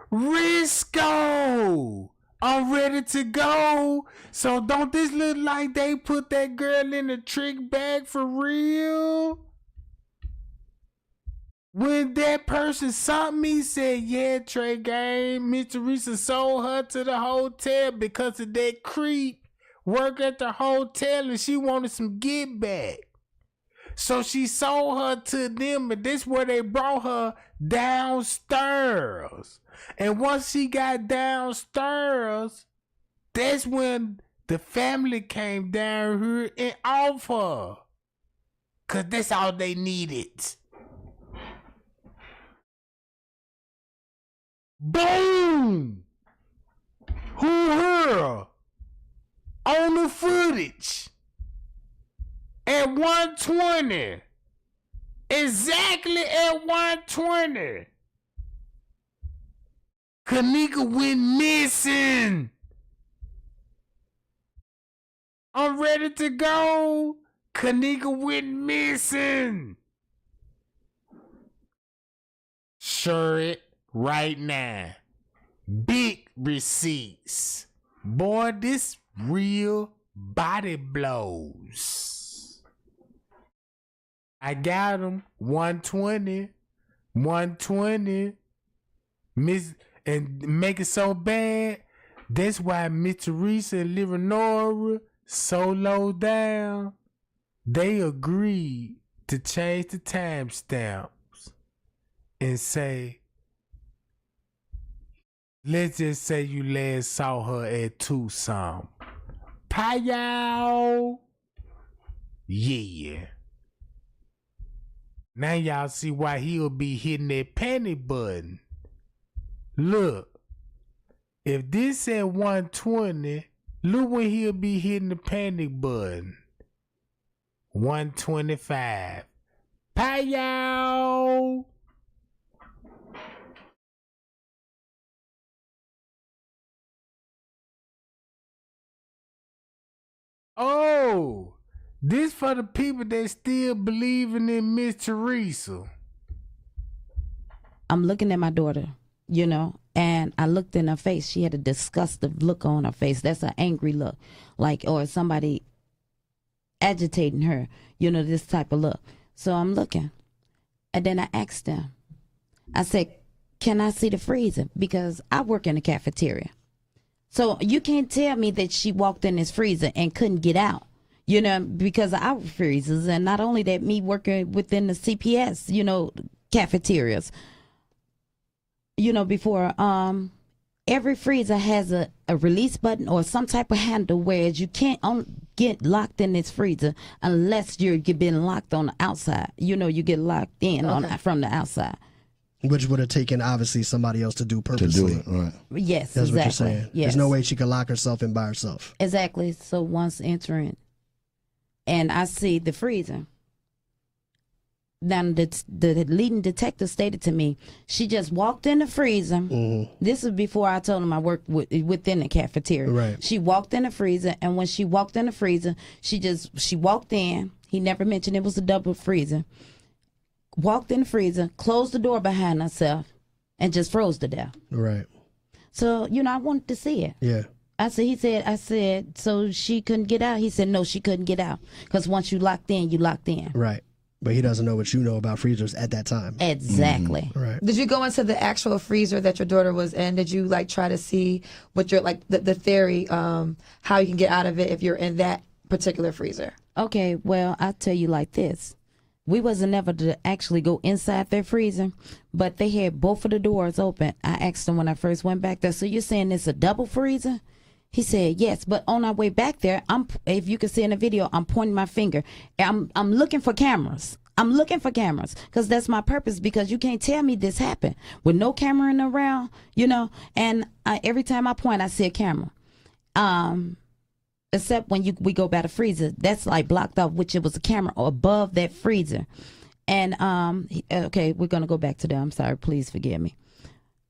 Risco. I'm ready to go. So don't this look like they put that girl in the trick bag for real? When that person saw me, said, yeah, Trey Game, Miss Teresa sold her to the hotel because of that creep work at the hotel and she wanted some get back. So she sold her to them, and this where they brought her downstairs. And once she got downstairs, that's when the family came down here and off her. Cause that's all they needed. Boom! Who her? On the footage. At 1:20. Exactly at 1:20. Kenneka went missing. I'm ready to go. Kenneka went missing. Sure it. Right now, big receipts. Boy, this real body blows. I got them. 1:20. 1:20. Miss, and make it so bad. That's why Miss Teresa and Leonora so low down. They agreed to change the timestamps and say, let's just say you last saw her at 2-some. Pie y'all. Yeah. Now y'all see why he'll be hitting that panic button. Look. If this at 1:20, look when he'll be hitting the panic button. 1:25. Pie y'all. Oh, this for the people that still believing in Miss Teresa. I'm looking at my daughter, you know, and I looked in her face. She had a disgusted look on her face. That's an angry look, like, or somebody agitating her, you know, this type of look. So I'm looking, and then I asked them. I said, can I see the freezer? Because I work in the cafeteria. So you can't tell me that she walked in this freezer and couldn't get out, you know, because of our freezers. And not only that, me working within the CPS, you know, cafeterias, you know, before, every freezer has a release button or some type of handle, whereas you can't get locked in this freezer unless you're been locked on the outside. You know, you get locked in from the outside. Which would have taken, obviously, somebody else to do purposely. To do it, right. Yes, that's exactly. what you're saying. Yes. There's no way she could lock herself in by herself. Exactly. So once entering, and I see the freezer. Now, the leading detective stated to me, she just walked in the freezer. Mm-hmm. This is before I told him I worked within the cafeteria. Right. She walked in the freezer, and when she walked in the freezer, she walked in, He never mentioned it was a double freezer. Walked in the freezer, closed the door behind herself, and just froze to death. Right. So, you know, I wanted to see it. Yeah. I said, so she couldn't get out? He said, no, she couldn't get out. Because once you locked in, you locked in. Right. But he doesn't know what you know about freezers at that time. Exactly. Right. Did you go into the actual freezer that your daughter was in? Did you like try to see what your like the theory, how you can get out of it if you're in that particular freezer? Okay, well, I'll tell you like this. We wasn't ever to actually go inside their freezer, but they had both of the doors open. I asked him when I first went back there, so you're saying it's a double freezer? He said, yes, but on our way back there, if you can see in the video, I'm pointing my finger. I'm looking for cameras. I'm looking for cameras because that's my purpose, because you can't tell me this happened with no camera in around, you know, and every time I point, I see a camera. Except when we go by the freezer, that's like blocked off, which it was a camera above that freezer. And, okay, we're going to go back to that. I'm sorry. Please forgive me.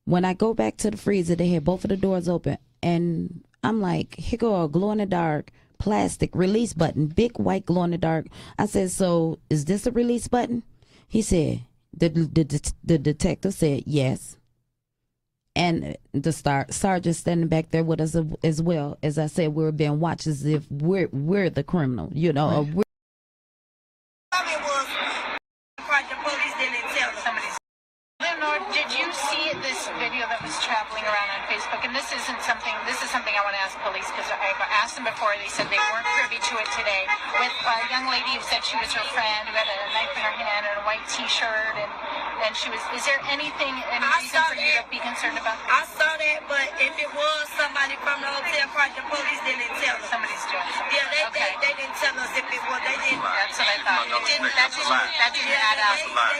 When I go back to the freezer, they had both of the doors open. And I'm like, here go a glow-in-the-dark plastic release button, big white glow-in-the-dark. I said, so is this a release button? He said, the detective said, yes. And the sergeant standing back there with us as well. As I said, we were being watched as if we're the criminal, you know. Or we're Leonard, did you see this video that was traveling around on Facebook? And this is something I want to ask police, because I asked them before. They said they weren't privy to it today. With a young lady who said she was her friend, who had a knife in her hand and a white T-shirt, and she was. Is there any reason for you to be concerned about this? I saw that, but if it was somebody from the hotel park, the police didn't tell us. Somebody's doing something. Yeah, Okay. they didn't tell us if it was. They didn't. That's what I thought. That didn't add up.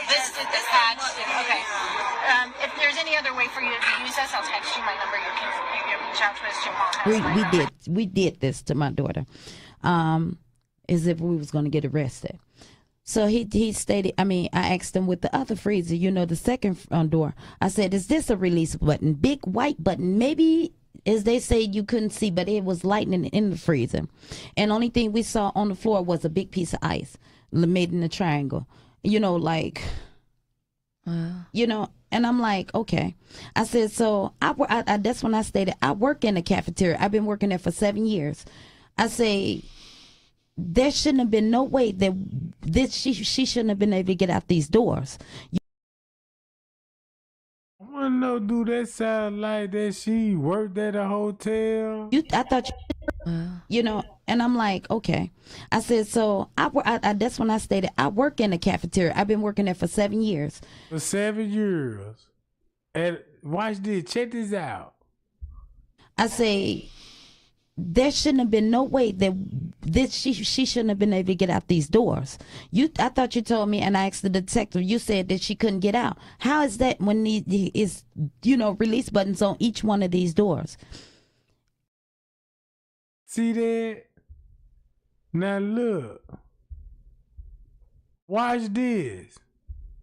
This attached. Okay. If there's any other way for you to use us, I'll text you my number. You can reach out to us. Jamal. we did this to my daughter, as if we was going to get arrested. So he stated, I asked him with the other freezer, you know, the second door. I said, is this a release button? Big white button. Maybe, as they say, you couldn't see, but it was lightning in the freezer. And only thing we saw on the floor was a big piece of ice made in a triangle. You know, like, you know, and I'm like, okay. I said, so I that's when I stated, I work in the cafeteria. I've been working there for 7 years. I say, there shouldn't have been no way that she shouldn't have been able to get out these doors. I want to know, do that sound like that she worked at a hotel? I thought you know, and I'm like, okay. I said, so I that's when I stated, I work in the cafeteria. I've been working there for 7 years. For 7 years. And watch this, check this out. I say, there shouldn't have been no way that she shouldn't have been able to get out these doors. I thought you told me, and I asked the detective, you said that she couldn't get out. How is that when is, you know, release buttons on each one of these doors? See that? Now look. Watch this.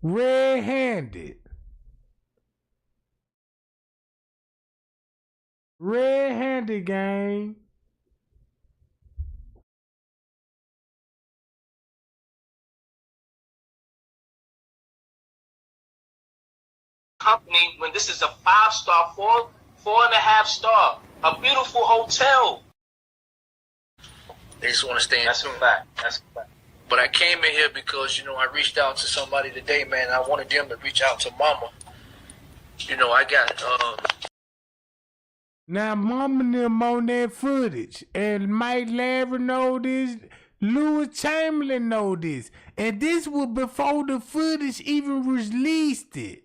Red-handed. Red-handed, gang. Company when this is a 5-star, 4.5-star, a beautiful hotel. They just want to stay in. That's a fact. That's a fact. But I came in here because, you know, I reached out to somebody today, man. And I wanted them to reach out to Mama. You know, I got Now, Mama and them on that footage, and Mike Larry know this, Lewis Chamberlain know this, and this was before the footage even released it.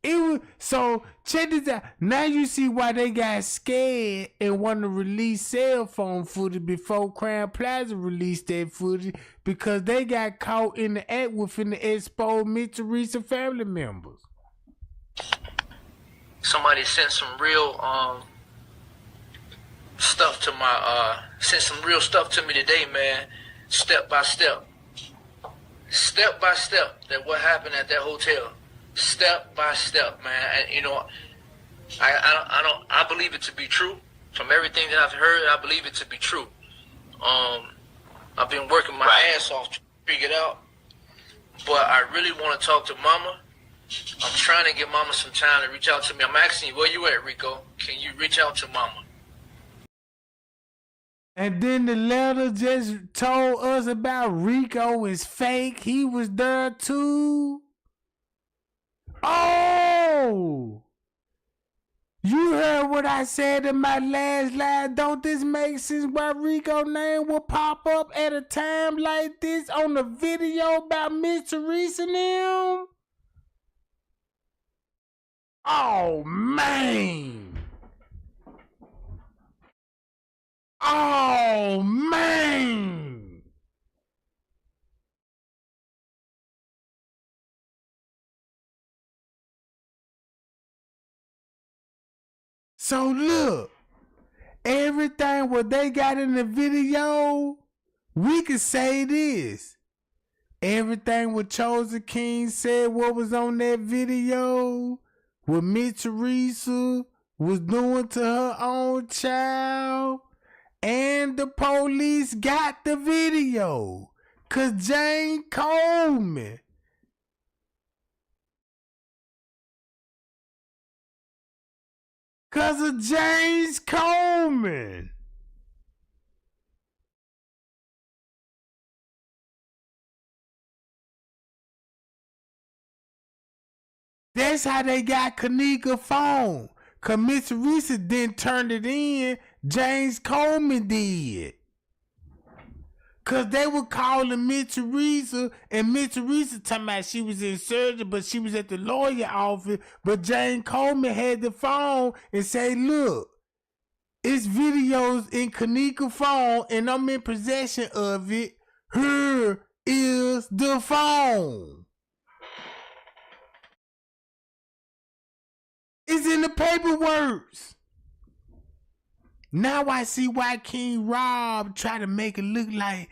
It was, so check this out. Now you see why they got scared and wanted to release cell phone footage before Crown Plaza released that footage, because they got caught in the act within the exposed Miss Teresa family members. somebody sent some real stuff to my sent some real stuff to me today, man. Step by step, that what happened at that hotel. Step by step, man. And you know, I believe it to be true. From everything that I've heard, I believe it to be true. I've been working my ass off to figure it out. But I really want to talk to Mama. I'm trying to get Mama some time to reach out to me. I'm asking you, where you at, Rico? Can you reach out to Mama? And then the letter just told us about Rico is fake. He was there too. Oh! You heard what I said in my last line. Don't this make sense why Rico's name will pop up at a time like this on the video about Miss Teresa and him? Oh, man. Oh, man. So look, everything what they got in the video, we could say this. Everything what Chosen King said, what was on that video, what Miss Teresa was doing to her own child, and the police got the video. Cause Jane Coleman, cause of James Coleman. That's how they got Kenneka phone. Cause Miss Teresa didn't turn it in. James Coleman did. Cause they were calling Miss Teresa, and Miss Teresa talking about she was in surgery, but she was at the lawyer office. But Jane Coleman had the phone and say, look, it's videos in Kenneka's phone, and I'm in possession of it. Here is the phone. It's in the paperwork. Now I see why King Rob try to make it look like,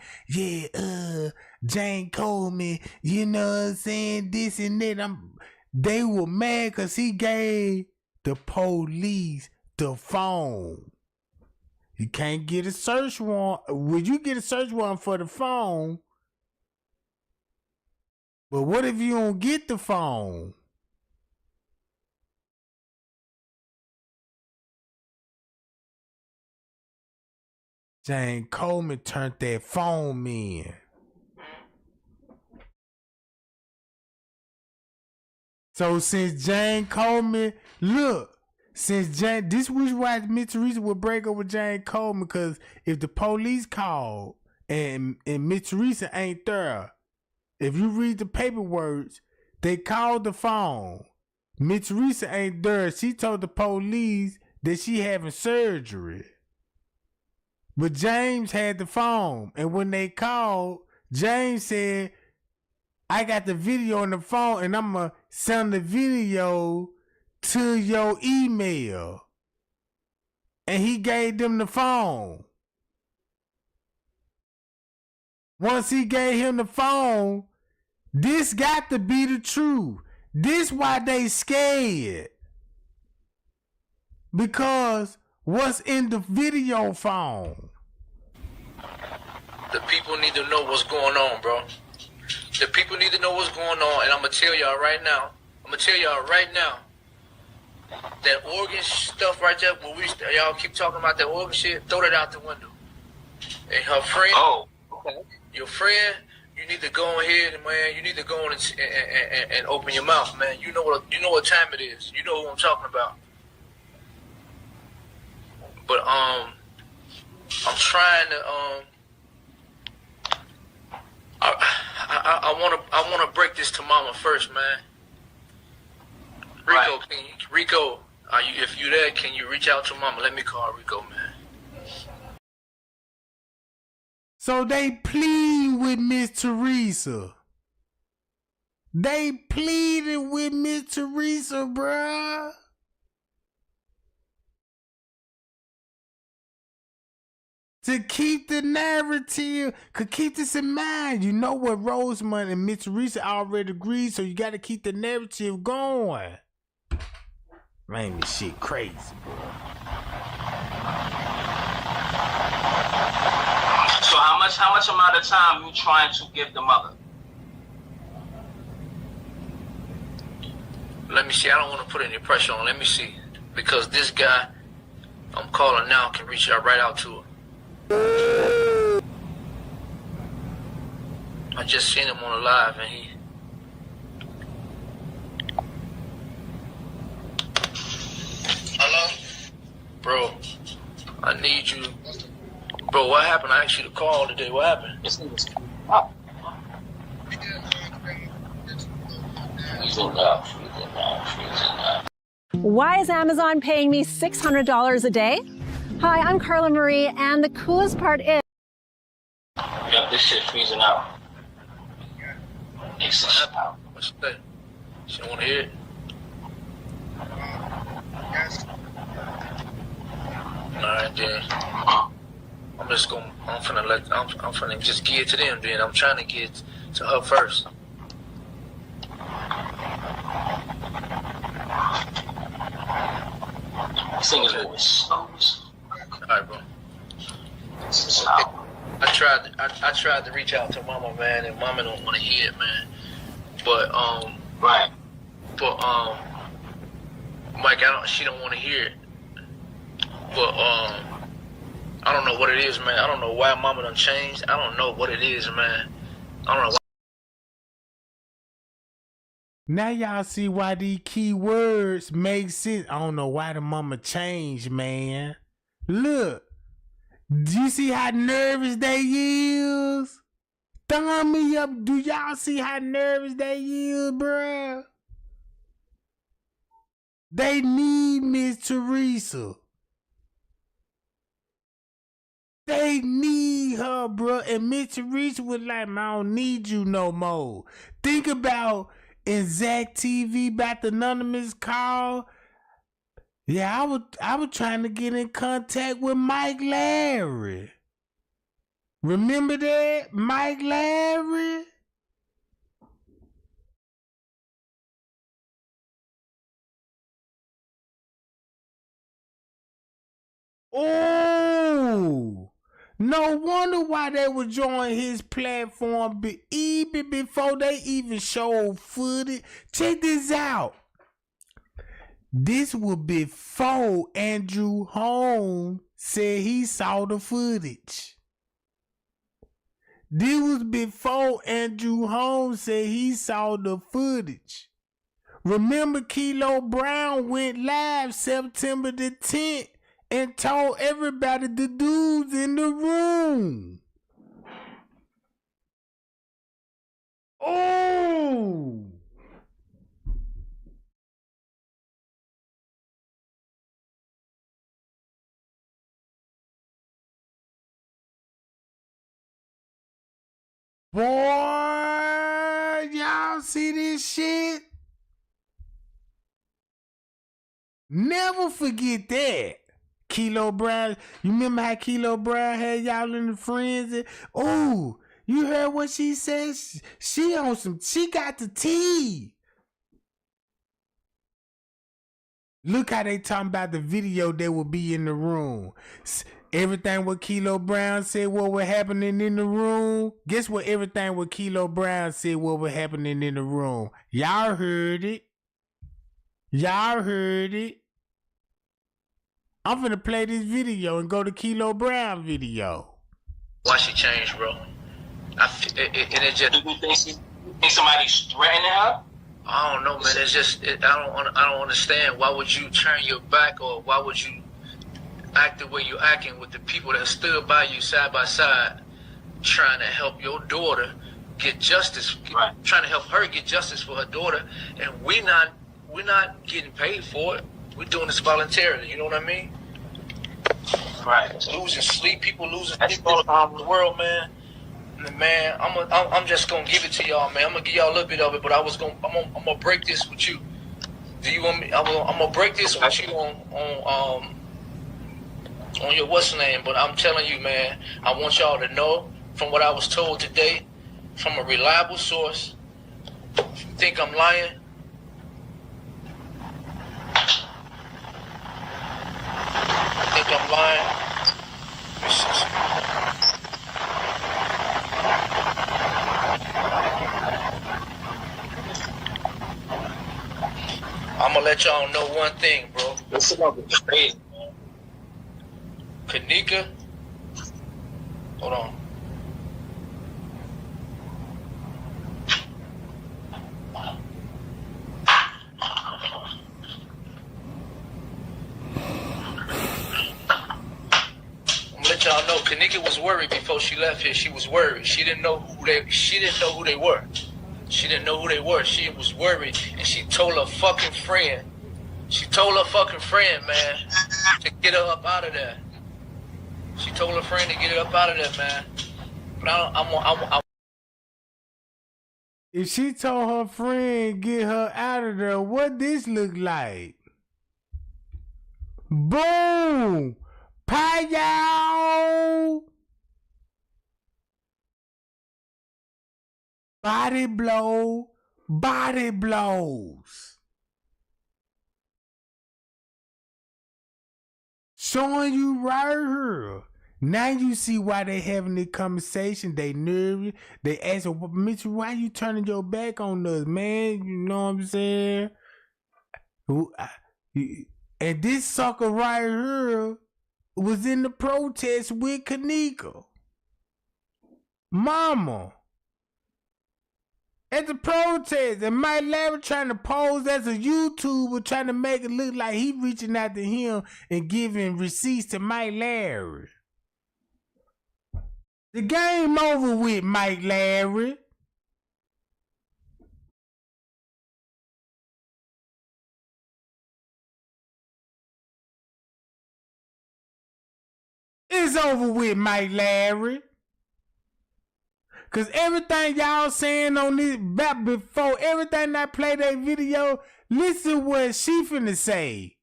Jane Coleman, you know what I'm saying, this and that. They were mad because he gave the police the phone. You can't get a search warrant. Well, you get a search warrant for the phone, but what if you don't get the phone? Jane Coleman turned that phone in. So since Jane Coleman, look, this was why Miss Teresa would break up with Jane Coleman, because if the police called and Miss Teresa ain't there, if you read the paperwork, they called the phone. Miss Teresa ain't there. She told the police that she having surgery. But James had the phone, and when they called, James said, I got the video on the phone, and I'm going to send the video to your email. And he gave them the phone. Once he gave him the phone, this got to be the truth. This why they scared. Because what's in the video phone? The people need to know what's going on, bro. The people need to know what's going on, and I'm going to tell y'all right now. That organ stuff right there, when y'all keep talking about that organ shit, throw that out the window. And her friend, your friend, you need to go ahead and, man, you need to go on and open your mouth, man. You know what time it is. You know who I'm talking about. But I'm trying to I want to break this to Mama first, man. Rico, if you there, can you reach out to Mama? Let me call Rico, man. So they plead with Miss Teresa. They pleaded with Miss Teresa, bruh. To keep the narrative, could keep this in mind. You know what Rosemont and Miss Teresa already agreed, so you got to keep the narrative going. Man, this shit crazy, bro. So how much amount of time you trying to give the mother? Let me see. I don't want to put any pressure on. Let me see. Because this guy I'm calling now can reach out right out to her. I just seen him on the live and he... Hello? Bro, I need you. Bro, what happened? I asked you to call today. What happened? This nigga's up. Why is Amazon paying me $600 a day? Hi, I'm Carla Marie, and the coolest part is... Yep, this shit freezing out. It's out. What's that? She don't want to hear it? Alright then. I'm finna just give it to them then. I'm trying to get it to her first. This thing is moving slow. Alright, bro. I tried to reach out to Mama, man, and Mama don't want to hear it, man. But right. But Mike, she don't want to hear it. But I don't know what it is, man. I don't know why Mama done changed. I don't know what it is, man. I don't know why. Now y'all see why these key words make sense. I don't know why the mama changed, man. Look. Do you see how nervous they is? Thumb me up. Do y'all see how nervous they is, bruh? They need Miss Teresa. They need her, bruh. And Miss Teresa was like, man, I don't need you no more. Think about in Zach TV about the anonymous call. Yeah, I was trying to get in contact with Mike Larry. Remember that? Mike Larry? Oh, no wonder why they would join his platform even before they even showed footage. Check this out. This was before Andrew Holmes said he saw the footage. This was before Andrew Holmes said he saw the footage. Remember, Kilo Brown went live September the 10th and told everybody the dudes in the room. Oh! Boy, y'all see this shit? Never forget that. Kilo Brown, you remember how Kilo Brown had y'all in the frenzy? Oh, you heard what she said? She got the tea. Look how they talking about the video that will be in the room. Everything what Kilo Brown said what was happening in the room. Guess what everything what Kilo Brown said what was happening in the room. Y'all heard it. Y'all heard it. I'm finna play this video and go to Kilo Brown video. Why she changed, bro? It just... Do you think somebody's threatening her? I don't know, man. It's just... I don't understand. Why would you turn your back, or why would you act the way you're acting with the people that stood by you side by side, trying to help your daughter get justice, right. Trying to help her get justice for her daughter, and we're not getting paid for it. We're doing this voluntarily. You know what I mean? Right. Losing sleep, people losing sleep all around the world, man. And man, I'm just gonna give it to y'all, man. I'm gonna give y'all a little bit of it, but I'm gonna break this with you. Do you want me? I'm gonna break this with you on your what's name, but I'm telling you, man, I want y'all to know from what I was told today, from a reliable source. If you think I'm lying, I think I'm lying. I'm gonna let y'all know one thing, bro. This is gonna be crazy, man. Kenneka, hold on. Let y'all know, Kenneka was worried before she left here. She was worried. She didn't know who they were. She didn't know who they were. She was worried, and she told her fucking friend. She told her fucking friend, man, to get her up out of there. She told her friend to get her up out of there, man. But I'm If she told her friend get her out of there, what this look like? Boom! Pow! Body blow, body blows. Showing you right here. Now you see why they having this conversation. They nervous. They ask, well, Mitchell, why you turning your back on us, man? You know what I'm saying? And this sucker right here was in the protest with Kenneka. Mama. At the protest, and Mike Larry trying to pose as a YouTuber, trying to make it look like he reaching out to him and giving receipts to Mike Larry. The game over with, Mike Larry. It's over with, Mike Larry. Cause everything y'all saying on this back before everything I play that video, listen what she finna say.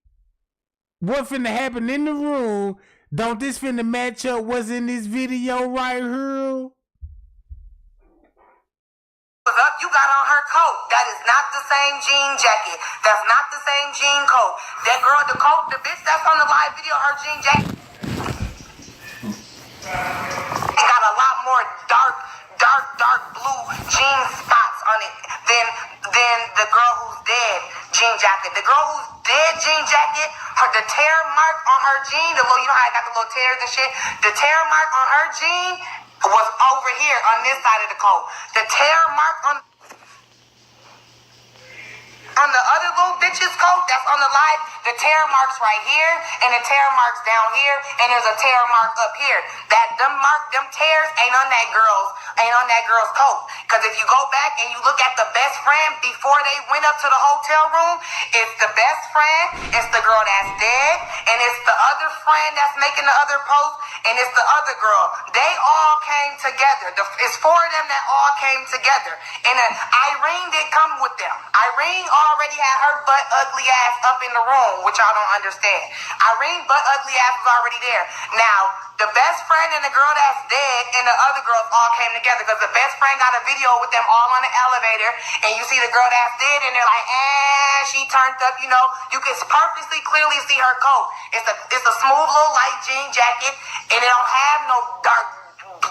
What finna happen in the room? Don't this finna match up what's in this video right here? You got on her coat. That is not the same jean jacket. That's not the same jean coat. That girl, the coat, the bitch that's on the live video, her jean jacket. It got a lot more dark blue jean spots on it than the girl who's dead jean jacket. The girl who's dead jean jacket, the tear mark on her jean, the little, you know how I got the little tears and shit? The tear mark on her jean was over here on this side of the coat. The tear mark on the other little bitch's coat that's on the live, the tear marks right here, and the tear marks down here, and there's a tear mark up here. Them tears ain't on that girl's coat. Cause if you go back and you look at the best friend before they went up to the hotel room, it's the best friend, it's the girl that's dead, and it's the other friend that's making the other post, and it's the other girl. They all came together. It's four of them that all came together. And Irene didn't come with them. Irene already had her butt ugly ass up in the room, which y'all don't understand. Irene butt ugly ass was already there. Now, the best friend and the girl that's dead and the other girls all came together because the best friend got a video with them all on the elevator, and you see the girl that's dead and they're like, she turned up, you know. You can purposely clearly see her coat. It's a smooth little light jean jacket, and it don't have no dark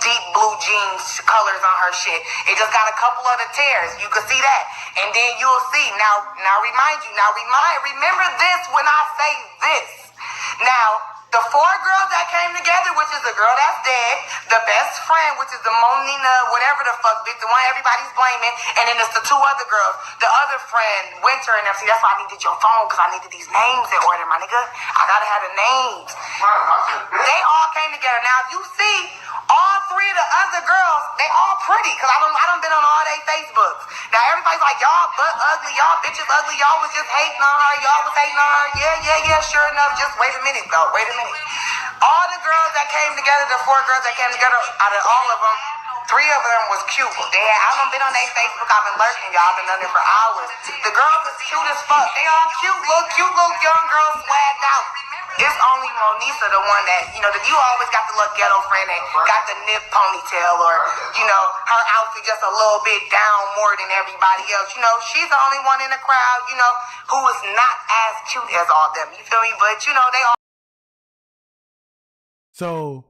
deep blue jeans colors on her shit. It just got a couple of the tears. You can see that. And then you'll see. Now remember this when I say this. Now, the four girls that came together, which is the girl that's dead, the best friend, which is the Monina, whatever the fuck, bitch, the one everybody's blaming, and then it's the two other girls, the other friend, Winter and them. See, that's why I needed your phone, because I needed these names in order, my nigga. I gotta have the names. They all came together. Now, if you see, all three of the other girls, they all pretty, because I done been on all their Facebooks. Now, everybody's like, y'all butt ugly, y'all bitches ugly, y'all was just hating on her, y'all was hating on her. Yeah, sure enough, just wait a minute, though, wait a minute. All the girls that came together, the four girls that came together, out of all of them, three of them was cute. I done been on their Facebook, I've been lurking, y'all been on there for hours. The girls was cute as fuck. They all cute little young girls swagged out. It's only Monisa, the one that, you know, you always got the little ghetto friend that got the nip ponytail, or, you know, her outfit just a little bit down more than everybody else. You know, she's the only one in the crowd, you know, who is not as cute as all them. You feel me? But, you know, they all. So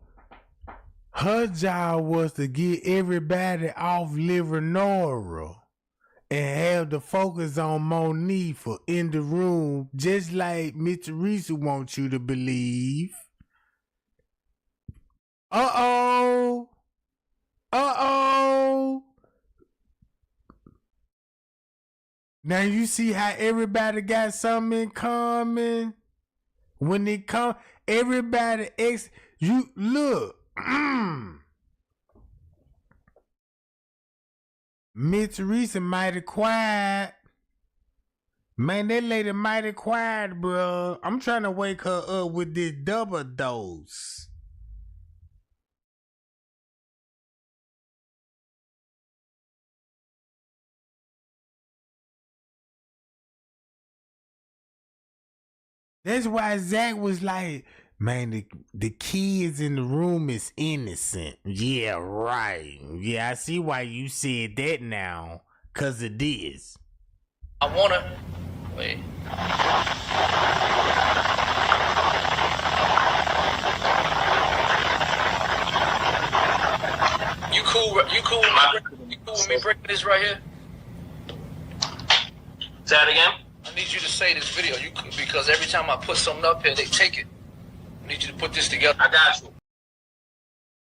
her job was to get everybody off Liver Nora. and have the focus on Monifa in the room, just like Mr. Reese wants you to believe. Uh-oh. Uh-oh. Now you see how everybody got something in common? When they come, everybody you look. Miss Teresa mighty quiet. Man, that lady mighty quiet, bro. I'm trying to wake her up with this double dose. That's why Zach was like, man, the kids in the room is innocent. Yeah, right. Yeah, I see why you said that now. Cause of this. I wanna wait. You cool with me breaking this right here? Say that again? I need you to say this video. Because every time I put something up here, they take it. I need you to put this together. I got you.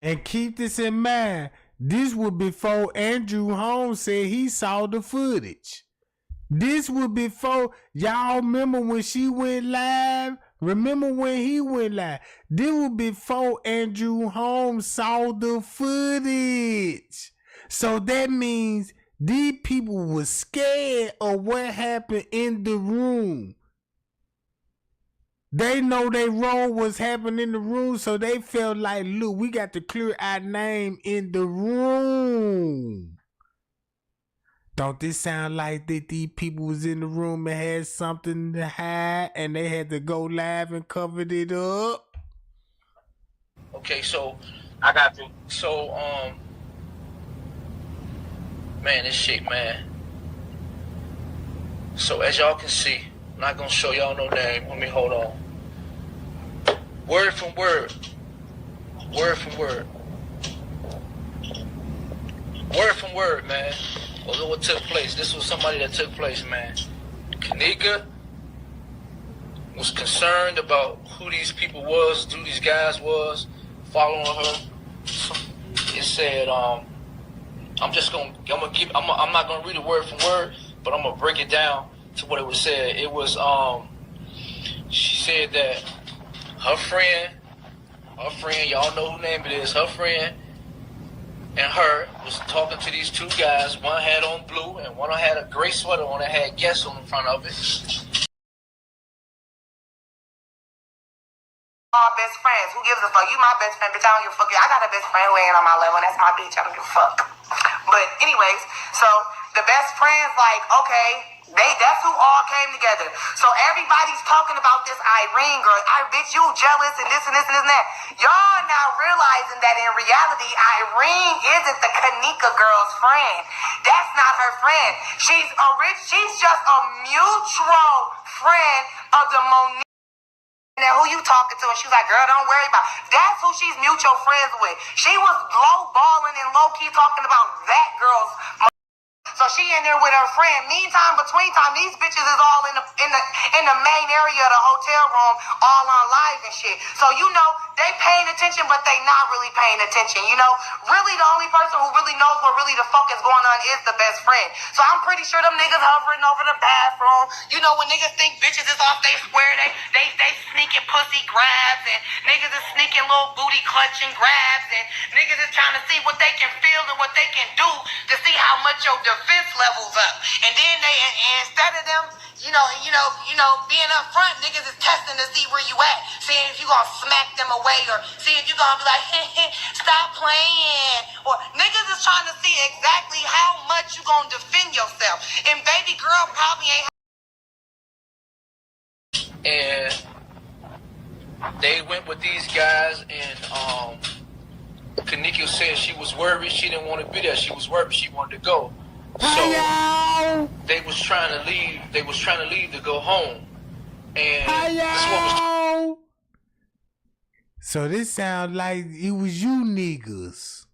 And keep this in mind. This was before Andrew Holmes said he saw the footage. This was before, y'all remember when she went live? Remember when he went live? This was before Andrew Holmes saw the footage. So that means these people were scared of what happened in the room. They know they wrong what's happening in the room, so they felt like, look, we got to clear our name in the room. Don't this sound like that these people was in the room and had something to hide and they had to go live and covered it up? Okay, so I got you. So man, this shit, man. So as y'all can see, I'm not gonna show y'all no name. Let me hold on. Word from word. Word from word. Word from word, man. Look what took place. This was somebody that took place, man. Kenneka was concerned about who these people was, who these guys was, following her. It said, I'm not gonna read it word for word, but I'm gonna break it down to what it was said. It was, she said that her friend, y'all know who name it is, her friend and her was talking to these two guys. One had on blue and one had a gray sweater on that had guests on the front of it. Our best friends. Who gives a fuck? You my best friend, bitch. I don't give a fuck. I got a best friend who ain't on my level, and that's my bitch. I don't give a fuck. But anyways, so the best friends, like, okay, that's who all came together. So everybody's talking about this Irene girl. Bitch, you jealous and this and this and this and that. Y'all not realizing that in reality, Irene isn't the Kenneka girl's friend. That's not her friend. She's just a mutual friend of the Monique. Now, who you talking to? And she was like, girl, don't worry about it. That's who she's mutual friends with. She was low-balling and low-key talking about that girl's. So she in there with her friend. Meantime, between time, these bitches is all in the main area of the hotel room, all on live and shit. So you know they paying attention, but they not really paying attention. You know, really the only person who really knows what really the fuck is going on is the best friend. So I'm pretty sure them niggas hovering over the bathroom. You know, when niggas think bitches is off they square, they sneaking pussy grabs and niggas is sneaking little booty clutching grabs and niggas is trying to see what they can feel and what they can do to see how much your defense levels up. And then instead of them, being up front, niggas is testing to see where you at. Seeing if you gonna smack them away or seeing if you gonna be like, stop playing. Or niggas is trying to see exactly how much you gonna defend yourself. And baby girl probably ain't. And they went with these guys and Kenneka said she was worried. She didn't want to be there. She was worried. She wanted to go. So they was trying to leave. They was trying to leave to go home. And this is what was. So this sounds like it was you niggas.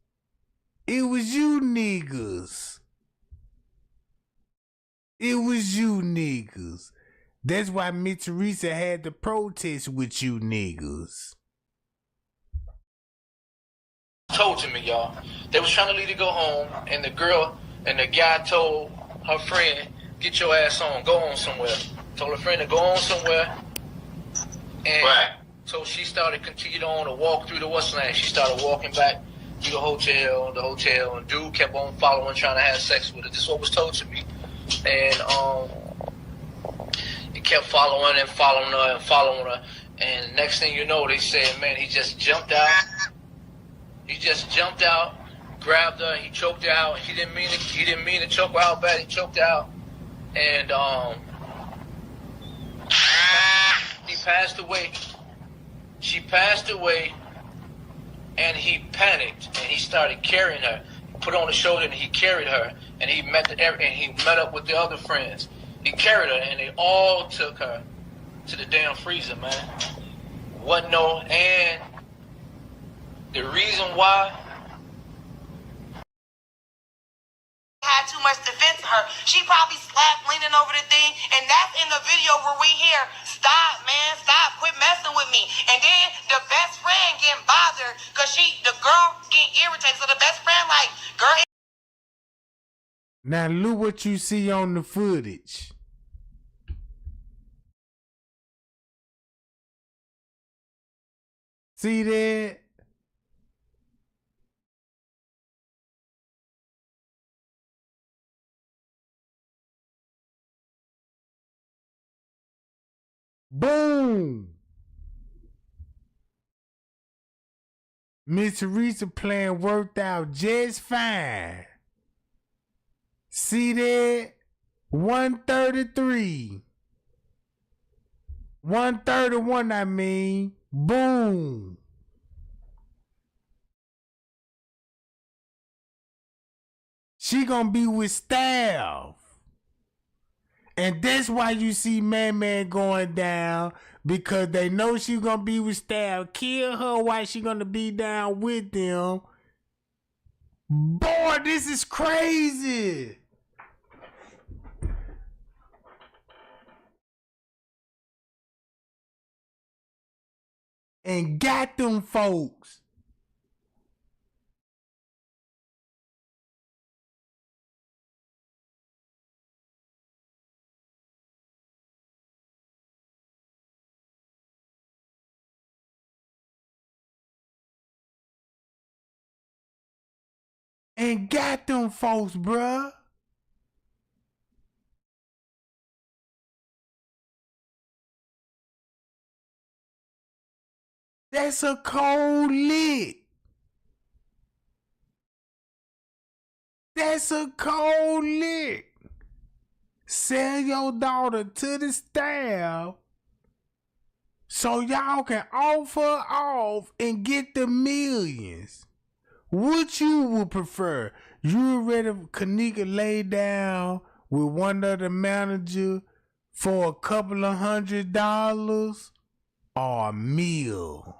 It was you niggas. It was you niggas. That's why Miss Teresa had to protest with you niggas. Told to me, y'all. They was trying to leave to go home, and the girl and the guy told her friend, "Get your ass on, go on somewhere." Told her friend to go on somewhere, and so she continued on to walk through the Westland. She started walking back through the hotel, and dude kept on following, trying to have sex with her. This is what was told to me, and he kept following her, and next thing you know, they said, man, he just jumped out. He just jumped out, grabbed her, he choked her out. He didn't mean to choke her out bad. He choked her out, and he passed away. She passed away, and he panicked, and he started carrying her. He put her on the shoulder, and he carried her, and he met up with the other friends. He carried her, and they all took her to the damn freezer, man. And the reason why had too much defense of her. She probably slapped leaning over the thing, and that's in the video where we hear, "Stop, man, stop, quit messing with me." And then the best friend getting bothered because the girl getting irritated. So the best friend like, "Girl." Now look what you see on the footage. See that? Boom! Miss Teresa plan worked out just fine. See that? 133. 131, I mean. Boom. She gonna be with Staff. And that's why you see Man going down, because they know she's gonna be with Staff. Kill her while she gonna be down with them. Boy, this is crazy. And got them folks. And got them folks, bruh. That's a cold lick. That's a cold lick. Sell your daughter to the Staff so y'all can offer off and get the millions. What you would prefer? You would rather Kenneka lay down with one of the manager for a couple of $100 or a meal?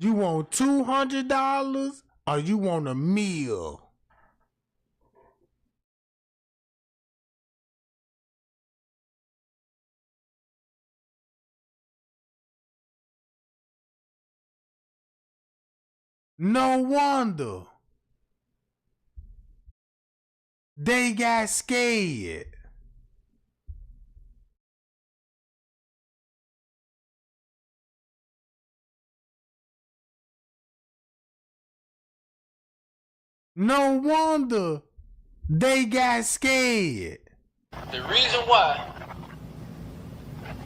You want $200 or you want a meal? No wonder they got scared. No wonder they got scared. the reason why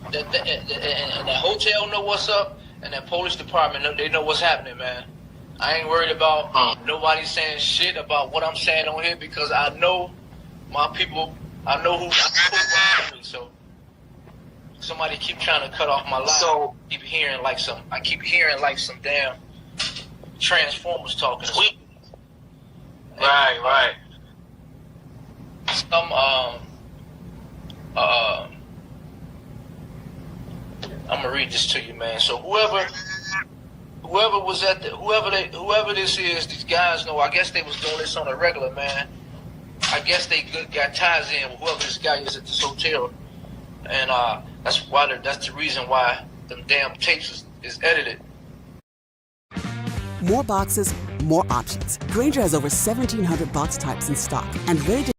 and that hotel know what's up, and that police department they know what's happening, man. I ain't worried about nobody saying shit about what I'm saying on here, because I know my people. I know who me. So somebody keep trying to cut off my line. So I keep hearing like some damn Transformers talking. Right. Some I'm gonna read this to you, man. So whoever was at whoever this is, these guys know. I guess they was doing this on a regular, man. I guess they got ties in with whoever this guy is at this hotel, and that's the reason why them damn tapes is edited. More boxes, more options. Grainger has over 1,700 box types in stock and ready to.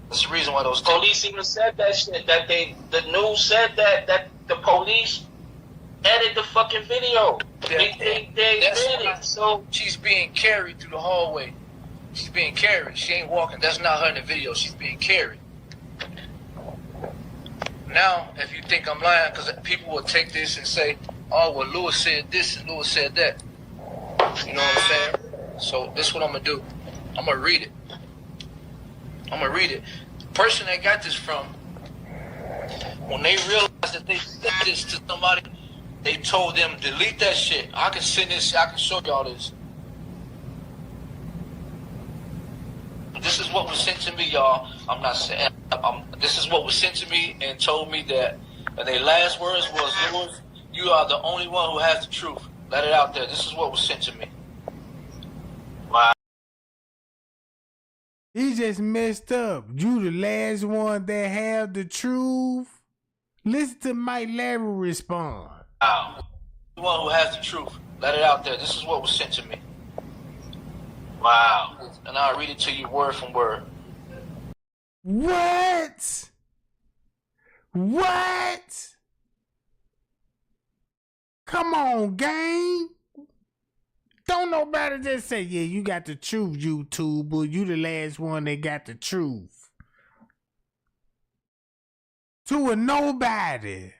That's the reason why those police even said that shit. That the news said that the police edited the fucking video. They did it. So she's being carried through the hallway. She's being carried. She ain't walking. That's not her in the video. She's being carried. Now, if you think I'm lying, because people will take this and say, "Oh, well, Lewis said this and Lewis said that." You know what I'm saying? So this is what I'm gonna do. I'm gonna read it. The person that got this from, when they realized that they said this to somebody, they told them, delete that shit. I can send this, I can show y'all this. This is what was sent to me, y'all. I'm not saying, this is what was sent to me and told me that, and their last words was, Lewis, you are the only one who has the truth. Let it out there. This is what was sent to me. Wow. He just messed up. You the last one that have the truth. Listen to Mike Larry respond. Wow. The one who has the truth. Let it out there. This is what was sent to me. Wow. And I'll read it to you word from word. What? What? Come on, gang. Don't nobody just say, yeah, you got the truth, YouTube, but you the last one that got the truth. To a nobody.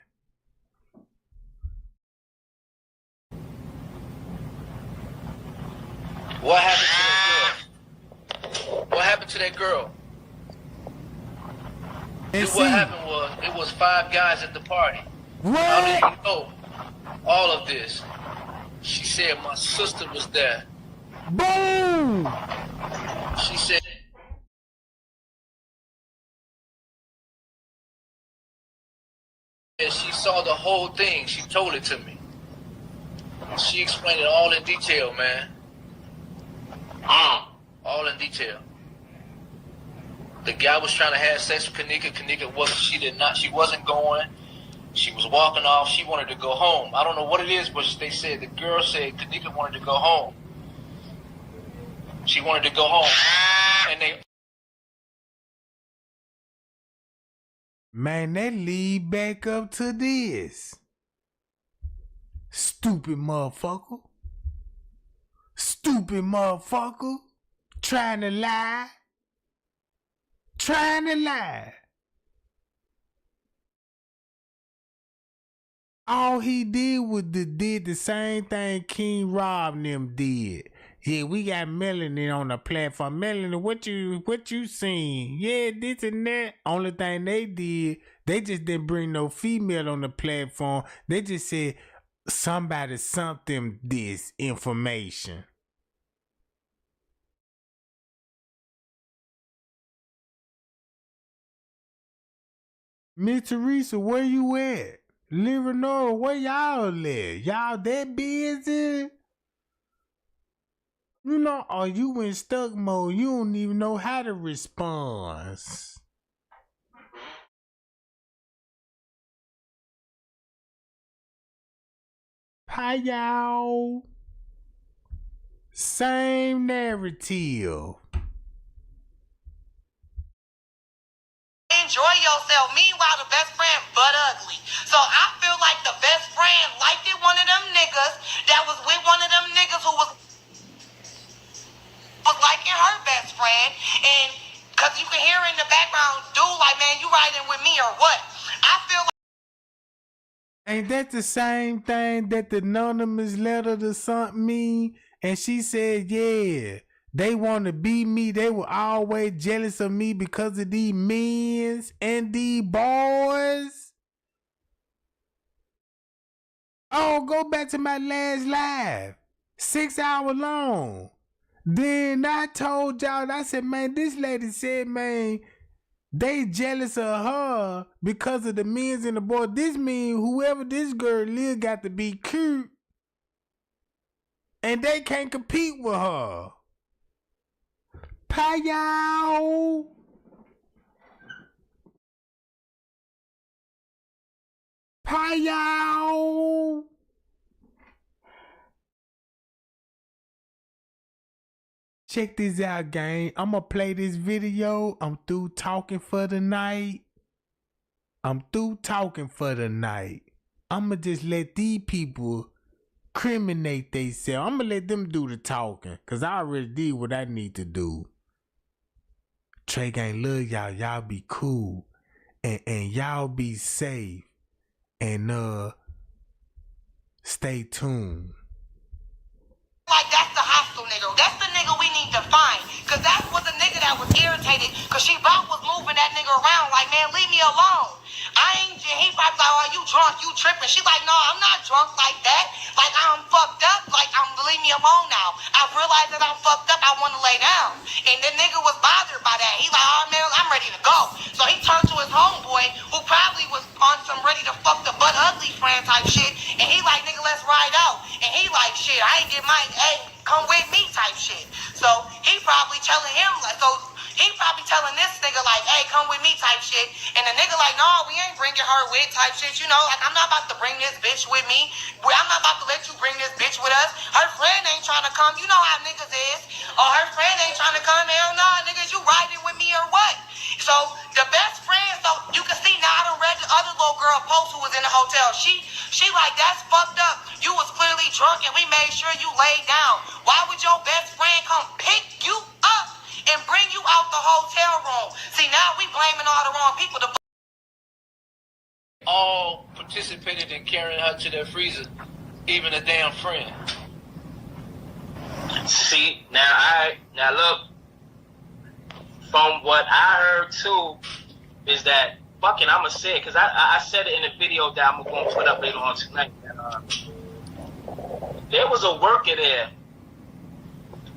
What happened to that girl? What happened to that girl? And what happened was, it was 5 guys at the party. What? How did you know all of this? She said my sister was there. Boom! She said she saw the whole thing. She told it to me. She explained it all in detail, man. All in detail. The guy was trying to have sex with Kenneka. Kenneka wasn't. She wasn't going. She was walking off. She wanted to go home. I don't know what it is, but they said, the girl said Kenneka wanted to go home. She wanted to go home. And they... Man, that lead back up to this. Stupid motherfucker. Stupid motherfucker. Trying to lie. Trying to lie. All he did was did the same thing King Rob and them did. Yeah, we got Melanie on the platform. Melanie, what you seen? Yeah, this and that. Only thing they did, they just didn't bring no female on the platform. They just said somebody sent them this information. Miss Teresa, where you at? Leonora, where y'all at? Y'all that busy? You know, or you in stuck mode, you don't even know how to respond. Hi, y'all. Same narrative. Enjoy yourself. Meanwhile, the best friend butt ugly. So I feel like the best friend liked it one of them niggas that was with one of them niggas who was liking her best friend. And because you can hear in the background, dude, like, man, you riding with me or what? I feel like... Ain't that the same thing that the anonymous letter to something me? And she said, yeah, they want to be me. They were always jealous of me because of these men's and these boys. Oh, go back to my last live. 6 hours long. Then I told y'all, I said, man, this lady said, man, They jealous of her because of the men's and the boys. This mean whoever this girl is got to be cute. And they can't compete with her. Pow! Pow! Check this out, gang. I'm gonna play this video. I'm through talking for the night. I'm through talking for the night. I'ma just let these people criminate themselves. I'ma let them do the talking. Cause I already did what I need to do. Trey Gang love y'all. Y'all be cool. And y'all be safe. And stay tuned. Like that's the hostile nigga. That's the nigga we need to find. Cause that was the nigga that was irritated. Cause she about was moving that nigga around like, man, leave me alone. He probably like, oh, you drunk, you tripping. She like, no, I'm not drunk like that. Like, I'm fucked up. Like, leave me alone now. I realized that I'm fucked up. I want to lay down. And the nigga was bothered by that. He like, oh, man, I'm ready to go. So he turned to his homeboy, who probably was on some ready to fuck the butt ugly friend type shit. And he like, nigga, let's ride out. And he like, shit, I ain't get mine. Hey, come with me type shit. So he probably telling him, like, he probably telling this nigga like, hey, come with me type shit. And the nigga like, no, we ain't bringing her with type shit. You know, like, I'm not about to bring this bitch with me. I'm not about to let you bring this bitch with us. Her friend ain't trying to come. You know how niggas is. Or her friend ain't trying to come. Hell no, niggas, you riding with me or what? So the best friend, so you can see now I done read the other little girl post who was in the hotel. She like, that's fucked up. You was clearly drunk and we made sure you laid down. Why would your best friend come pick you up and bring you out the hotel room? See, now we blaming all the wrong people. All participated in carrying her to their freezer, even a damn friend. See, now look, from what I heard too, is that fucking, I'ma say it, because I said it in a video that I'm going to put up later on tonight. There was a worker there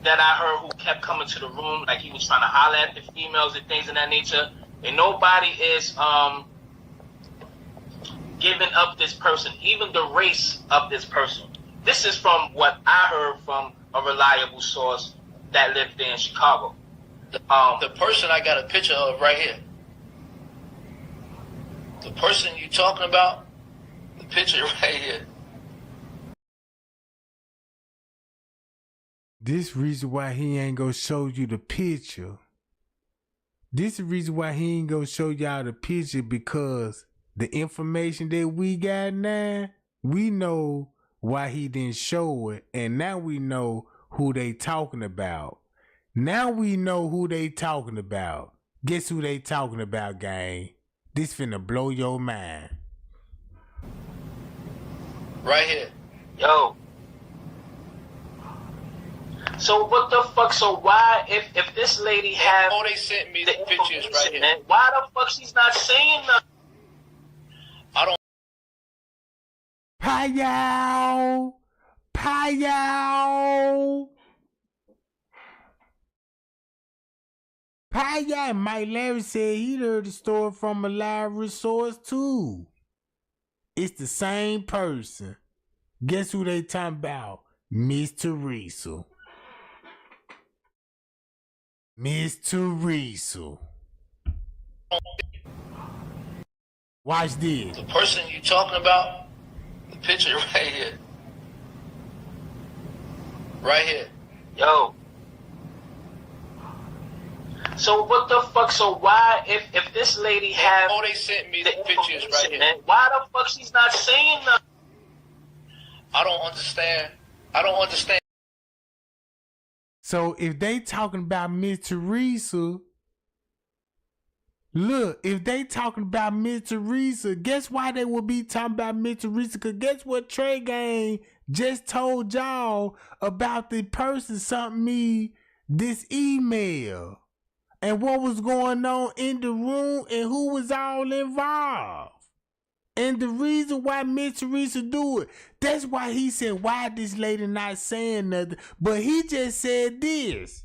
that I heard who kept coming to the room, like he was trying to holler at the females and things of that nature, and nobody is giving up this person, even the race of this person. This is from what I heard from a reliable source that lived there in Chicago. The person I got a picture of right here. The person you talking about, the picture right here. This reason why he ain't gonna show you the picture. This is the reason why he ain't gonna show y'all the picture, because the information that we got now, we know why he didn't show it, and now we know who they talking about. Now we know who they talking about. Guess who they talking about, gang? This finna blow your mind. Right here. Yo. So what the fuck? So why, if this lady have... Oh, they sent me the pictures right here. Man, why the fuck she's not saying nothing? I don't... Pow! Pow! Pow! Mike Larry said he heard the story from a live resource too. It's the same person. Guess who they talking about? Miss Teresa. Miss Teresa. Watch this. The person you talking about, the picture right here. Right here. Yo. So what the fuck? So why, if this lady have... Oh, they sent me the pictures right here. Man, why the fuck she's not saying nothing? I don't understand. So if they talking about Miss Teresa, look, if they talking about Miss Teresa, guess why they would be talking about Miss Teresa? Because guess what Trey Gang just told y'all about the person sent me this email and what was going on in the room and who was all involved. And the reason why Miss Teresa do it, that's why he said, why this lady not saying nothing? But he just said this.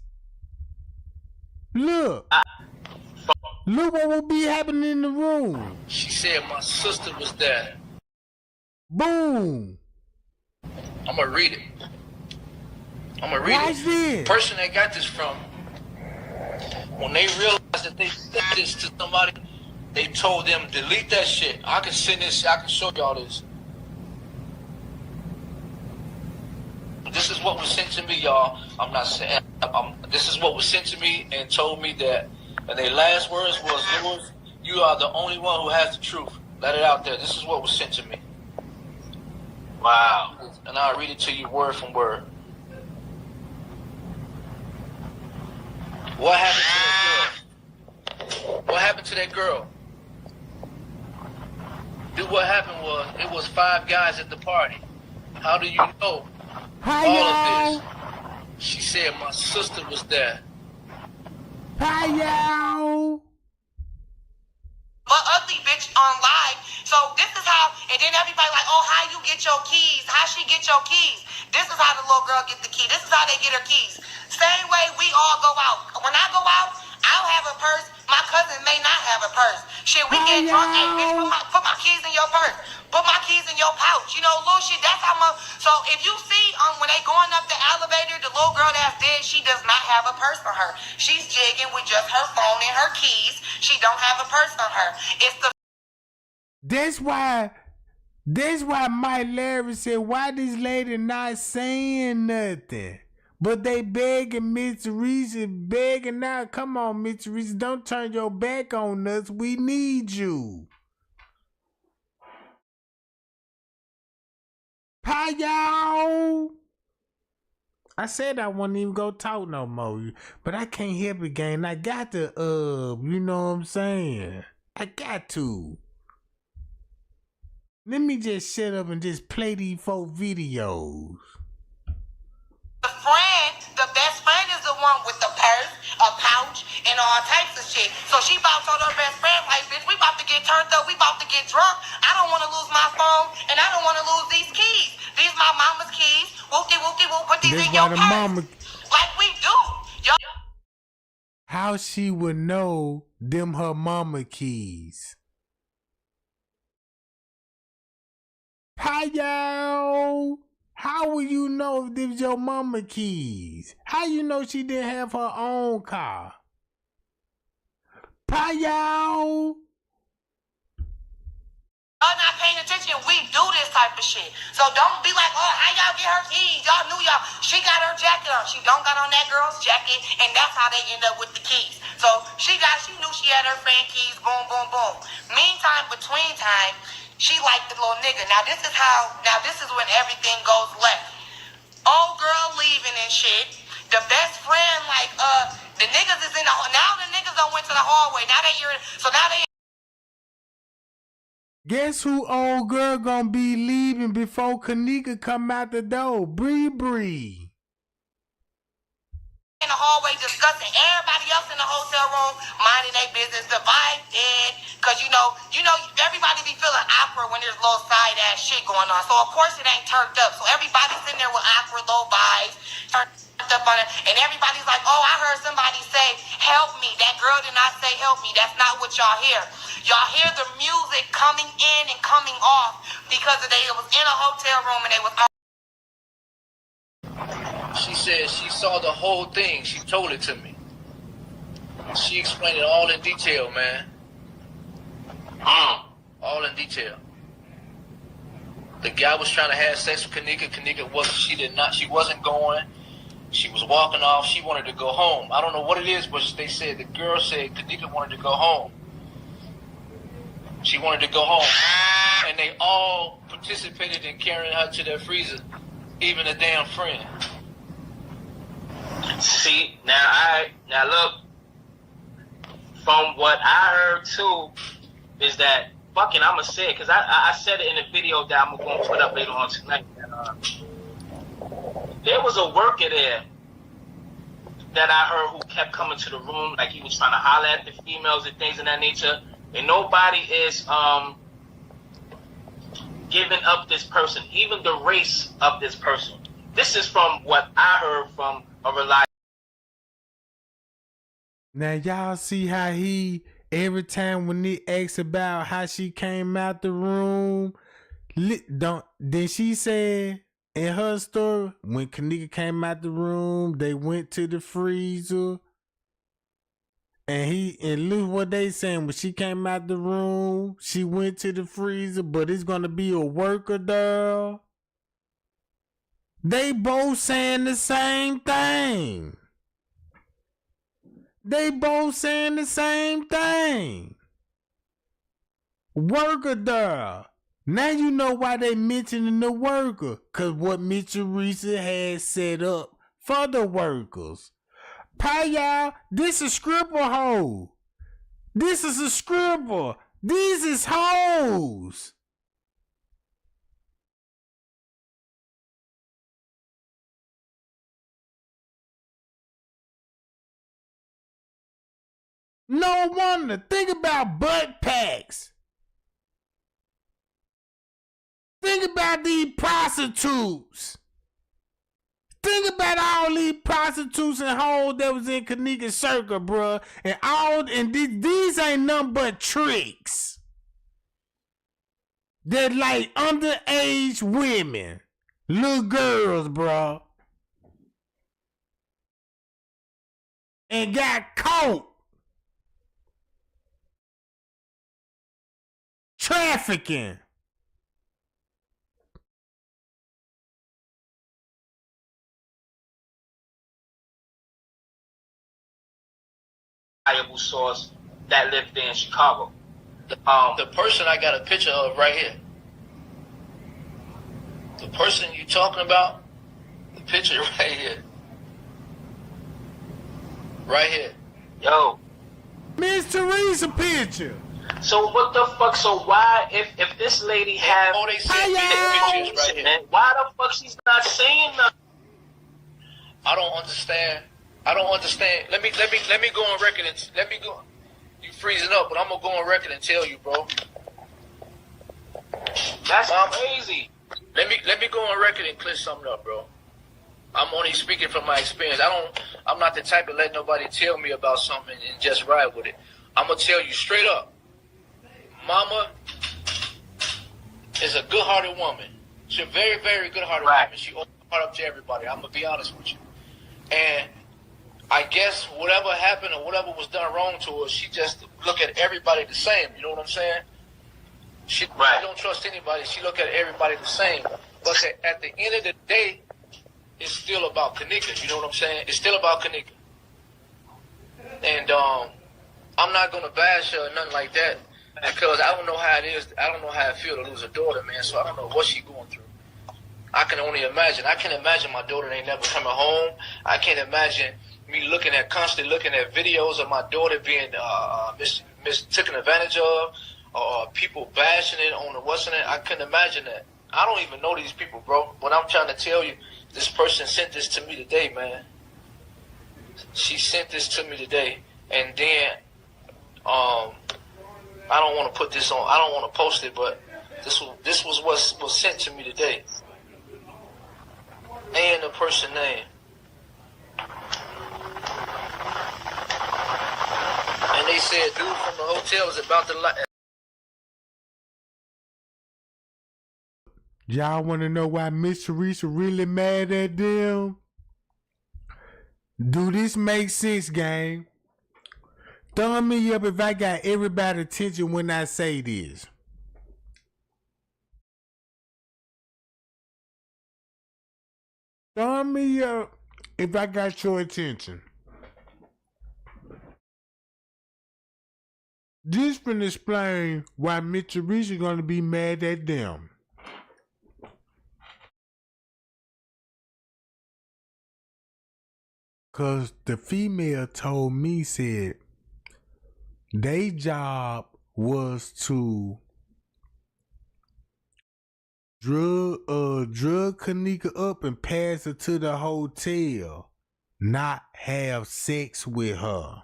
Look. Look what will be happening in the room. She said my sister was there. Boom. I'm gonna read it. Watch The person that got this from, when they realized that they said this to somebody, they told them, delete that shit. I can send this, I can show y'all this. This is what was sent to me, y'all. I'm not saying, this is what was sent to me and told me that, and their last words was, Lord, you are the only one who has the truth. Let it out there. This is what was sent to me. Wow. And I'll read it to you word from word. What happened to that girl? What happened to that girl? Dude, what happened was, it was 5 guys at the party. How do you know all of this? She said my sister was there. Hi, y'all. But ugly bitch on live. So this is how, and then everybody like, oh, how you get your keys? How she get your keys? This is how the little girl get the key. This is how they get her keys. Same way we all go out. When I go out, I don't have a purse. My cousin may not have a purse. Shit, we get drunk. Hey, bitch, put my keys in your purse. Put my keys in your pouch. You know, little shit. That's how much. So if you see when they going up the elevator, the little girl that's dead, she does not have a purse on her. She's jigging with just her phone and her keys. She don't have a purse on her. It's the. That's why Mike Larry said, why this lady not saying nothing? But they begging Miss Teresa, begging now. Come on, Miss Teresa, don't turn your back on us. We need you. Hi, y'all. I said I wouldn't even go talk no more, but I can't help it, gang. I got to, you know what I'm saying? I got to. Let me just shut up and just play these 4 videos. The best friend is the one with the purse, a pouch, and all types of shit. So she about told her best friend, like, bitch, we about to get turned up, we about to get drunk. I don't want to lose my phone, and I don't want to lose these keys. These my mama's keys. Whoop-de-whoop-de-whoop, put these in your purse. Like we do. How she would know them her mama keys? Hi, y'all. How will you know if this your mama keys? How you know she didn't have her own car? Hi, y'all. Y'all not paying attention. We do this type of shit. So don't be like, oh, how y'all get her keys? Y'all knew y'all. She got her jacket on. She don't got on that girl's jacket, and that's how they end up with the keys. So she knew she had her friend keys. Boom, boom, boom. Meantime, between time, she liked the little nigga. Now this is when everything goes left. Old girl leaving and shit. The best friend, like, the niggas is in the, now the niggas done went to the hallway. Now they Guess who old girl gonna be leaving before Kenneka come out the door? Bree. In the hallway discussing, everybody else in the hotel room minding their business. The vibe dead, cause you know, everybody be feeling awkward when there's little side ass shit going on. So of course it ain't turned up. So everybody's sitting there with awkward low vibes, turned up on it, and everybody's like, oh, I heard somebody say, help me. That girl did not say help me. That's not what y'all hear. Y'all hear the music coming in and coming off because it was in a hotel room and they was. She said she saw the whole thing. She told it to me. She explained it all in detail, man. All in detail. The guy was trying to have sex with Kenneka. Kenneka she wasn't going. She was walking off. She wanted to go home. I don't know what it is, but they said, the girl said Kenneka wanted to go home. She wanted to go home. And they all participated in carrying her to their freezer. Even a damn friend. See, now look, from what I heard too, is that fucking, I'ma say it, because I said it in a video that I'm going to put up later on tonight. There was a worker there that I heard who kept coming to the room, like he was trying to holler at the females and things of that nature, and nobody is giving up this person, even the race of this person. This is from what I heard from a reliable. Now y'all see how he every time when they asked about how she came out the room, then she said in her story, when Kenneka came out the room, they went to the freezer. And look what they saying, when she came out the room, she went to the freezer, but it's gonna be a worker there. They both saying the same thing. They both saying the same thing. Worker there. Now you know why they mentioning the worker. Cause what Mitch Teresa had set up for the workers. Pie y'all, this is scribble hoe. This is a scribble. These is hoes. No wonder. Think about butt packs. Think about these prostitutes. Think about all these prostitutes and hoes that was in Kenneka Circle, bruh. And these ain't nothing but tricks. They're like underage women. Little girls, bruh. And got caught. Trafficking. Reliable source that lived there in Chicago. The person I got a picture of right here. The person you talking about, the picture right here. Right here. Yo. Miss Teresa picture. So what the fuck? So why, if this lady have all they see pictures right here, why the fuck she's not saying nothing? I don't understand. Let me go on record and let me go. You freezing up, but I'm gonna go on record and tell you, bro. That's crazy. Let me go on record and clear something up, bro. I'm only speaking from my experience. I'm not the type to let nobody tell me about something and just ride with it. I'm gonna tell you straight up. Mama is a good-hearted woman. She's a very, very good-hearted woman. She opens her heart up to everybody. I'm gonna be honest with you. And I guess whatever happened or whatever was done wrong to her, she just look at everybody the same. You know what I'm saying? She don't trust anybody. She look at everybody the same. But at the end of the day, it's still about Kenneka. You know what I'm saying? It's still about Kenneka. And I'm not gonna bash her or nothing like that because I don't know how it is. I don't know how it feels to lose a daughter, man. So I don't know what she's going through. I can only imagine. I can imagine my daughter ain't never coming home. I can't imagine me constantly looking at videos of my daughter being taken advantage of, or people bashing it on the what's in it. I couldn't imagine that. I don't even know these people, bro. What I'm trying to tell you, this person sent this to me today, man. She sent this to me today, and then I don't want to put this on. I don't want to post it, but this was what was sent to me today. And the person name. And they said, dude from the hotel is about to Y'all want to know why Miss Teresa really mad at them? Do this make sense, gang? Thumb me up if I got everybody's attention when I say this. Thumb me up if I got your attention. This can explain why Miss Teresa gonna be mad at them. Cause the female told me, said their job was to drug Kenneka up and pass her to the hotel, not have sex with her.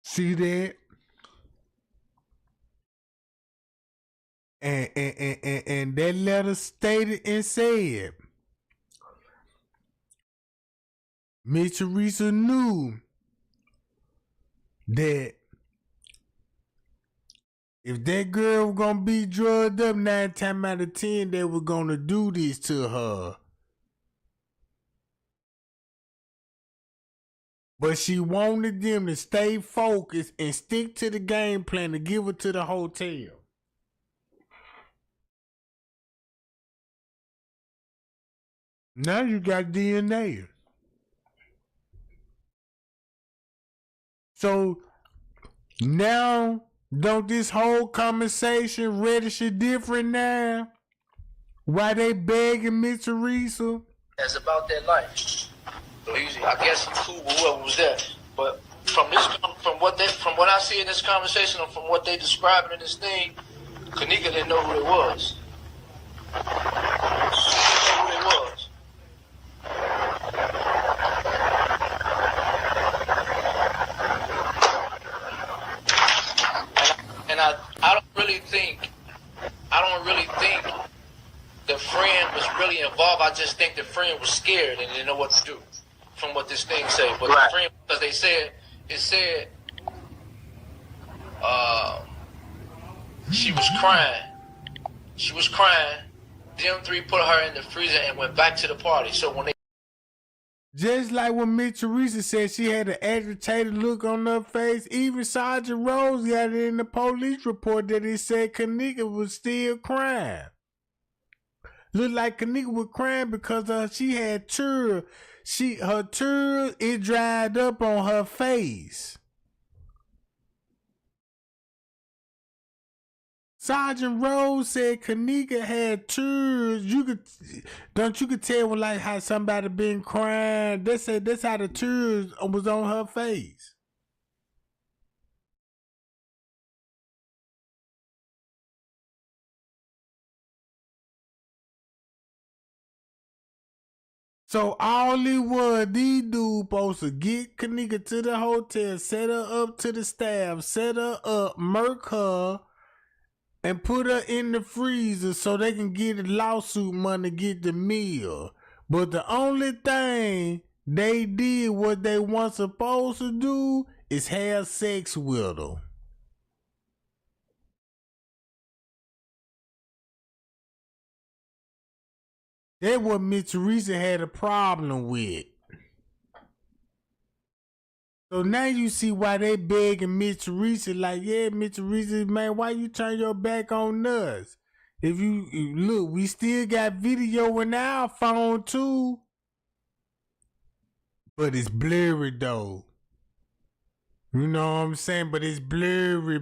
See that? And that letter stated and said, Miss Teresa knew that if that girl was gonna be drugged up 9 times out of 10, they were gonna do this to her. But she wanted them to stay focused and stick to the game plan to give her to the hotel. Now you got DNA. So now, don't this whole conversation register different now? Why they begging Miss Teresa? That's about that life. So I guess he cool with whoever was there. But from what I see in this conversation, and from what they describing in this thing, Kenneka didn't know who it was. She didn't know who it was. And I don't really think the friend was really involved. I just think the friend was scared and didn't know what to do. From what this thing say, but right. The friend, because it said she was crying. She was crying. Them three put her in the freezer and went back to the party. So when they just like when Miss Teresa said she had an agitated look on her face, even Sergeant Rose got it in the police report that it said Kenneka was still crying. Looked like Kenneka was crying because she had tears. Her tears, it dried up on her face. Sergeant Rose said Kenneka had tears. You could tell when like how somebody been crying. They said that's how the tears was on her face. So all it was, these dudes supposed to get Kenneka to the hotel, set her up to the staff, set her up, murk her, and put her in the freezer so they can get the lawsuit money, get the meal. But the only thing they did what they weren't supposed to do is have sex with her. That's what Miss Teresa had a problem with. So now you see why they begging Miss Teresa, like, yeah, Miss Teresa, man, why you turn your back on us? If you look, we still got video in our phone too. But it's blurry though. You know what I'm saying? But it's blurry.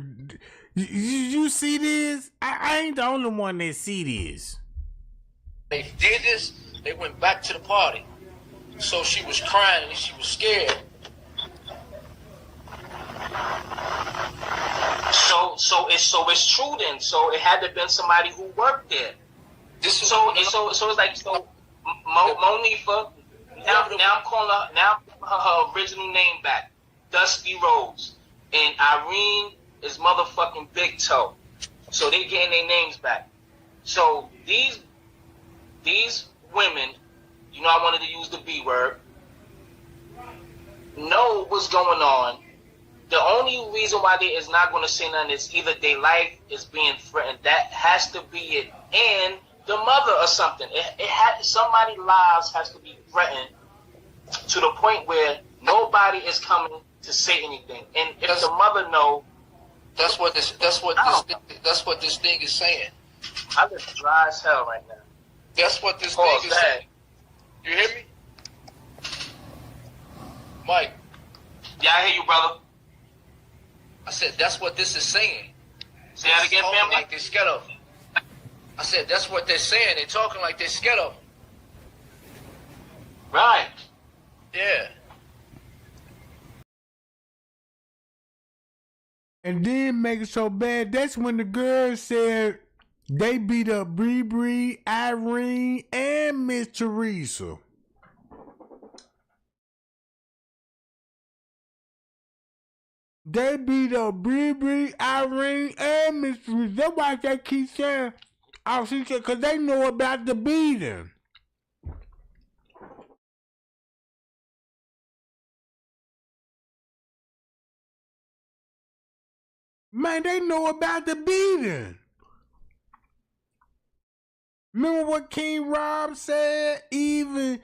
You see this? I ain't the only one that see this. They did this, they went back to the party. So she was crying and she was scared. So it's true then. So it had to have been somebody who worked there. It's like Monifa. Now I'm calling her original name back, Dusty Rose, and Irene is motherfucking Big Toe. So they getting their names back. So these women, you know, I wanted to use the B word, know what's going on. The only reason why they is not going to say nothing is either their life is being threatened. That has to be it. And the mother or something. Somebody's lives has to be threatened to the point where nobody is coming to say anything. And if the mother know, that's what this thing is saying. I just dry as hell right now. That's what this thing is saying. You hear me? Mike. Yeah, I hear you, brother. I said, that's what this is saying. Say that again, family? Like they're scared of him. I said, that's what they're saying. They're talking like they're scared of him. Right. Yeah. And then make it so bad, that's when the girl said they beat up Bree, Irene, and Miss Teresa. They beat up Bree, Irene, and Miss Teresa. That's why they keep saying, oh, she said, because they know about the beating. Man, they know about the beating. Remember what King Rob said? Even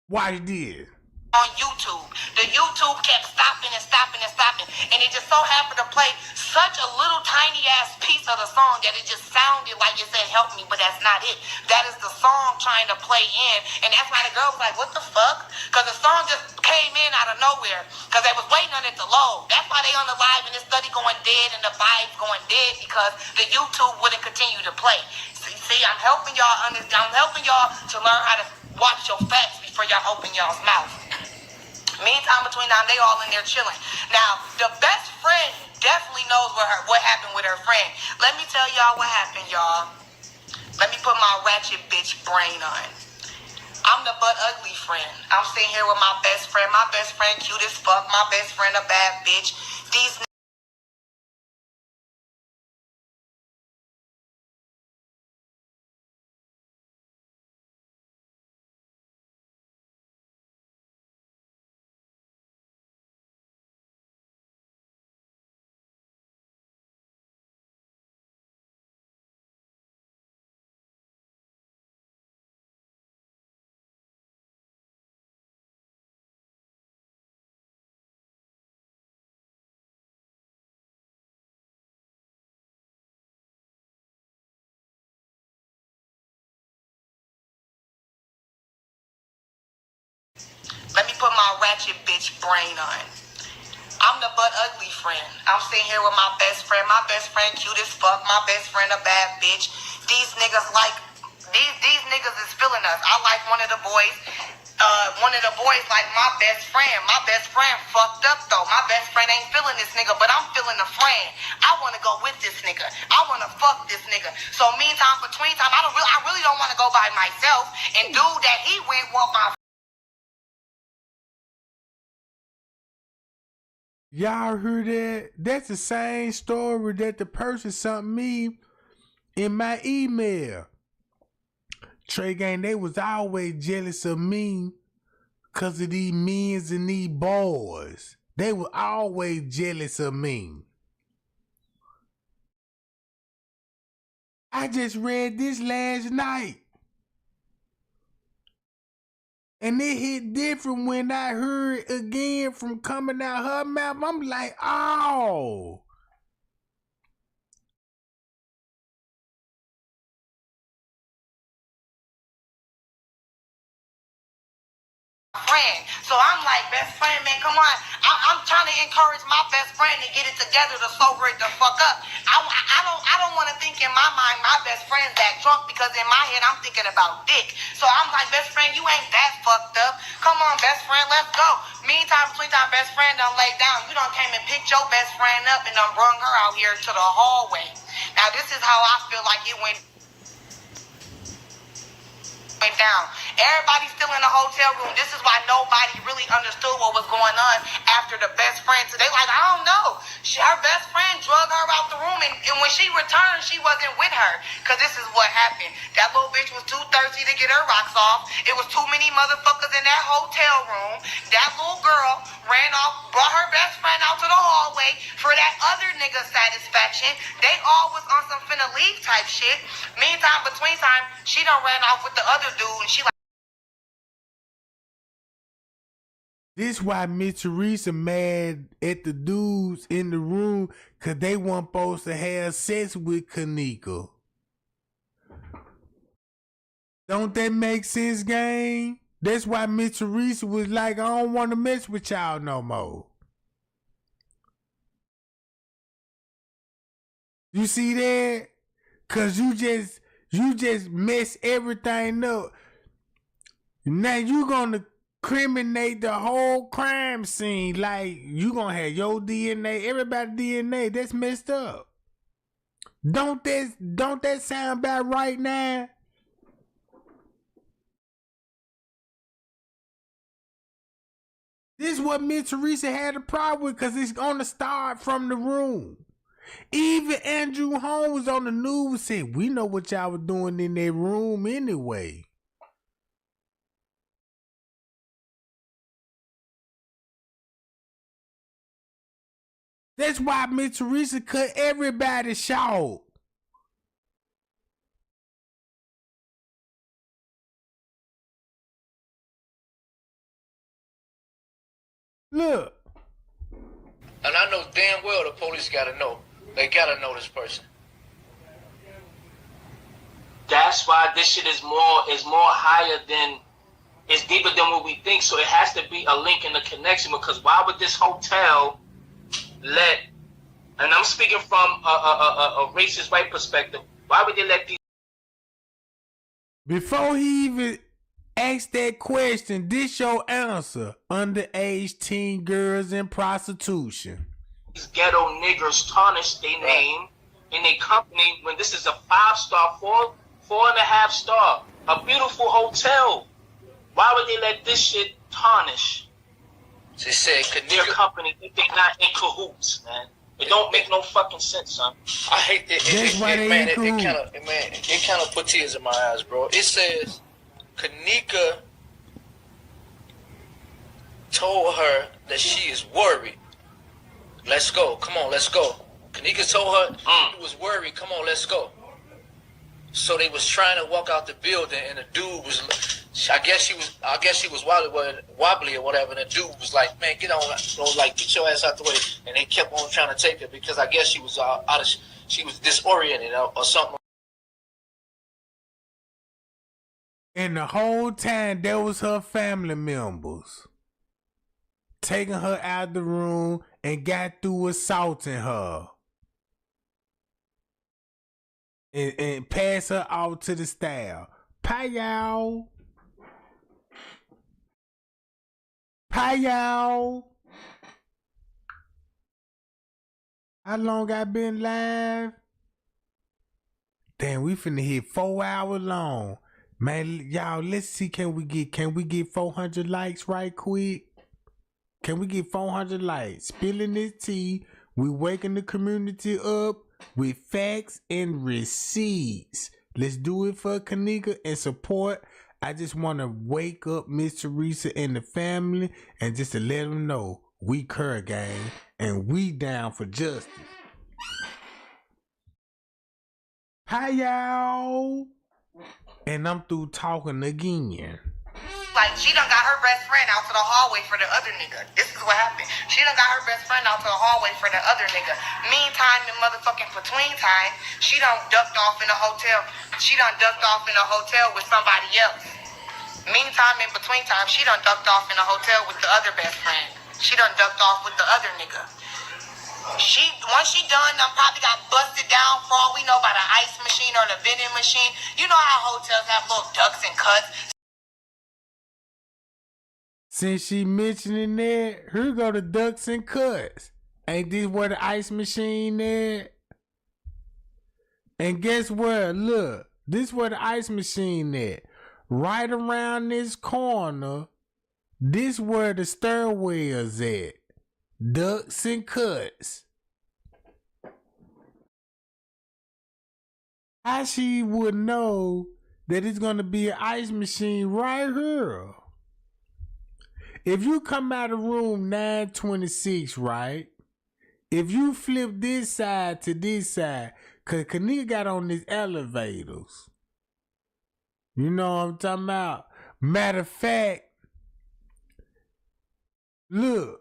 watch this. On YouTube. The YouTube kept stopping and stopping and stopping. And it just so happened to play such a little tiny ass piece of the song that it just sounded like it said help me, but that's not it. That is the song trying to play in. And that's why the girl was like, what the fuck? Because the song just came in out of nowhere. Because they was waiting on it to load. That's why they on the live and the study going dead and the vibes going dead, because the YouTube wouldn't continue to play. See, I'm helping y'all understand. I'm helping y'all to learn how to watch your facts before y'all open y'all's mouth. Meantime, between now, they all in there chilling. Now, the best friend definitely knows what happened with her friend. Let me tell y'all what happened, y'all. Let me put my ratchet bitch brain on. I'm the butt ugly friend. I'm sitting here with my best friend. My best friend cute as fuck. My best friend a bad bitch. These Let me put my ratchet bitch brain on. I'm the butt ugly friend. I'm sitting here with my best friend. My best friend cute as fuck. My best friend a bad bitch. These niggas like, these niggas is feeling us. I like one of the boys. One of the boys like my best friend. My best friend fucked up though. My best friend ain't feeling this nigga, but I'm feeling the friend. I want to go with this nigga. I want to fuck this nigga. So meantime, between time, I really don't want to go by myself. And dude that he went with my. Y'all heard that? That's the same story that the person sent me in my email. Trey Gang, they was always jealous of me because of these men's and these boys. They were always jealous of me. I just read this last night. And it hit different when I heard again from coming out her mouth. I'm like, oh. Friend. So I'm like, best friend, man, come on. I'm trying to encourage my best friend to get it together to sober it the fuck up. I don't want to think in my mind my best friend's that drunk, because in my head I'm thinking about dick. So I'm like, best friend, you ain't that fucked up. Come on, best friend, let's go. Meantime, between time, best friend done laid down. You done came and picked your best friend up and done brung her out here to the hallway. Now this is how I feel like it went down. Everybody's still in the hotel room. This is why nobody really understood what was going on after the best friend. So they like, I don't know. Her best friend drug her out the room, and when she returned, she wasn't with her. Because this is what happened. That little bitch was too thirsty to get her rocks off. It was too many motherfuckers in that hotel room. That little girl ran off, brought her best friend out to the hallway for that other nigga's satisfaction. They all was on some finna leave type shit. Meantime, between time, she done ran off with the other dude, and she like, This why Miss Teresa mad at the dudes in the room, cause they weren't supposed to have sex with Kenneka. Don't that make sense, gang? That's why Miss Teresa was like, I don't want to mess with y'all no more. You see that? Cause you just mess everything up. Now you gonna criminate the whole crime scene. Like, you gonna have your DNA, everybody's DNA. That's messed up. Don't that sound about right now? This is what Miss Teresa had a problem with, because it's gonna start from the room. Even Andrew Holmes was on the news said, we know what y'all was doing in that room anyway. That's why Miss Teresa cut everybody short. Look. And I know damn well the police gotta know. They gotta know this person. That's why this shit is more higher than, it's deeper than what we think. So it has to be a link and a connection, because why would this hotel let, and I'm speaking from a racist white perspective, why would they let these? Before he even asked that question, this your answer. Underage teen girls in prostitution. These ghetto niggers tarnish their name in a company when this is a 5-star, 4.5-star, a beautiful hotel. Why would they let this shit tarnish? They said their company, they're not in cahoots, man. It don't make no fucking sense, son. I hate that. It kind of put tears in my eyes, bro. It says Kenneka told her that she is worried. Let's go. Come on, let's go. Kenneka told her she was worried. Come on, let's go. So they was trying to walk out the building, and the dude was, I guess she was wobbly or whatever. And the dude was like, "Man, get on, get your ass out the way." And they kept on trying to take her because I guess she was she was disoriented or something. And the whole time, there was her family members taking her out of the room and got through assaulting her. And pass her out to the staff. Payal. How long I been live? Damn, we finna hit 4 hours long. Man, y'all, let's see, can we get 400 likes right quick? Can we get 400 likes? Spilling this tea. We waking the community up with facts and receipts. Let's do it for Kenneka and support. I just want to wake up Miss Teresa and the family and just to let them know we Kerr gang and we down for justice. Hi y'all. And I'm through talking again. Like, she done got her best friend out to the hallway for the other nigga. This is what happened. She done got her best friend out to the hallway for the other nigga. Meantime, in motherfucking between time, she done ducked off in a hotel. She done ducked off in a hotel with somebody else. Meantime, in between time, she done ducked off in a hotel with the other best friend. She done ducked off with the other nigga. Once she done probably got busted down for all we know by the ice machine or the vending machine. You know how hotels have little ducks and cuts. Since she mentioning that, here go the ducks and cuts. Ain't this where the ice machine at? And guess where? Look, this where the ice machine at. Right around this corner, this where the stairwell's at. Ducks and cuts. How she would know that it's gonna be an ice machine right here? If you come out of room 926, right? If you flip this side to this side, cause Kenneka got on these elevators. You know what I'm talking about? Matter of fact, look.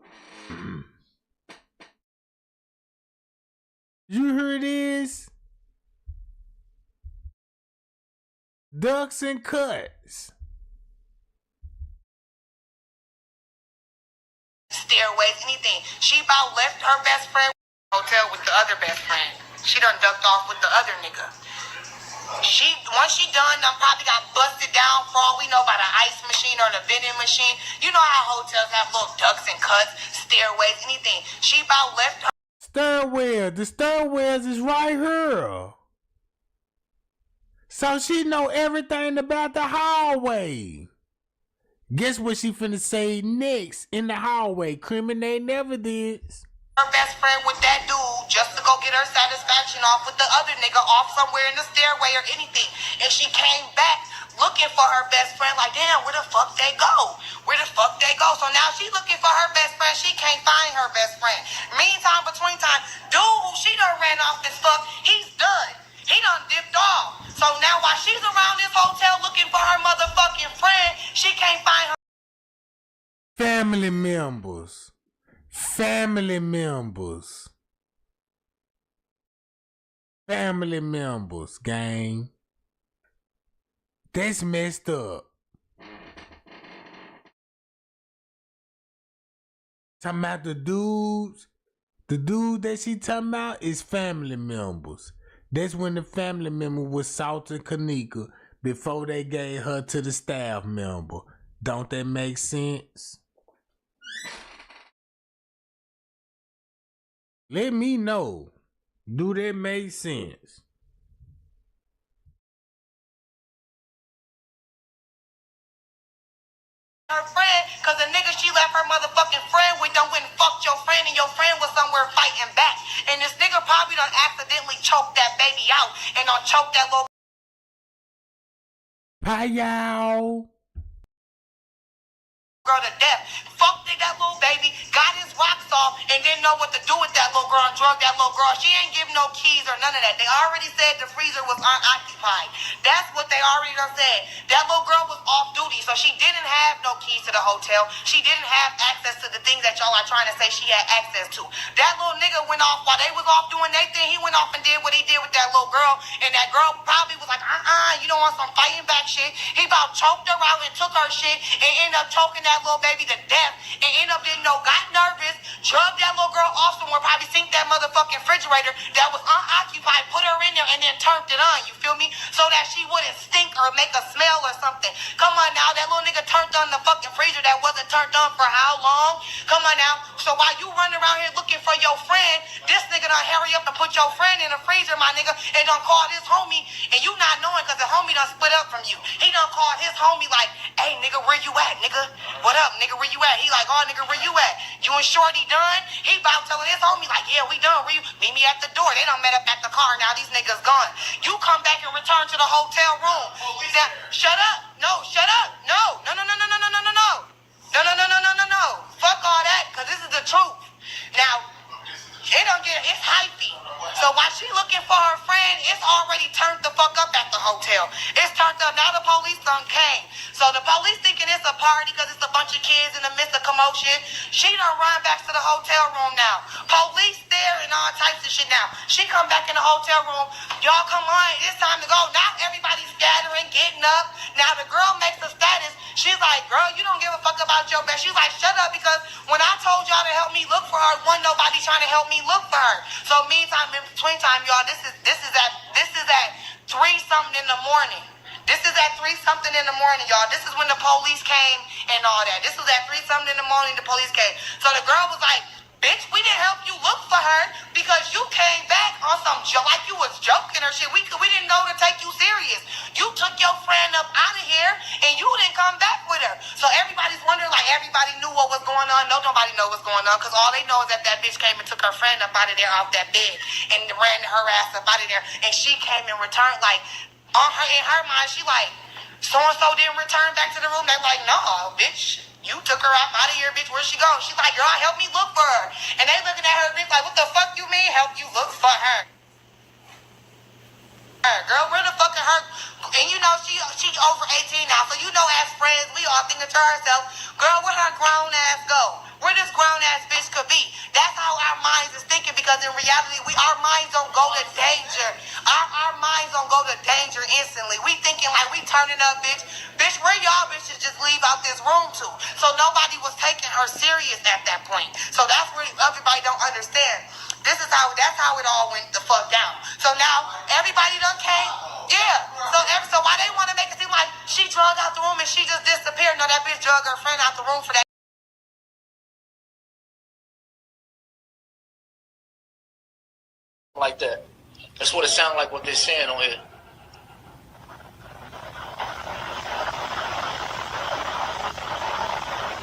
You hear this? Ducks and cuts. Stairways, anything. She about left her best friend hotel with the other best friend. She done ducked off with the other nigga. Once she done probably got busted down for all we know by the ice machine or the vending machine. You know how hotels have little ducks and cuts, stairways, anything. She about left her stairwell. The stairwells is right here. So she know everything about the hallway. Guess what she finna say next in the hallway? Criminate evidence. Her best friend with that dude just to go get her satisfaction off with the other nigga off somewhere in the stairway or anything. And she came back looking for her best friend like, damn, where the fuck they go? Where the fuck they they go. So now she looking for her best friend. She can't find her best friend. Meantime, between time, dude who she done ran off as fuck, he's done. He done dipped off. So now while she's around this hotel looking for her motherfucking friend, she can't find her. Family members. Family members. Family members, gang. That's messed up. Talking about the dudes. The dude that she talking about is family members. That's when the family member was assaulting Kenneka before they gave her to the staff member. Don't that make sense? Let me know. Do that make sense? Her friend, cause the nigga she left her motherfucking friend with done went and fucked your friend, and your friend was somewhere fighting back. And this nigga probably done accidentally choked that baby out and done choked that little Payao. girl to death. Fucked that little baby, got his rocks off, and didn't know what to do with that little girl and drugged that little girl. She ain't give no keys or none of that. They already said the freezer was unoccupied. That's what they already done said. That little girl was off duty, so she didn't have no keys to the hotel. She didn't have access to the things that y'all are trying to say she had access to. That little nigga went off while they was off doing their thing. He went off and did what he did with that little girl, and that girl probably was like, you don't want some fighting back shit. He about choked her out and took her shit and ended up choking that little baby to death and ended up didn't know, got nervous, drugged that little girl off somewhere, probably sink that motherfucking refrigerator that was unoccupied, put her in there and then turned it on, you feel me? So that she wouldn't stink or make a smell or something. Come on now, that little nigga turned on the fucking freezer that wasn't turned on for how long? Come on now. So while you running around here looking for your friend, this nigga done hurry up and put your friend in the freezer, my nigga, and done call his homie, and you not knowing because the homie done split up from you. He done called his homie like, hey nigga, where you at, nigga? What up, nigga, where you at? He like, oh nigga, where you at? You and Shorty done? He about telling his homie like, yeah, we done. Where you? Meet me at the door. They done met up at the car. Now these niggas gone. You come back and return to the hotel room. Now, shut up. No, shut up. No. No, no, no, no, no, no, no, no, no. No, no, no, no, no, no, no. Fuck all that, because this is the truth. Now, it's hypey. So while she looking for her friend, it's already turned the fuck up at the hotel. It's turned up. Now the police done came. So the police thinking it's a party because it's a bunch of kids in the midst of commotion. She done run back to the hotel room now. Police there and all types of shit now. She come back in the hotel room. Y'all come on, it's time to go. Now everybody's scattering, getting up. Now the girl makes a status. She's like, girl, you don't give a fuck about your best. She's like, shut up, because when I told y'all to help me look for her, wasn't nobody trying to help me look for her. So meantime, in between time, y'all, this is at 3-something in the morning. This is at 3-something in the morning, y'all. This is when the police came and all that. This was at 3-something in the morning, the police came. So the girl was like, bitch, we didn't help you look for her because you came back on some like you was joking or shit. We didn't know to take you serious. You took your friend up out of here and you didn't come back with her. So everybody's wondering, like everybody knew what was going on. No, nobody know what's going on, because all they know is that bitch came and took her friend up out of there off that bed and ran her ass up out of there. And she came and returned, like, in her mind, she like, so-and-so didn't return back to the room. They like, no, bitch. You took her out of here, bitch. Where'd she go? She's like, girl, help me look for her. And they looking at her, bitch, like, what the fuck you mean help you look for her? Girl, where the fuck is her? And you know, she over 18 now. So you know, as friends, we all thinking to ourselves, girl, where her grown ass go? Where this grown ass bitch could be? That's how our minds is thinking, because in reality, our minds don't go to danger. Our minds don't go to danger instantly. We thinking like we turning up, bitch. Bitch, where y'all bitches just leave out this room to? So nobody was taking her serious at that point. So that's where everybody don't understand. That's how it all went the fuck down. So now everybody done came. Yeah. So why they want to make it seem like she drug out the room and she just disappeared? No, that bitch drug her friend out the room for that. Like that. That's what it sounds like, what they're saying on here.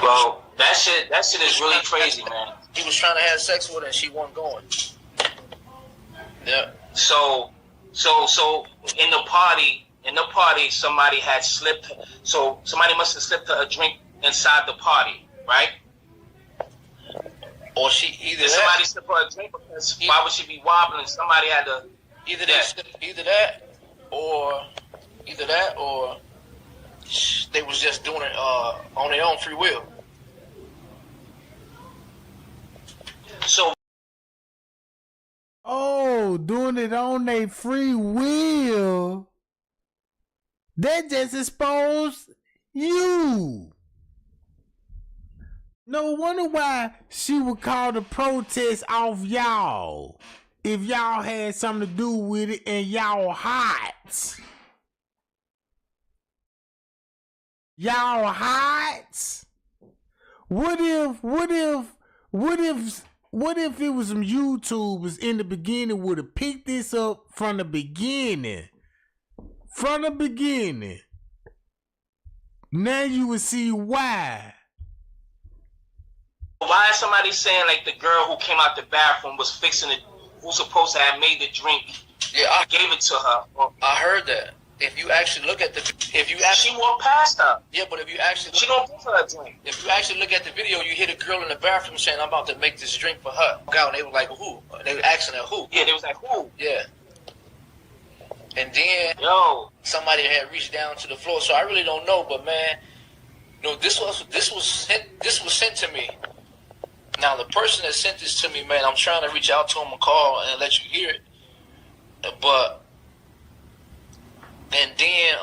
Well, that shit is really crazy, man. He was trying to have sex with her and she wasn't going. Yeah. So in the party, somebody had slipped. So somebody must have slipped her a drink inside the party. right? Or she either Did somebody sip her a drink? Because why would she be wobbling? Somebody had to either that or they was just doing it on their own free will. So, doing it on their free will. That just exposed you. No wonder why she would call the protest off y'all. If y'all had something to do with it and y'all hot. Y'all hot? What if it was some YouTubers in the beginning would have picked this up from the beginning? From the beginning. Now you would see why. Why is somebody saying like the girl who came out the bathroom was fixing it, who's supposed to have made the drink? Yeah, I gave it to her. I heard that. If you actually look at she walked past her. Yeah, but if you actually she don't give her a drink. If you actually look at the video, you hear the girl in the bathroom saying, "I'm about to make this drink for her." And they were like, "Who?" They were asking her who. Yeah, they was like, "Who?" Yeah. And then somebody had reached down to the floor. So I really don't know, but man, this was sent to me. Now the person that sent this to me, man, I'm trying to reach out to him and call and let you hear it. But and then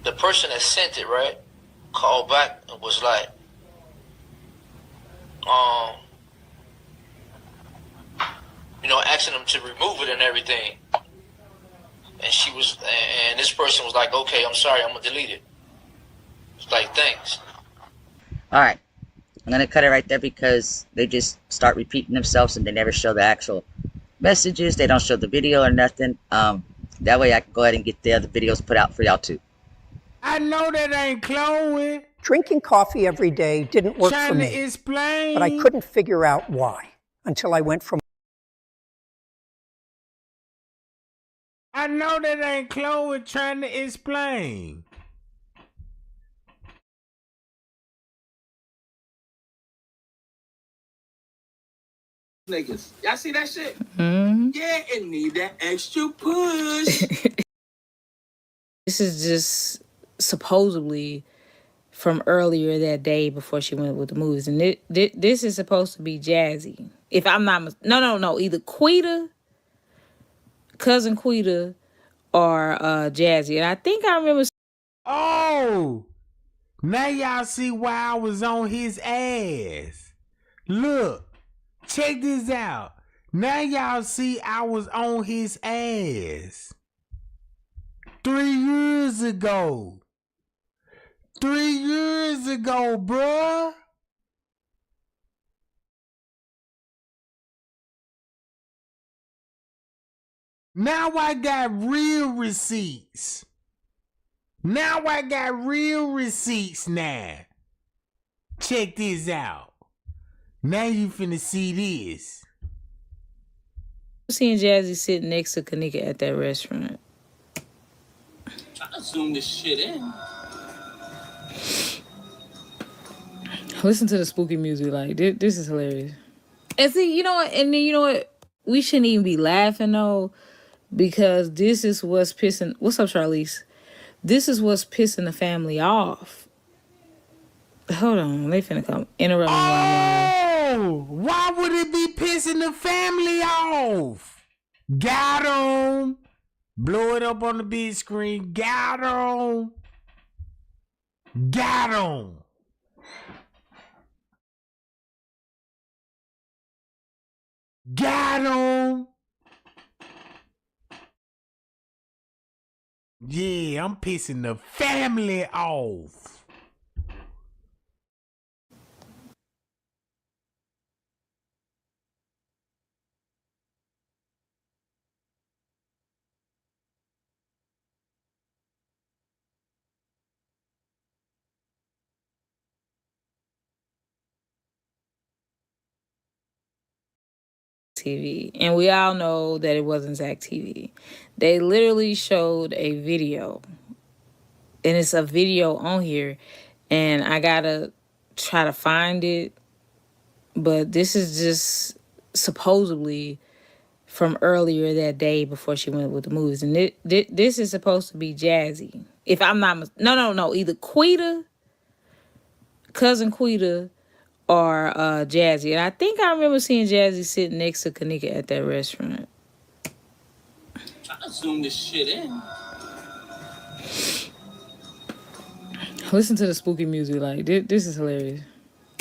the person that sent it, right, called back and was like, asking them to remove it and everything. And this person was like, "Okay, I'm sorry, I'm gonna delete it." It's like, thanks. All right, I'm going to cut it right there because they just start repeating themselves and they never show the actual messages. They don't show the video or nothing. That way I can go ahead and get the other videos put out for y'all too. I know that ain't Chloe. Drinking coffee every day didn't work for me, explain. but I couldn't figure out why until I went from. I know that ain't Chloe trying to explain. Niggas, y'all see that shit? Yeah, it need that extra push. This is just supposedly from earlier that day before she went with the movies, and this is supposed to be Jazzy. If I'm not no, either Quita, cousin Quita, or Jazzy. And I think I remember. Oh, now y'all see why I was on his ass. Look. Check this out. Now y'all see I was on his ass. 3 years ago. 3 years ago, bruh. Now I got real receipts. Now. Check this out. Now you finna see this. Seeing Jazzy sitting next to Kenneka at that restaurant. Try to zoom this shit in. Listen to the spooky music. Like, this is hilarious. And see, you know what? And then you know what? We shouldn't even be laughing though, because this is what's pissing. What's up, Charlize? This is what's pissing the family off. Hold on, they finna come interrupt me while I'm live. Why would it be pissing the family off? Got him. Blow it up on the big screen. Got him. Got him. Got him. Yeah, I'm pissing the family off. TV, and we all know that it wasn't Zach TV. They literally showed a video and it's a video on here, and I gotta try to find it. But this is just supposedly from earlier that day before she went with the movies, and this is supposed to be Jazzy. If I'm not no, either Quita, cousin Quita, or Jazzy. And I think I remember seeing Jazzy sitting next to Kenneka at that restaurant. Trying to zoom this shit in. Listen to the spooky music. Like, this is hilarious.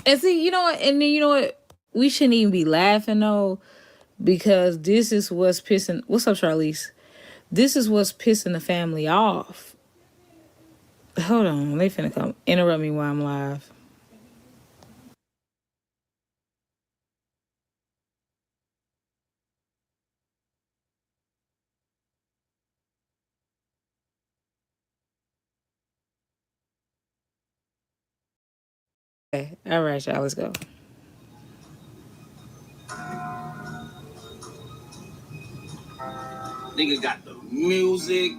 And see, you know what? And then, you know what? We shouldn't even be laughing, though, because this is what's pissing... What's up, Charlize? This is what's pissing the family off. Hold on. They finna come interrupt me while I'm live. Okay. All right, y'all. Let's go. Nigga got the music.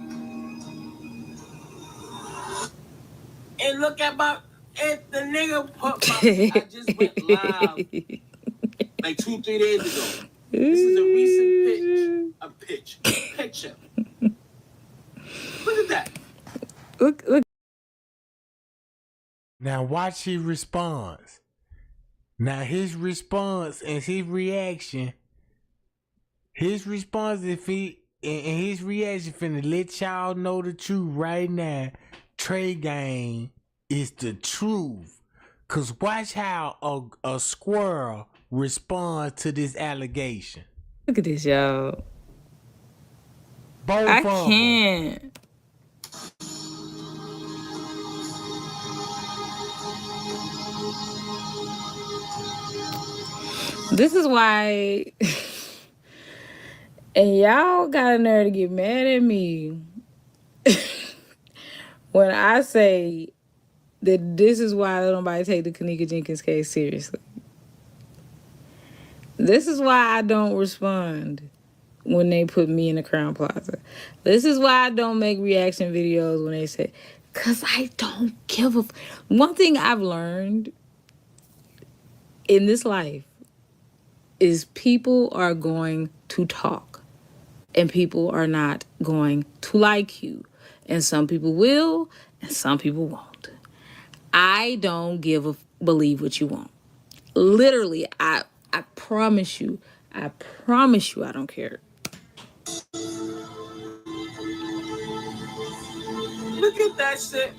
And look at the nigga put I just went live like 2-3 days ago. This is a recent picture. Look at that. Look. Now watch his response. Now his response and his reaction. His response if he and his reaction finna let y'all know the truth right now. Trey Gang is the truth. Cause watch how a squirrel responds to this allegation. Look at this, y'all. Both I of them. can't. This is why... And y'all got a nerve to get mad at me when I say that this is why nobody take the Kenneka Jenkins case seriously. This is why I don't respond when they put me in the Crown Plaza. This is why I don't make reaction videos when they say, because I don't give a... One thing I've learned in this life is people are going to talk. And people are not going to like you. And some people will, and some people won't. I don't believe what you want. Literally, I promise you, I don't care. Look at that shit.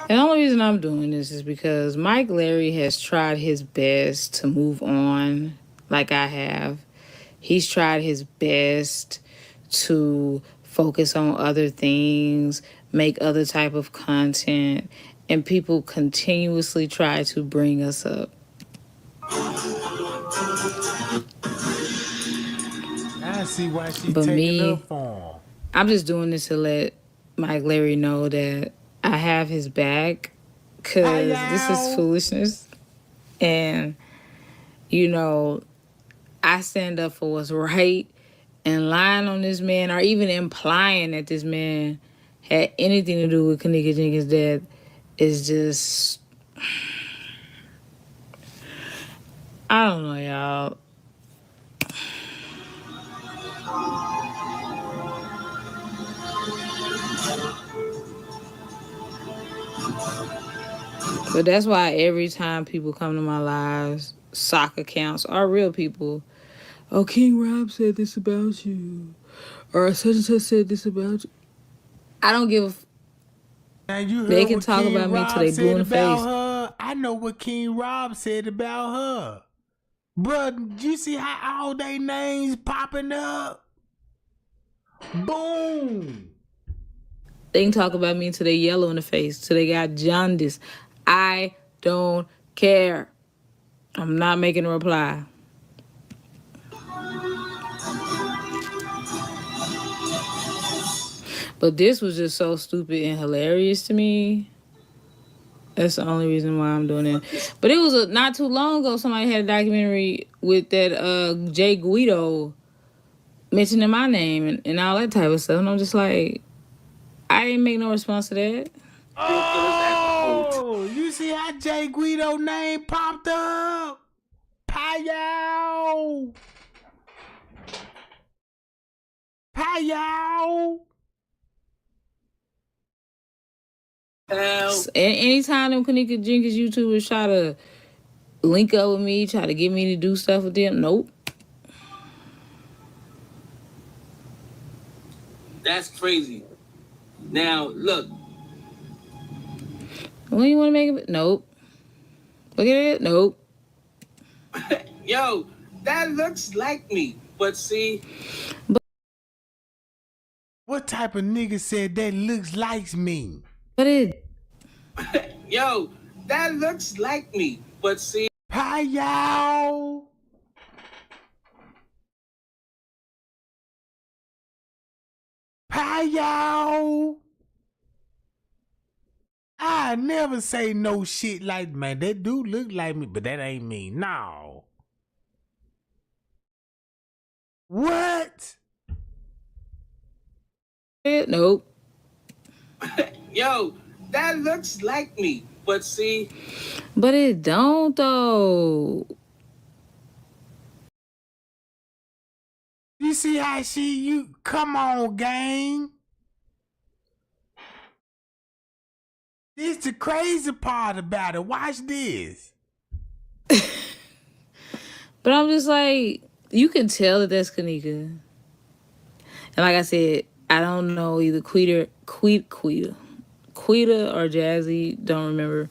And the only reason I'm doing this is because Mike Larry has tried his best to move on like I have. He's tried his best to focus on other things, make other type of content, and people continuously try to bring us up. I see why she's But taking up for him. I'm just doing this to let Mike Larry know that I have his back, because this is foolishness. And, you know, I stand up for what's right, and lying on this man or even implying that this man had anything to do with Kenneka Jenkins' death is just... I don't know, y'all. But that's why every time people come to my lives, sock accounts are real people. Oh, King Rob said this about you. Or such and such said this about you. I don't give Now you heard they can what talk King about me Rob till they blue in the about face. her. I know what King Rob said about her. Bruh, you see how all they names popping up? Boom. They can talk about me until they yellow in the face, till they got jaundice. I don't care. I'm not making a reply. But this was just so stupid and hilarious to me. That's the only reason why I'm doing it. But it was not too long ago, somebody had a documentary with that Jay Guido mentioning my name and all that type of stuff. And I'm just like, I didn't make no response to that. Oh, you see how Jay Guido name popped up? Payow! Payow! Anytime them Kenneka Jenkins YouTubers try to link up with me, try to get me to do stuff with them, nope. That's crazy. Now, look. When you want to make it? Nope. Look at it? Nope. Yo, that looks like me. But see... What type of nigga said that looks like me? But it... Yo, that looks like me. But see... Hi, y'all. Hi, y'all. I never say no shit like, man, that dude look like me, but that ain't me. No. What? Nope. Yo, that looks like me. But see... But it don't, though. You see how you... Come on, gang. This the crazy part about it. Watch this. But I'm just like, you can tell that that's Kenneka. And like I said, I don't know either Quita or Jazzy, don't remember.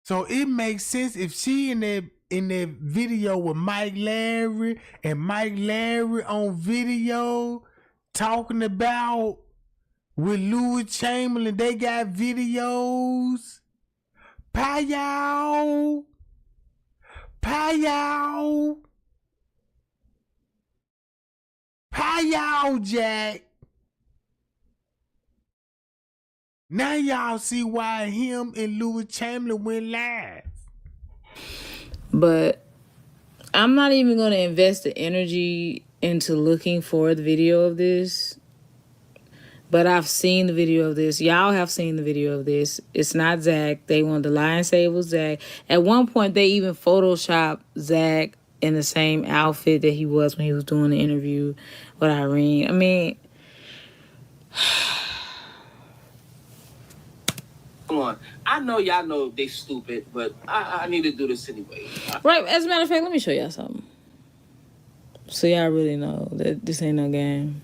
So it makes sense if she in that video with Mike Larry and Mike Larry on video talking about with Louis Chamberlain, they got videos. Payow. Payow. Payow, Jack. Now y'all see why him and Louis Chamberlain went live. But I'm not even going to invest the energy into looking for the video of this. But I've seen the video of this. Y'all have seen the video of this. It's not Zach. They wanted to lie and say it was Zach. At one point, they even photoshopped Zach in the same outfit that he was when he was doing the interview with Irene. I mean... Come on. I know y'all know they stupid, but I need to do this anyway. Right. As a matter of fact, let me show y'all something. So y'all really know that this ain't no game.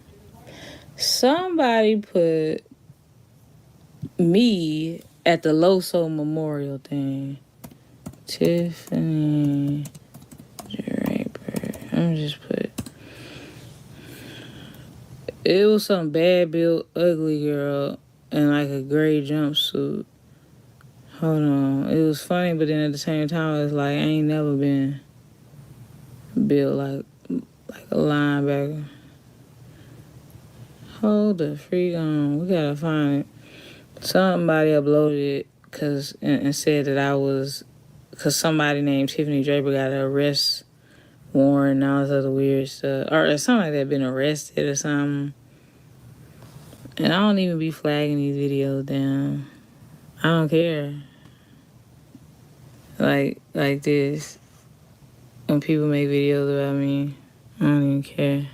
Somebody put me at the Loso Memorial thing. Tiffany Draper. I'm just put... It was some bad built ugly girl in like a gray jumpsuit. Hold on. It was funny, but then at the same time, it's like I ain't never been built like a linebacker. Hold the freak on. We gotta find it. Somebody uploaded it and said that I was... Because somebody named Tiffany Draper got an arrest warrant and all this other weird stuff. Or something like that, been arrested or something. And I don't even be flagging these videos down. I don't care. Like this. When people make videos about me, I don't even care.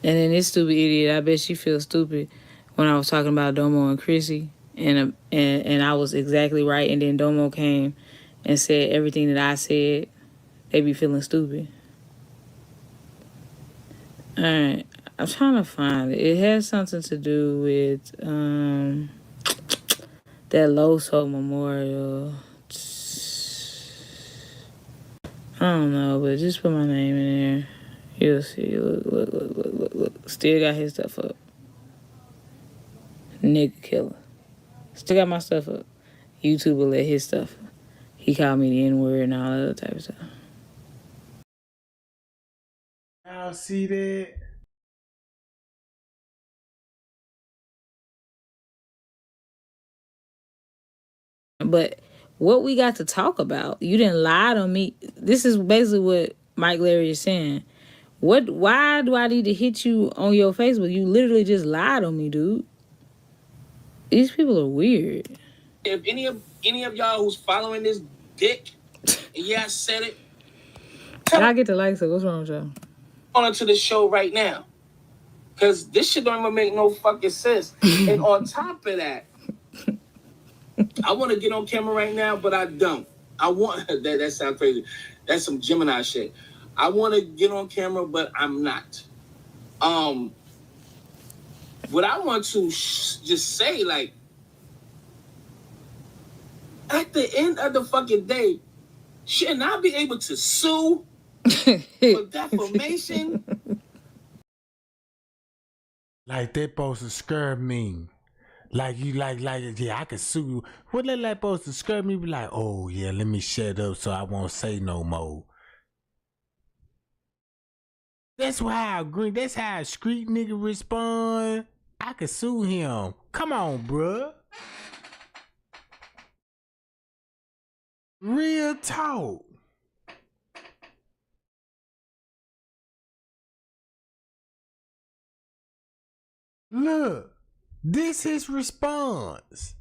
And then this stupid idiot, I bet she feels stupid when I was talking about Domo and Chrissy. And I was exactly right. And then Domo came and said everything that I said. They be feeling stupid. All right. I'm trying to find it. It has something to do with that Loso Memorial. I don't know, but just put my name in there. You'll see. Look. Still got his stuff up. Nigga killer. Still got my stuff up. YouTube will let his stuff up. He called me the N-word and all that other type of stuff. Y'all see that? But what we got to talk about, you didn't lie on me. This is basically what Mike Larry is saying. Why do I need to hit you on your Facebook? You literally just lied on me, dude. These people are weird. If any of y'all who's following this dick, and yeah, I said it. I get the likes. So what's wrong with y'all? On to the show right now, cause this shit don't even make no fucking sense. And on top of that, I want to get on camera right now, but I don't. I want that sounds crazy. That's some Gemini shit. I want to get on camera, but I'm not. What I want to just say, like, at the end of the fucking day, shouldn't I be able to sue for defamation? Like that supposed to scare me. Like you like yeah, I can sue you. What that like supposed to scare me? Be like, oh yeah, let me shut up so I won't say no more. That's why I agree. That's how a street nigga respond. I could sue him. Come on, bruh. Real talk. Look, this is response.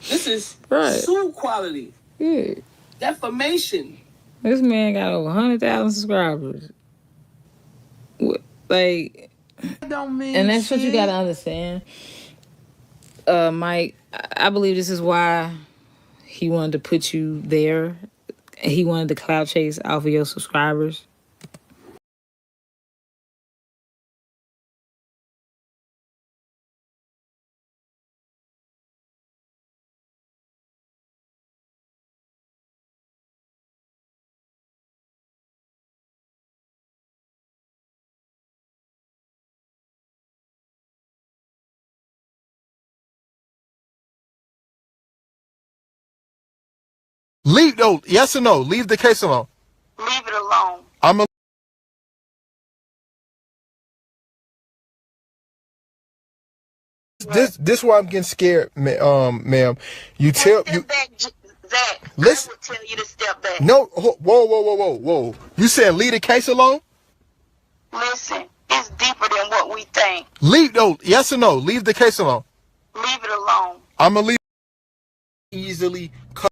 This is right. sue quality. Yeah. Defamation. This man got over 100,000 subscribers. Like, don't mean and that's shit. what you gotta understand. Mike, I believe this is why he wanted to put you there. He wanted to clout chase off of your subscribers. Leave, no, yes or no? Leave the case alone. Leave it alone. I'm a. This why I'm getting scared, ma'am. You tell you. Zach, listen. I would tell you to step back. No, whoa. You saying leave the case alone? Listen, it's deeper than what we think. Leave, no, yes or no? Leave the case alone. Leave it alone. I'm gonna leave. Easily cut.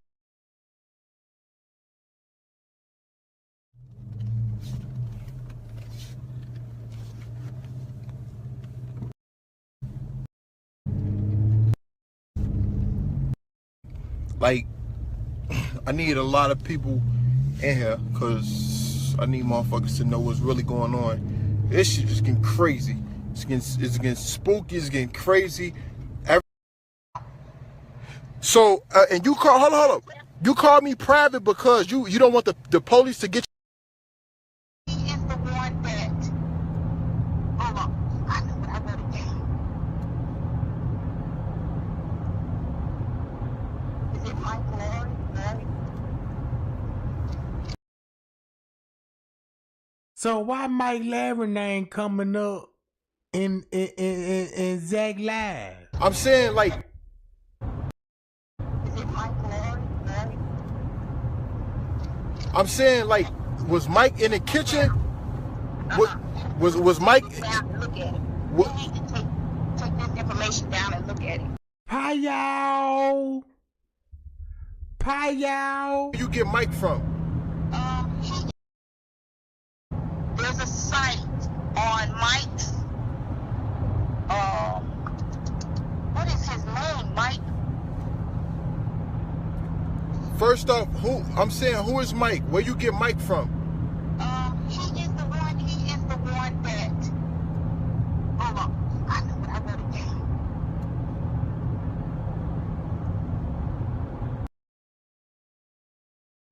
Like, I need a lot of people in here because I need motherfuckers to know what's really going on. This shit is getting crazy. It's getting spooky. It's getting crazy. So, and you call, hold up. You called me private because you don't want the police to get you. He is the one that, hold on, I know what I wrote it down. Is it Mike Larry? So why Mike Larry name coming up in Zach Live? I'm saying like. Is it Mike Larry? I'm saying like, was Mike in the kitchen? Was Mike? Look at it. You need to take this information down and look at it. Hi y'all. Where you get Mike from? There's a site on Mike's, what is his name, Mike? First off, who is Mike? Where you get Mike from? He is the one that, hold on, I know what I wrote it down.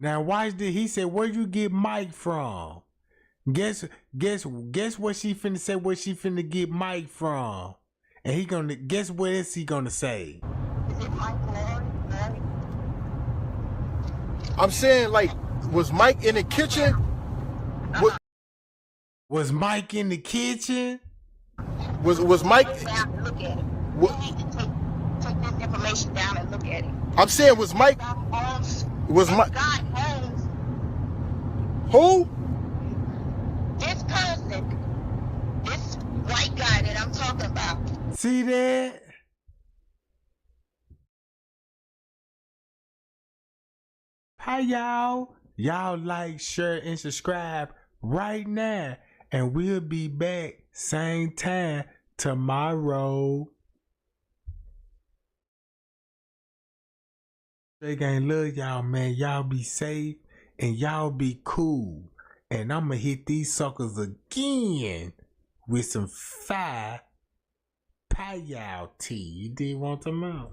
Now watch this. He said, where you get Mike from? Guess what she finna say, where she finna get Mike from. And he gonna, guess what is he gonna say? Is it Mike Larry? I'm saying like, was Mike in the kitchen? Was Mike in the kitchen? Was Mike? Look at it. You need to take this information down and look at it. I'm saying, was Mike? Was Mike? God owns Who? this person, this white guy that I'm talking about. See that? Hi, y'all. Y'all like, share, and subscribe right now. And we'll be back same time tomorrow. They gang love y'all, man. Y'all be safe and y'all be cool. And I'ma hit these suckers again with some fire payal tea. You did want them out?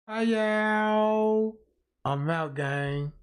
Hi, y'all. I'm out, gang.